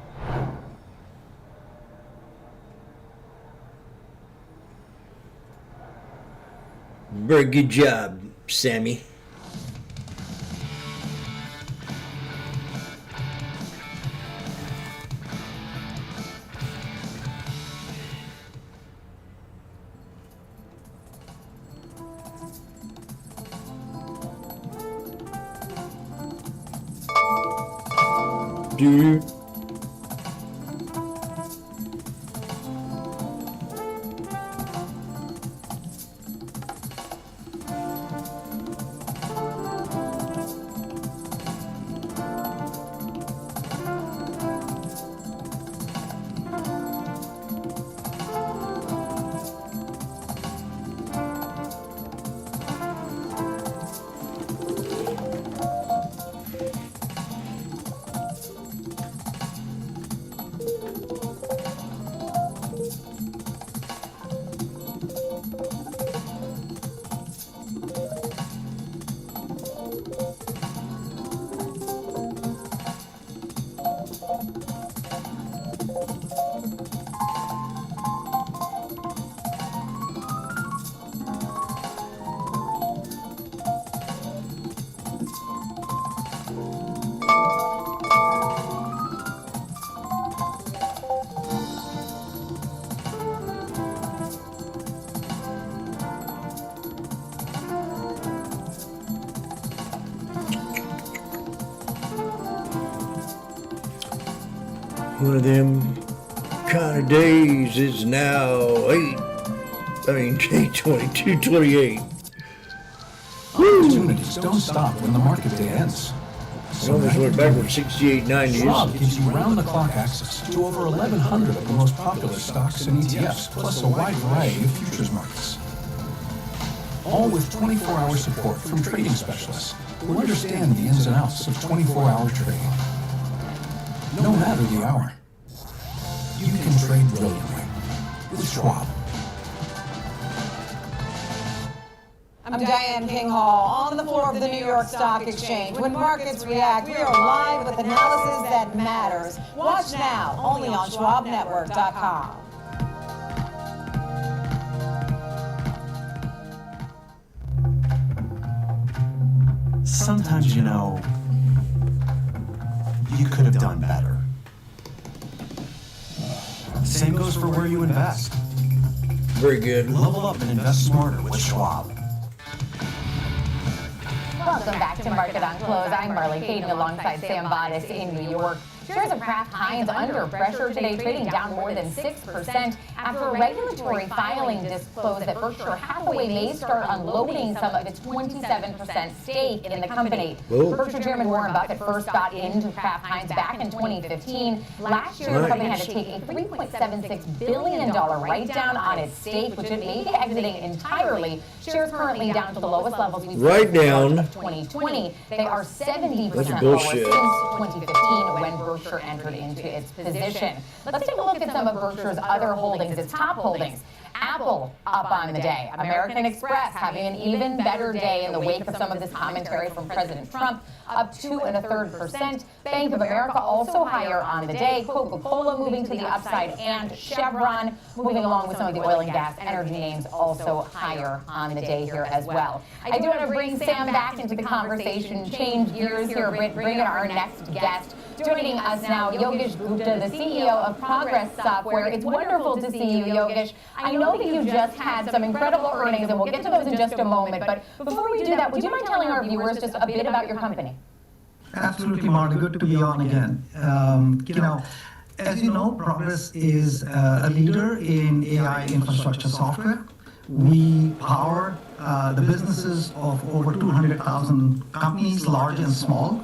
Very good job, Sammy. Dude. One of them kind of days is now 8/22/28. Opportunities don't stop when the market day ends. It almost went backward 68.90. Schwab gives you round-the-clock access to over 1,100 of the most popular stocks and ETFs, plus a wide variety of futures markets. All with 24-hour support from trading specialists who understand the ins and outs of 24-hour trading. No matter the hour, you can trade brilliantly with Schwab. I'm Diane King Hall, on the floor of the New York Stock Exchange. When markets react, we are live with analysis that matters. Watch now, only on SchwabNetwork.com. Sometimes, you could have done better. Same goes for where you invest. Very good. Level up and invest smarter with Schwab. Welcome back to Market on Close. I'm Marley Caden alongside Sam Bottis in New York. Shares of Kraft Heinz under pressure today, trading down more than 6% after a regulatory filing disclosed that Berkshire Hathaway may start unloading some of its 27% stake in the company. Whoa. Berkshire Chairman Warren Buffett first got into Kraft Heinz back in 2015. Last year, the company had to take a $3.76 billion write-down on its stake, which it may be exiting entirely. Shares currently down to the lowest levels we've seen Write since down. March of 2020. They are 70% That's lower bullshit. since 2015 when Berkshire entered into its position. Let's take a look at some of Berkshire's other holdings, its top holdings. Apple up on the day. American Express having an even better day in the wake of some of this commentary from President Trump, up 2 1/3%. Bank of America also higher on the day. Coca-Cola moving to the upside, and Chevron moving along with some of the oil and gas energy names also higher on the day here as well. I do want to bring Sam back into the conversation, change gears here, bring in our next guest. Joining us now, Yogesh Gupta, the CEO of Progress Software. It's wonderful to see you, Yogesh. I know that you just had some incredible earnings, and we'll get to those in just a moment. But before we do that, would you mind telling our viewers just a bit about your company? Absolutely, Marty. Good to be on again. As you know, Progress is a leader in AI infrastructure software. We power the businesses of over 200,000 companies, large and small,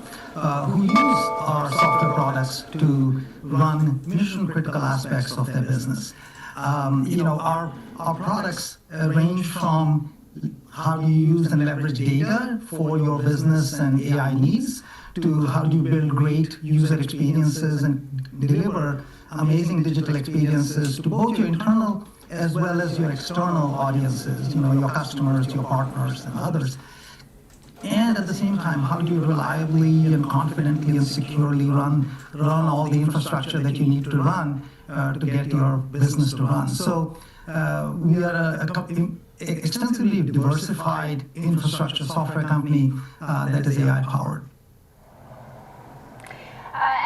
who use our software products to run mission-critical aspects of their business. Our products range from how do you use and leverage data for your business and AI needs, to how do you build great user experiences and deliver amazing digital experiences to both your internal as well as your external audiences, your customers, your partners, and others. And at the same time, how do you reliably and confidently and securely run all the infrastructure that you need to run to get your business to run? So we are an extensively diversified infrastructure software company that is AI powered.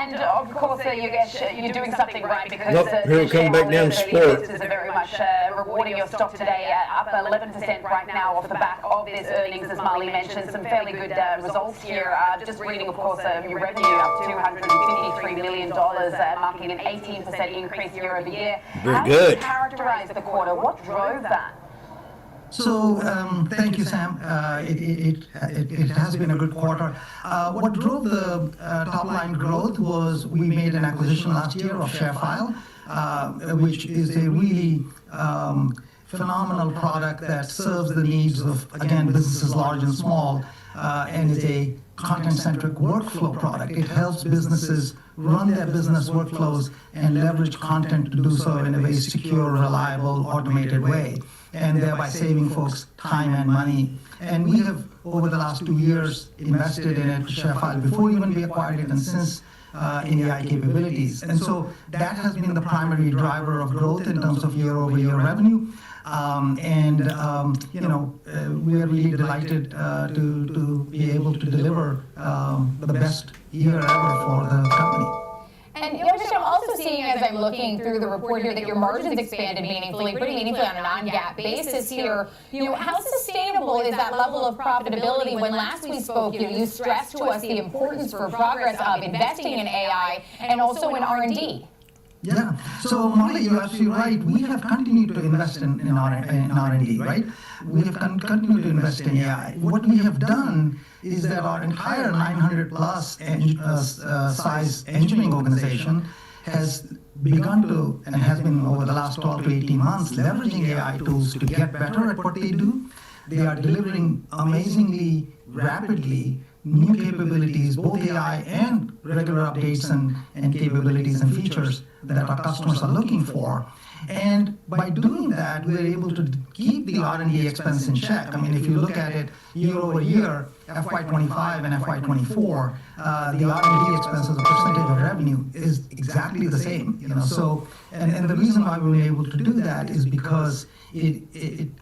And of course, you're doing something right because here we come back down to sport. Investors are very much rewarding your stock today, up 11% right now off the back of this earnings, as Marley mentioned. Some fairly good results here. Just reading, of course, your revenue up $253 million, marking an 18% increase year over year. Very How good. would you characterize the quarter? What drove that? So thank you, Sam. It has been a good quarter. What drove the top line growth was we made an acquisition last year of ShareFile, which is a really phenomenal product that serves the needs of, again, businesses large and small, and is a content-centric workflow product. It helps businesses run their business workflows and leverage content to do so in a very secure, reliable, automated way, and thereby saving folks time and money. And we have, over the last 2 years, invested in it, ShareFile, before even we acquired it, and since in AI capabilities. And so that has been the primary driver of growth in terms of year-over-year revenue. We are really delighted to be able to deliver the best year ever for the company. And Yogesh, I'm also seeing, as I'm looking through the report here, that your margins expanded meaningfully, pretty meaningfully on a non-GAAP basis here. How sustainable is that level of profitability? When last we spoke, you stressed to us the importance for Progress of investing in AI and also in R&D. Yeah. So, Molly, you're absolutely right. We have continued to invest in R&D, right? We have continued to invest in AI. What we have done is that our entire 900 plus size engineering organization has begun to, and has been over the last 12 to 18 months, leveraging AI tools to get better at what they do. They are delivering amazingly rapidly new capabilities, both AI and regular updates and capabilities and features that our customers are looking for. And by doing that, we're able to keep the R&D expense in check. I mean, if you look at it year over year, FY25 and FY24, the R&D expense as a percentage of revenue is exactly the same. So, and the reason why we were able to do that is because it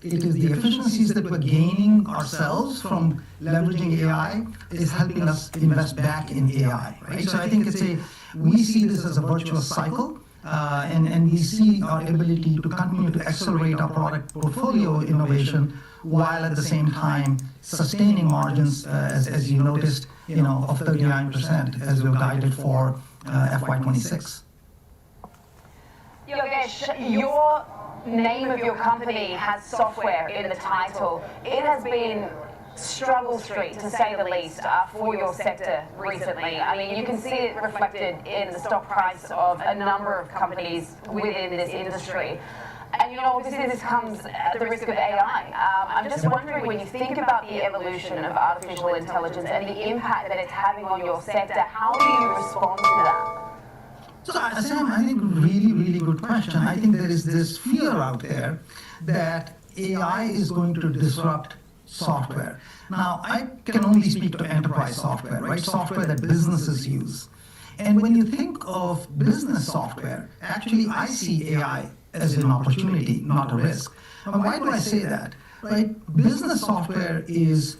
is the efficiencies that we're gaining ourselves from leveraging AI is helping us invest back in AI, right? So I think we see this as a virtuous cycle. And we see our ability to continue to accelerate our product portfolio innovation while at the same time sustaining margins, as you noticed, of 39% as we've guided for FY26. Yogesh, your name of your company has software in the title. It has been struggle street, to say the least, for your sector recently. I mean, you can see it reflected in the stock price of a number of companies within this industry. And obviously this comes at the risk of AI. I'm just wondering, when you think about the evolution of artificial intelligence and the impact that it's having on your sector, how do you respond to that? So, Sam, I think really, really good question. I think there is this fear out there that AI is going to disrupt software. Now, I can only speak to enterprise software, right? Software that businesses use. And when you think of business software, actually, I see AI as an opportunity, not a risk. And why do I say that? Right? Business software is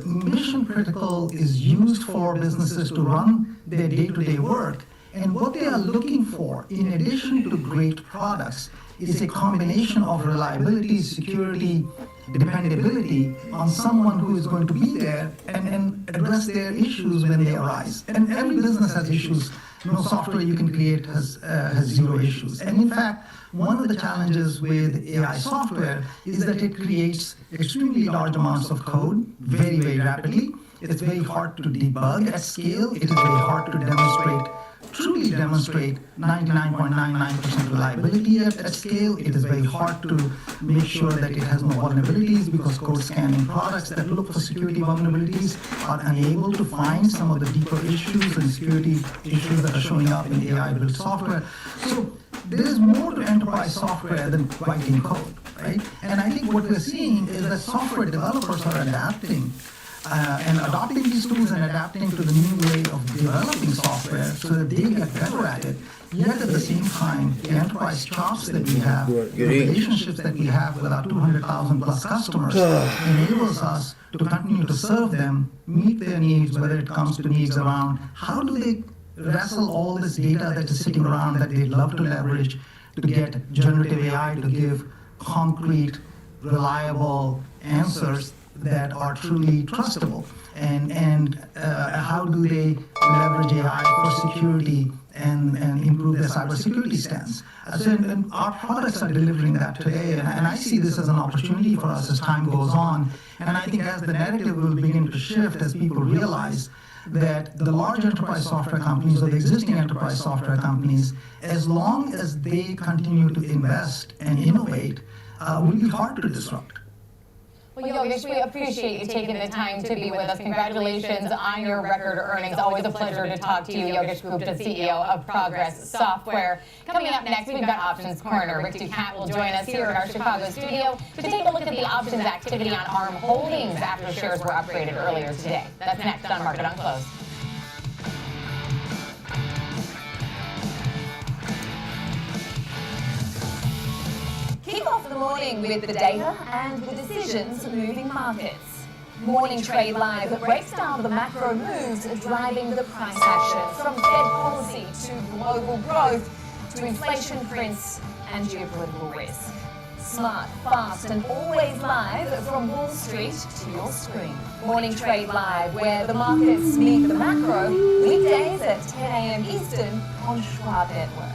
mission critical, is used for businesses to run their day-to-day work. And what they are looking for, in addition to great products, is a combination of reliability, security, dependability on someone who is going to be there and address their issues when they arise. And every business has issues. No software you can create has zero issues. And in fact, one of the challenges with AI software is that it creates extremely large amounts of code very, very rapidly. It's very hard to debug at scale. It is very hard to truly demonstrate 99.99% reliability at scale. It is very hard to make sure that it has no vulnerabilities, because code scanning products that look for security vulnerabilities are unable to find some of the deeper issues and security issues that are showing up in AI-built software. So there's more to enterprise software than writing code, right? And I think what we're seeing is that software developers are adapting and adopting these tools and adapting to the new way of developing software so that they get better at it. Yet at the same time, the enterprise chops that we have, the relationships that we have with our 200,000 plus customers enables us to continue to serve them, meet their needs, whether it comes to needs around how do they wrestle all this data that is sitting around that they'd love to leverage to get generative AI to give concrete, reliable answers that are truly trustable, and how do they leverage AI for security and improve their cybersecurity stance. And our products are delivering that today, and I see this as an opportunity for us as time goes on. And I think as the narrative will begin to shift, as people realize that the large enterprise software companies or the existing enterprise software companies, as long as they continue to invest and innovate, will be hard to disrupt. Well, Yogesh, we appreciate you taking the time to be with us. Congratulations on your record earnings. Always a pleasure to talk to you, Yogesh Gupta, CEO of Progress Software. Coming up next, we've got Options Corner. Rick Ducat will join us here in our Chicago studio to take a look at the options activity on ARM Holdings after shares were upgraded earlier today. That's next on Market on Close. Kick off the morning with the data and the decisions moving markets. Morning Trade Live breaks down the macro moves driving the price action, from Fed policy to global growth to inflation prints and geopolitical risk. Smart, fast and always live from Wall Street to your screen. Morning Trade Live, where the markets meet the macro, weekdays at 10 a.m. Eastern on Schwab Network.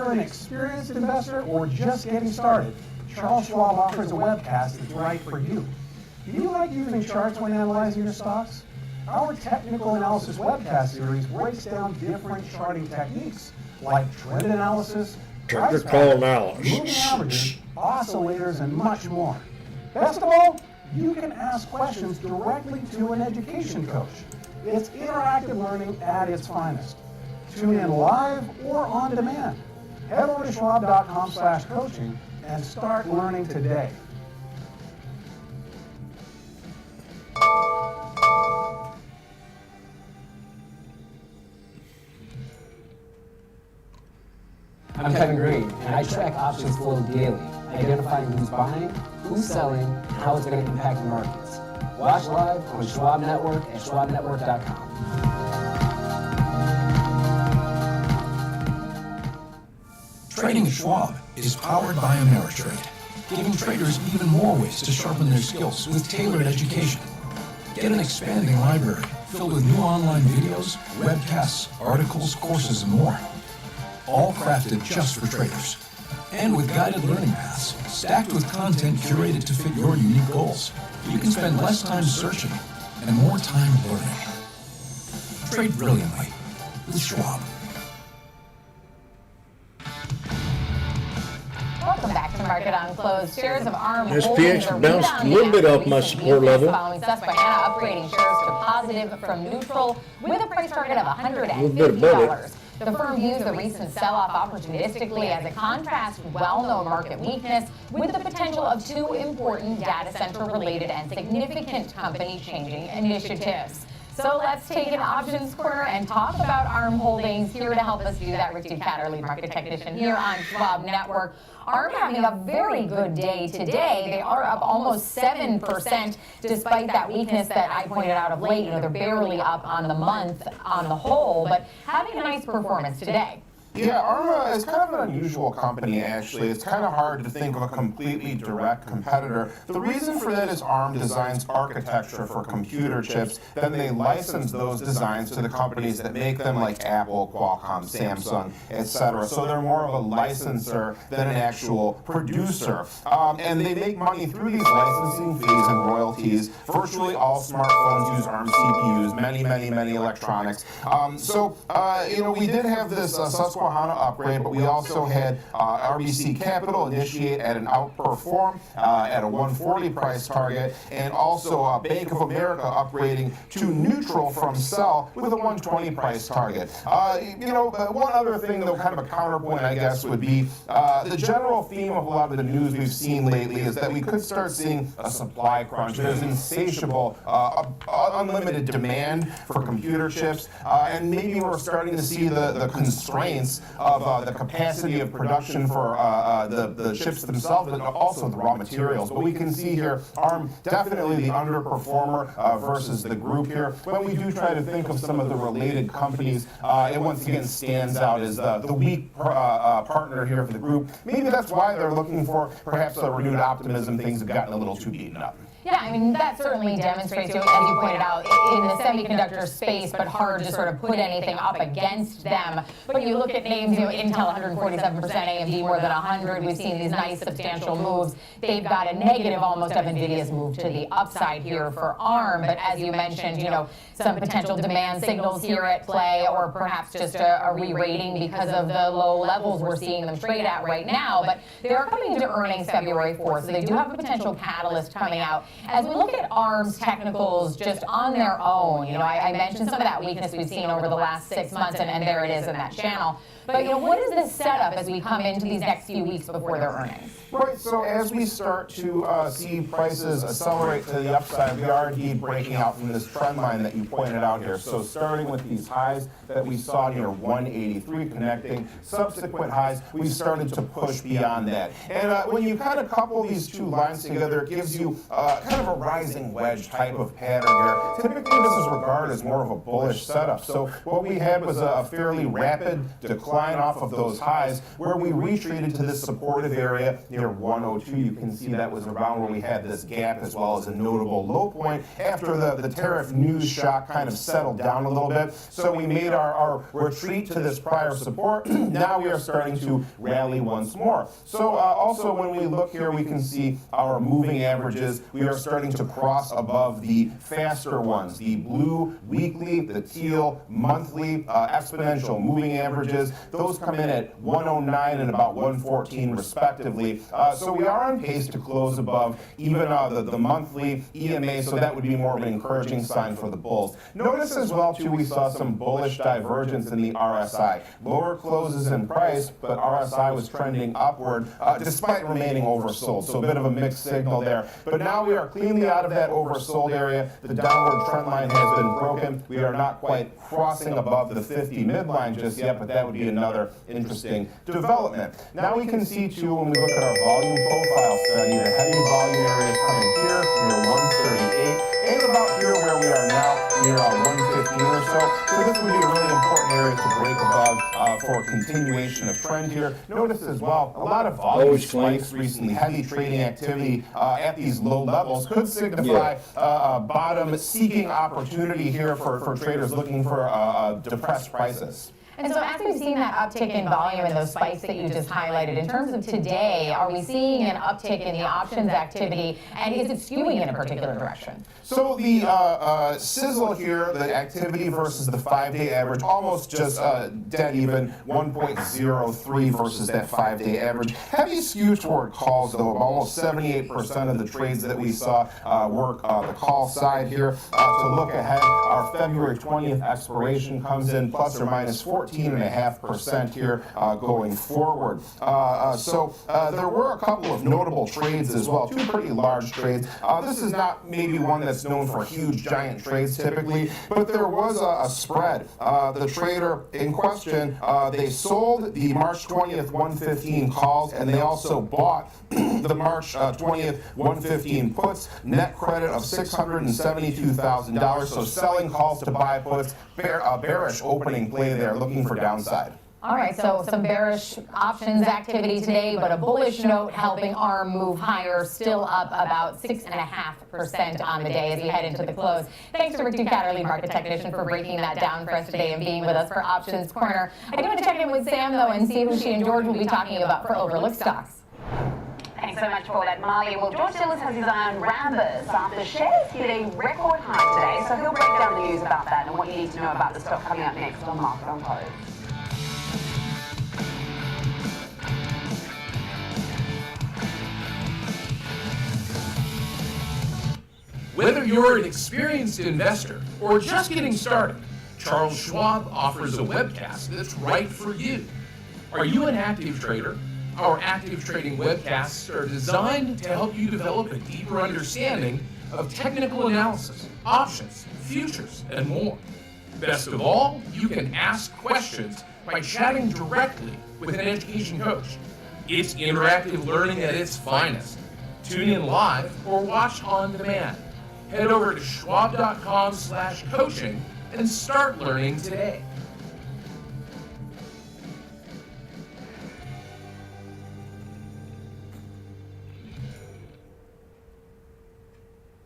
you're an experienced investor or just getting started, Charles Schwab offers a webcast that's right for you. Do you like using charts when analyzing your stocks? Our technical analysis webcast series breaks down different charting techniques like trend analysis, price patterns, moving averages, oscillators, and much more. Best of all, you can ask questions directly to an education coach. It's interactive learning at its finest. Tune in live or on demand. Head over to schwab.com/coaching and start learning today. I'm Kevin Green, and I track options flow daily, identifying who's buying, who's selling, and how it's going to impact the markets. Watch live on Schwab Network at schwabnetwork.com. Trading at Schwab is powered by Ameritrade, giving traders even more ways to sharpen their skills with tailored education. Get an expanding library filled with new online videos, webcasts, articles, courses, and more. All crafted just for traders. And with guided learning paths, stacked with content curated to fit your unique goals, you can spend less time searching and more time learning. Trade brilliantly with Schwab. Welcome back to Market on Close. Shares of ARM SPX bounced a little bit off my support level. Following Susquehanna upgrading shares to positive from neutral with a price target of $150. The firm views the recent sell-off opportunistically as a contrast with well-known market weakness with the potential of two important data center-related and significant company-changing initiatives. So let's take an options corner and talk about ARM Holdings. Here to help us do that, Rick Ducatter, lead market technician here on Schwab Network. ARM having a very good day today. They are up almost 7% despite that weakness that I pointed out of late. You know, they're barely up on the month on the whole, but having a nice performance today. Yeah, ARMA is kind of an unusual company, actually. It's kind of hard to think of a completely direct competitor. The reason for that is ARM designs architecture for computer chips, then they license those designs to the companies that make them, like Apple, Qualcomm, Samsung, etc. So they're more of a licensor than an actual producer. And they make money through these licensing fees and royalties. Virtually all smartphones use ARM CPUs, many electronics. You know, we did have this Susquehanna upgrade, but we also had RBC Capital initiate at an outperform at a 140 price target, and also Bank of America upgrading to neutral from sell with a 120 price target. You know, one other thing, though, kind of a counterpoint, I guess, would be the general theme of a lot of the news we've seen lately is that we could start seeing a supply crunch. There's insatiable, unlimited demand for computer chips, and maybe we're starting to see the constraints of the capacity of production for the chips themselves, but also the raw materials. But we can see here, ARM definitely the underperformer versus the group here. When we do try to think of some of the related companies, it once again stands out as the weak partner here for the group. Maybe that's why they're looking for perhaps a renewed optimism. Things have gotten a little too beaten up. Yeah, I mean, that certainly demonstrates, as you pointed out, in the semiconductor space, but hard to sort of put anything up against them. But you look at names, you know, Intel 147%, AMD more than 100. We've seen these nice substantial moves. They've got a negative almost of NVIDIA's move to the upside here for ARM. But as you mentioned, you know, some potential demand signals here at play, or perhaps just a re-rating because of the low levels we're seeing them trade at right now. But they are coming into earnings February 4th, so they do have a potential catalyst coming out. As we look at ARM's technicals just on their own, you know, I mentioned some of that weakness we've seen over the last 6 months, and there it is in that channel. But, you know, what is this setup as we come into these next few weeks before their earnings? Right, so as we start to see prices accelerate to the upside, we are indeed breaking out from this trend line that you pointed out here. So starting with these highs that we saw near 183 connecting, subsequent highs, we've started to push beyond that. And when you kind of couple these two lines together, it gives you kind of a rising wedge type of pattern here. Typically, this is regarded as more of a bullish setup. So what we had was a fairly rapid decline decline off of those highs where we retreated to this supportive area near 102. You can see that was around where we had this gap as well as a notable low point after the tariff news shock kind of settled down a little bit. So we made our retreat to this prior support. Now we are starting to rally once more. So also when we look here, we can see our moving averages. We are starting to cross above the faster ones, the blue weekly, the teal monthly, exponential moving averages. Those come in at 109 and about 114 respectively. So we are on pace to close above even the monthly EMA, so that would be more of an encouraging sign for the bulls. Notice as well too, we saw some bullish divergence in the RSI. Lower closes in price, but RSI was trending upward despite remaining oversold. So a bit of a mixed signal there. But now we are cleanly out of that oversold area. The downward trend line has been broken. We are not quite crossing above the 50 midline just yet, but that would be another interesting development. Now we can see too, when we look at our volume profile study, the heavy volume area is coming here near 138 and about here where we are now near 115 or so. So this would be a really important area to break above for continuation of trend here. Notice as well, a lot of volume spikes recently. Heavy trading activity at these low levels could signify a bottom seeking opportunity here for traders looking for depressed prices. And so as we've seen that uptick in volume and those spikes that you just highlighted, in terms of today, are we seeing an uptick in the options activity, and is it skewing in a particular direction? So the sizzle here, the activity versus the 5-day average, almost just dead even, 1.03 versus that 5-day average. Heavy skew toward calls, though, almost 78% of the trades that we saw work the call side here. To look ahead, our February 20th expiration comes in plus or minus 14.5% here going forward. So there were a couple of notable trades as well, two pretty large trades. This is not maybe one that's known for huge giant trades typically, but there was a spread. The trader in question, they sold the March 20th 115 calls, and they also bought the March 20th 115 puts, net credit of $672,000. So selling calls to buy puts, bearish opening play there, looking for downside. All right, so some bearish options activity today, but a bullish note helping ARM move higher, still up about 6.5% on the day as we head into the close. Thanks to Rick Ducatter, lead market technician, for breaking that down for us today and being with us for Options Corner. I do want to check in with Sam, though, and see who she and George will be talking about for overlooked stocks. Thanks so much for that, Molly. Well, George Dillis has his own Rambus after shares hit a record high today, so he'll break down the news about that and what you need to know about the stock coming up next on Market on Close. Whether you're an experienced investor or just getting started, Charles Schwab offers a webcast that's right for you. Are you an active trader? Our active trading webcasts are designed to help you develop a deeper understanding of technical analysis, options, futures, and more. Best of all, you can ask questions by chatting directly with an education coach. It's interactive learning at its finest. Tune in live or watch on demand. Head over to schwab.com/coaching and start learning today.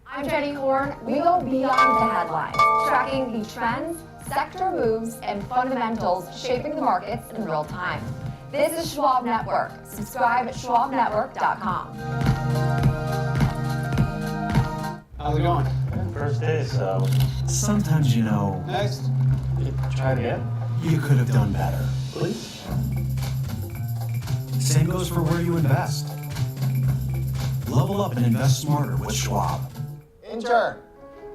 I'm Jenny Horn. We go beyond the headlines, tracking the trends, sector moves, and fundamentals shaping the markets in real time. This is Schwab Network. Subscribe at schwabnetwork.com. How's it going? First day, so. Sometimes, you know. Next. Try it again. You could have done better. Please. Same goes for where you invest. Level up and invest smarter with Schwab. Intern,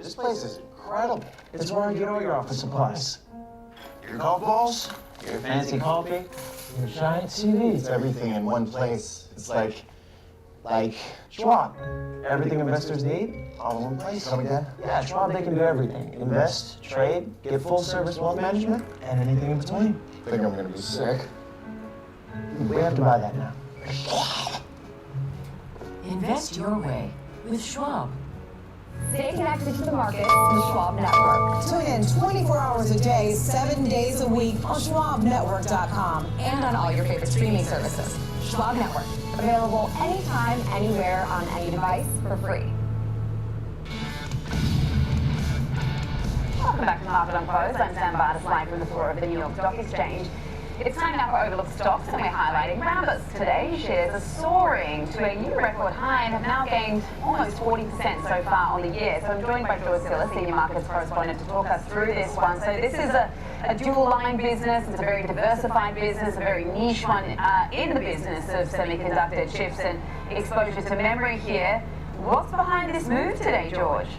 this place is incredible. It's where I get all your office supplies. Your golf balls, your fancy coffee, your giant CDs, everything in one place. It's like Schwab. Everything investors need? All in one place. Tell me that. Yeah, at Schwab they can do everything. Invest, trade, get full service wealth management, and anything in between. I think I'm gonna be sick. We have to buy that now. Invest your way with Schwab. Stay connected to the markets with Schwab Network. Tune in 24 hours a day, 7 days a week on SchwabNetwork.com And on all your favorite streaming services. Schwab Network. Available anytime, anywhere, on any device for free. Welcome back to Market on Close. I'm Sam Bartis, live from the floor of the New York Stock Exchange. It's time now for Overlooked Stocks, and we're highlighting Rambus. Today, shares are soaring to a new record high and have now gained almost 40% so far on the year. So I'm joined by George Siller, Senior Markets Correspondent, to talk us through this one. So this is a dual-line business. It's a very diversified business, a very niche one in the business of semiconductor chips and exposure to memory here. What's behind this move today, George?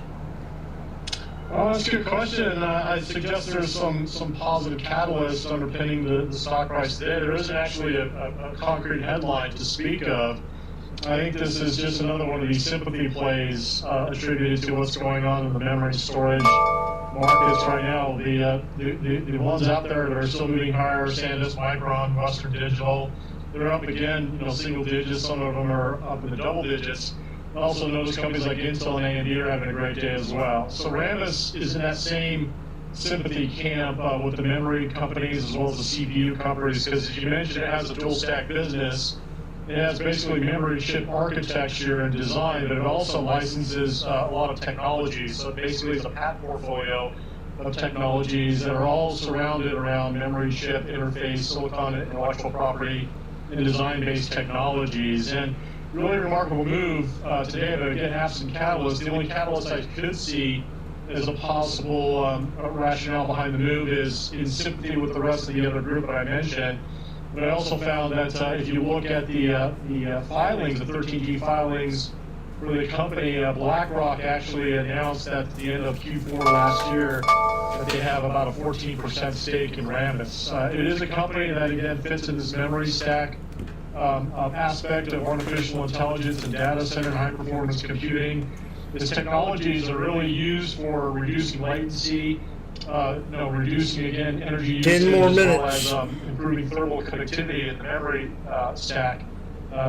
Well, that's a good question. I suggest there's some positive catalysts underpinning the stock price today. There isn't actually a concrete headline to speak of. I think this is just another one of these sympathy plays attributed to what's going on in the memory storage markets right now. The ones out there that are still moving higher, SanDisk, Micron, Western Digital, they're up again, single digits. Some of them are up in the double digits. Also notice companies like Intel and AMD are having a great day as well. So Rambus is in that same sympathy camp with the memory companies as well as the CPU companies, because as you mentioned, it has a dual stack business. It has basically memory chip architecture and design, but it also licenses a lot of technologies. So basically it's a patent portfolio of technologies that are all surrounded around memory chip interface, silicon intellectual property, and design-based technologies. And really remarkable move today, but again, absent catalyst. The only catalyst I could see as a possible rationale behind the move is in sympathy with the rest of the other group that I mentioned. But I also found that if you look at the filings, the 13G filings for the company, BlackRock actually announced at the end of Q4 last year that they have about a 14% stake in Rambus. It is a company that, again, fits in this memory stack aspect of artificial intelligence and data center and high-performance computing. Its technologies are really used for reducing latency, reducing, again, energy usage, 10 more as well minutes. as improving thermal connectivity in the memory stack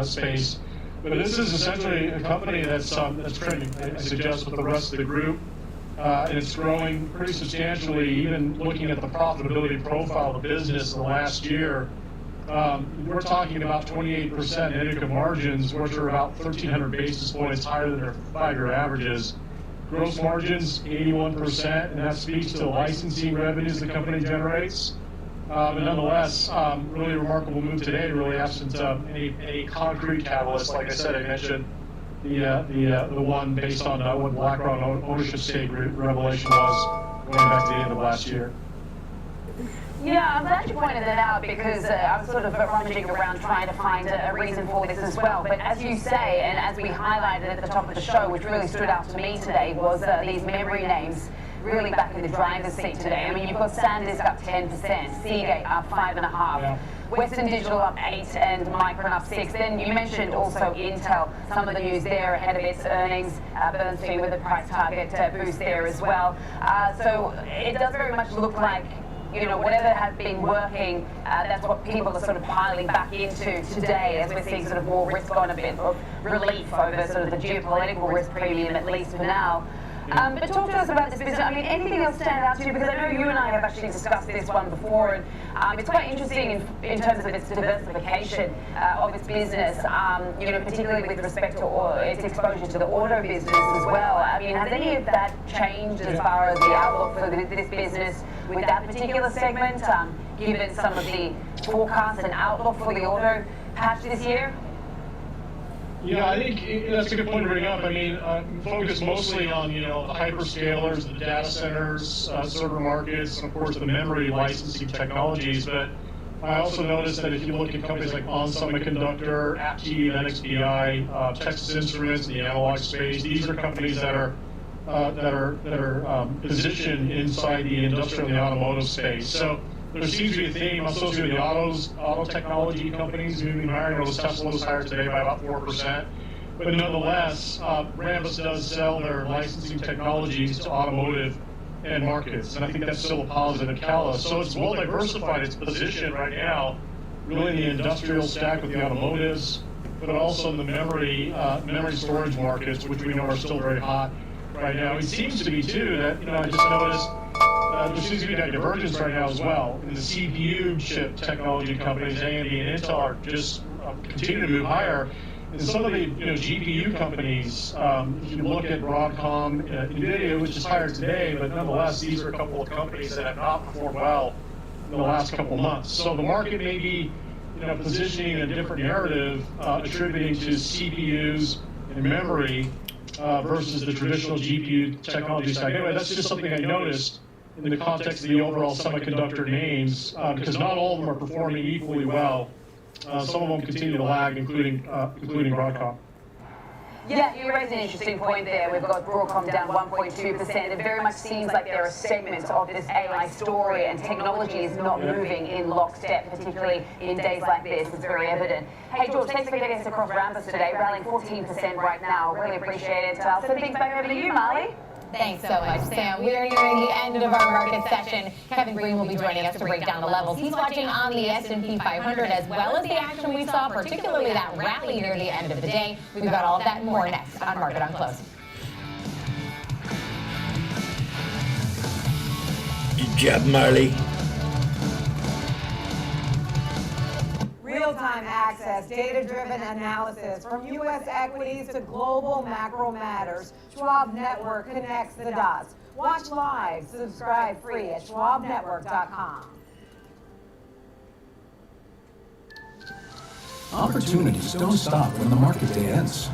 space. But this is essentially a company that's trending, I suggest, with the rest of the group. And it's growing pretty substantially, even looking at the profitability profile of the business in the last year. We're talking about 28% net income margins, which are about 1,300 basis points higher than their 5-year averages. Gross margins, 81%, and that speaks to the licensing revenues the company generates. But nonetheless, really remarkable move today, really absent any concrete catalyst. Like I said, I mentioned the one based on what BlackRock ownership stake revelation was going back to the end of last year. Yeah, I'm glad you pointed that out because I was sort of rummaging around trying to find a reason for this as well. But as you say, and as we highlighted at the top of the show, which really stood out to me today, was these memory names really back in the driver's seat today. I mean, you've got SanDisk up 10%, Seagate up 5.5%. Western Digital up 8% and Micron up 6%. Then you mentioned also Intel, some of the news there ahead of its earnings. Bernstein with a price target boost there as well. So it does very much look like whatever has been working, that's what people are sort of piling back into today as we're seeing sort of more risk on, a bit of relief over sort of the geopolitical risk premium, at least for now. But talk to us about this business. I mean, anything else stand out to you? Because I know you and I have actually discussed this one before, and it's quite interesting in terms of its diversification of its business, particularly with respect to its exposure to the auto business as well. I mean, has any of that changed as far as the outlook for this business with that particular segment, given some of the forecasts and outlook for the auto patch this year? Yeah, I think that's a good point to bring up. I mean, focus mostly on, the hyperscalers, the data centers, server markets, and of course the memory licensing technologies. But I also noticed that if you look at companies like ON Semiconductor, Aptiv, NXPI, Texas Instruments, the analog space, these are companies that are positioned inside the industrial and the automotive space. So there seems to be a theme associated with the auto technology companies moving higher. Tesla was higher today by about 4%. But nonetheless, Rambus does sell their licensing technologies to automotive end markets. And I think that's still a positive catalyst. So it's well diversified its position right now, really in the industrial stack with the automotives, but also in the memory storage markets, which we know are still very hot. right now. It seems to be too that, I just noticed there seems to be that divergence right now as well. And the CPU chip technology companies, AMD and Intel, are just continue to move higher. And some of the GPU companies, if you look at Broadcom, NVIDIA, which is higher today, but nonetheless, these are a couple of companies that have not performed well in the last couple of months. So the market may be positioning a different narrative, attributing to CPUs and memory versus the traditional GPU technology side. Anyway, that's just something I noticed in the context of the overall semiconductor names, because not all of them are performing equally well. Some of them continue to lag, including Broadcom. Yeah, you raised an interesting point there. We've got Broadcom down 1.2%. It very much seems like there are segments of this AI story, and technology is not moving in lockstep, particularly in days like this. It's very evident. Hey, George, thanks for getting us across Rambus today, rallying 14% right now. Really appreciate it. I'll send things back over to you, Marley. Thanks so much, Sam. We are nearing the end of our market session. Kevin Green will be joining us to break down the levels. He's watching on the S&P 500 as well as the action we saw, particularly that rally near the end of the day. We've got all of that and more next on Market on Close. Good job, Marley. Real-time access, data-driven analysis, from U.S. equities to global macro matters. Schwab Network connects the dots. Watch live, subscribe free at schwabnetwork.com. Opportunities don't stop when the market day ends.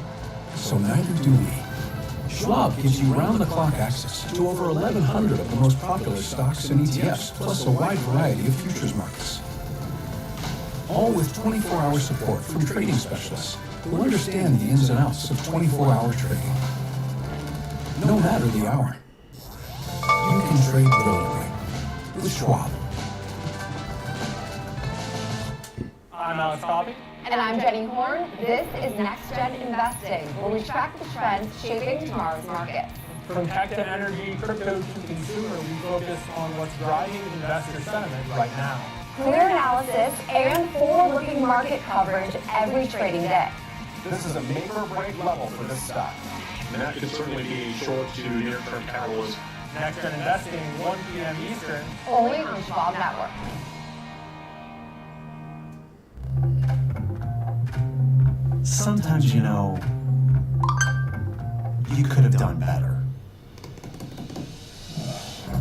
So neither do we. Schwab gives you round-the-clock access to over 1,100 of the most popular stocks and ETFs, plus a wide variety of futures markets. All with 24-hour support from trading specialists who understand the ins and outs of 24-hour trading. No matter the hour, you can trade brilliantly with Schwab. I'm Alex Coffey. And I'm Jenny Horn. This is Next Gen Investing, where we track the trends shaping tomorrow's market. From tech to energy, crypto to consumer, we focus on what's driving investor sentiment right now. Clear analysis and forward-looking market coverage every trading day. This is a make or break level for this stock. And that could certainly be short to near-term catalyst. Next Gen Investing, 1 p.m. Eastern. Only on Schwab Network. Sometimes, you could have done better.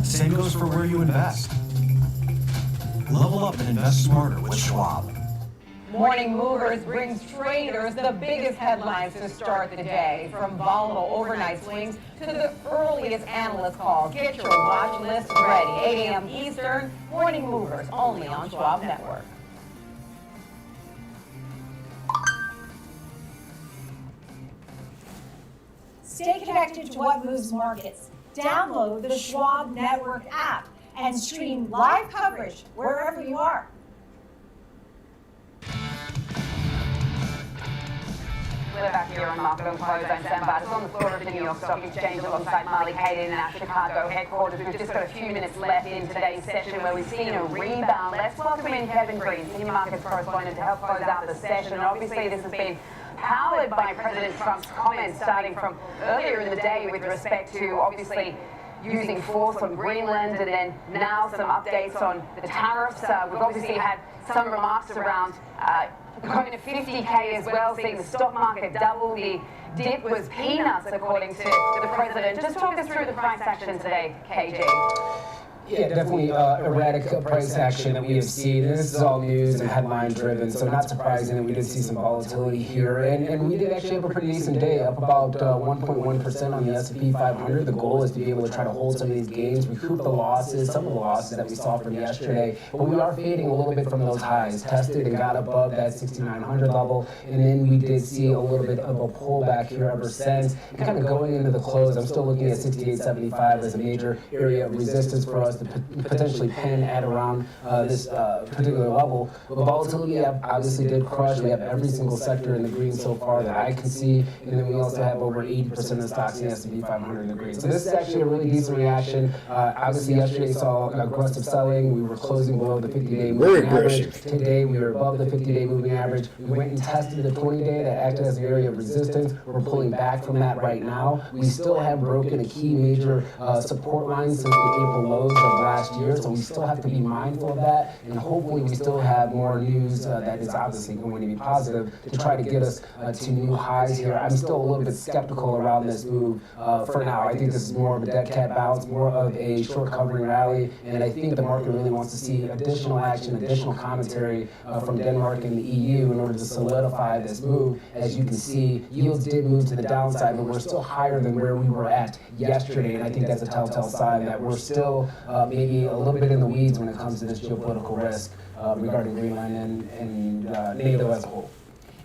Same goes for where you invest. Level up and invest smarter with Schwab. Morning Movers brings traders the biggest headlines to start the day, from volatile overnight swings to the earliest analyst calls. Get your watch list ready. 8 a.m. Eastern, Morning Movers, only on Schwab Network. Stay connected to what moves markets. Download the Schwab Network app and stream live coverage wherever you are. We're back here on Market on Close. I'm Sam Bartas on the floor of the New York Stock Exchange alongside Marley Caden in our Chicago headquarters. We've just got a few minutes left in today's session where we've seen a rebound. Let's welcome in Kevin Green, Senior Markets Correspondent, to help close out the session. And obviously this has been powered by President Trump's comments starting from earlier in the day with respect to obviously using force on Greenland, and then now some updates on the tariffs. We've obviously had some remarks around going to 50K as well, seeing the stock market double. The dip was peanuts, according to the president. Just talk us through the price action today, KG. Yeah, definitely erratic price action that we have seen. This is all news and headline driven, so not surprising that we did see some volatility here. And we did actually have a pretty decent day, up about 1.1% on the S&P 500. The goal is to be able to try to hold some of these gains, recoup the losses, some of the losses that we saw from yesterday. But we are fading a little bit from those highs. Tested and got above that 6,900 level, and then we did see a little bit of a pullback here ever since. And kind of going into the close, I'm still looking at 68.75 as a major area of resistance for us. us to potentially pin at around this particular level. But volatility obviously did crush. We have every single sector in the green so far that I can see, and then we also have over 80% of the stocks in the S&P 500 in the green. So this is actually a really decent reaction. Obviously, yesterday saw aggressive selling. We were closing below the 50-day moving average. Today, we were above the 50-day moving average. We went and tested the 20-day that acted as an area of resistance. We're pulling back from that right now. We still have broken a key major support line since the April lows of last year, so we still have to be mindful of that, and hopefully we still have more news that is obviously going to be positive to try to get us to new highs here. I'm still a little bit skeptical around this move for now. I think this is more of a dead cat bounce, more of a short covering rally, and I think the market really wants to see additional action, additional commentary from Denmark and the EU in order to solidify this move. As you can see, yields did move to the downside, but we're still higher than where we were at yesterday, and I think that's a telltale sign that we're still maybe a little bit in the weeds when it comes to this geopolitical risk regarding Greenland and NATO as a whole.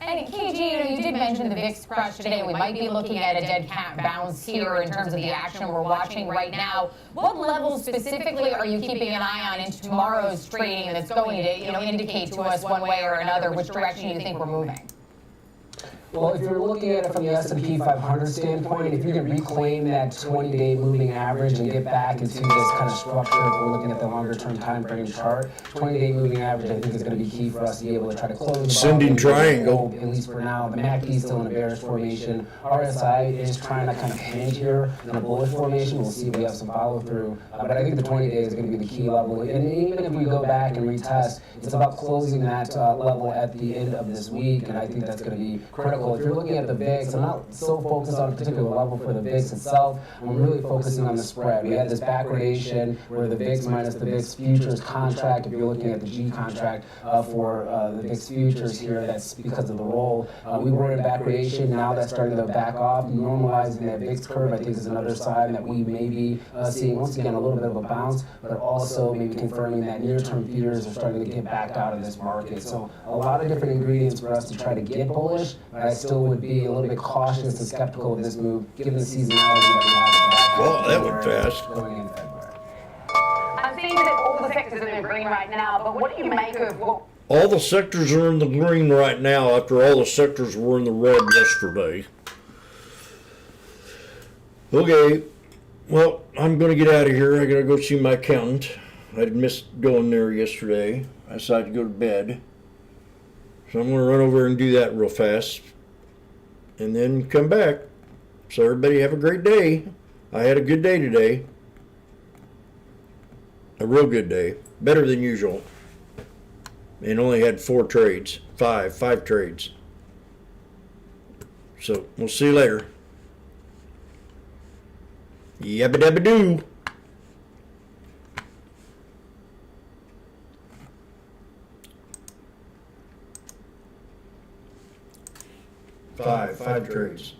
And KG, you did mention the VIX crush today. We might be looking at a dead cat bounce here in terms of the action we're watching right now. What levels specifically are you keeping an eye on into tomorrow's trading that's going to indicate to us one way or another which direction you think we're moving? Well, if you're looking at it from the S&P 500 standpoint, if you can reclaim that 20-day moving average and get back into this kind of structure, if we're looking at the longer-term time frame chart, 20-day moving average I think is going to be key for us to be able to try to close the Ascending triangle. At least for now. The MACD is still in a bearish formation. RSI is trying to kind of hinge here in a bullish formation. We'll see if we have some follow-through. But I think the 20-day is going to be the key level. And even if we go back and retest, it's about closing that level at the end of this week, and I think that's going to be critical. If you're looking at the VIX, I'm not so focused on a particular level for the VIX itself. I'm really focusing on the spread. We had this backwardation where the VIX minus the VIX futures contract, if you're looking at the G contract for the VIX futures here, that's because of the roll. We were in backwardation. Now that's starting to back off. Normalizing that VIX curve, I think, is another sign that we may be seeing, once again, a little bit of a bounce, but also maybe confirming that near-term fears are starting to get back out of this market. So a lot of different ingredients for us to try to get bullish, but I still would be a little bit cautious and skeptical of this move, given the seasonality that we have. Well, that went fast. Going into February. I'm seeing that all the sectors are in the green right now, but what do you make of what? All the sectors are in the green right now after all the sectors were in the red yesterday. Okay, well, I'm going to get out of here. I got to go see my accountant. I missed going there yesterday. I decided to go to bed. So I'm going to run over and do that real fast and then come back. So everybody have a great day. I had a good day today. A real good day. Better than usual. And only had 4 trades. Five trades. So we'll see you later. Yabba dabba doo. Five trades.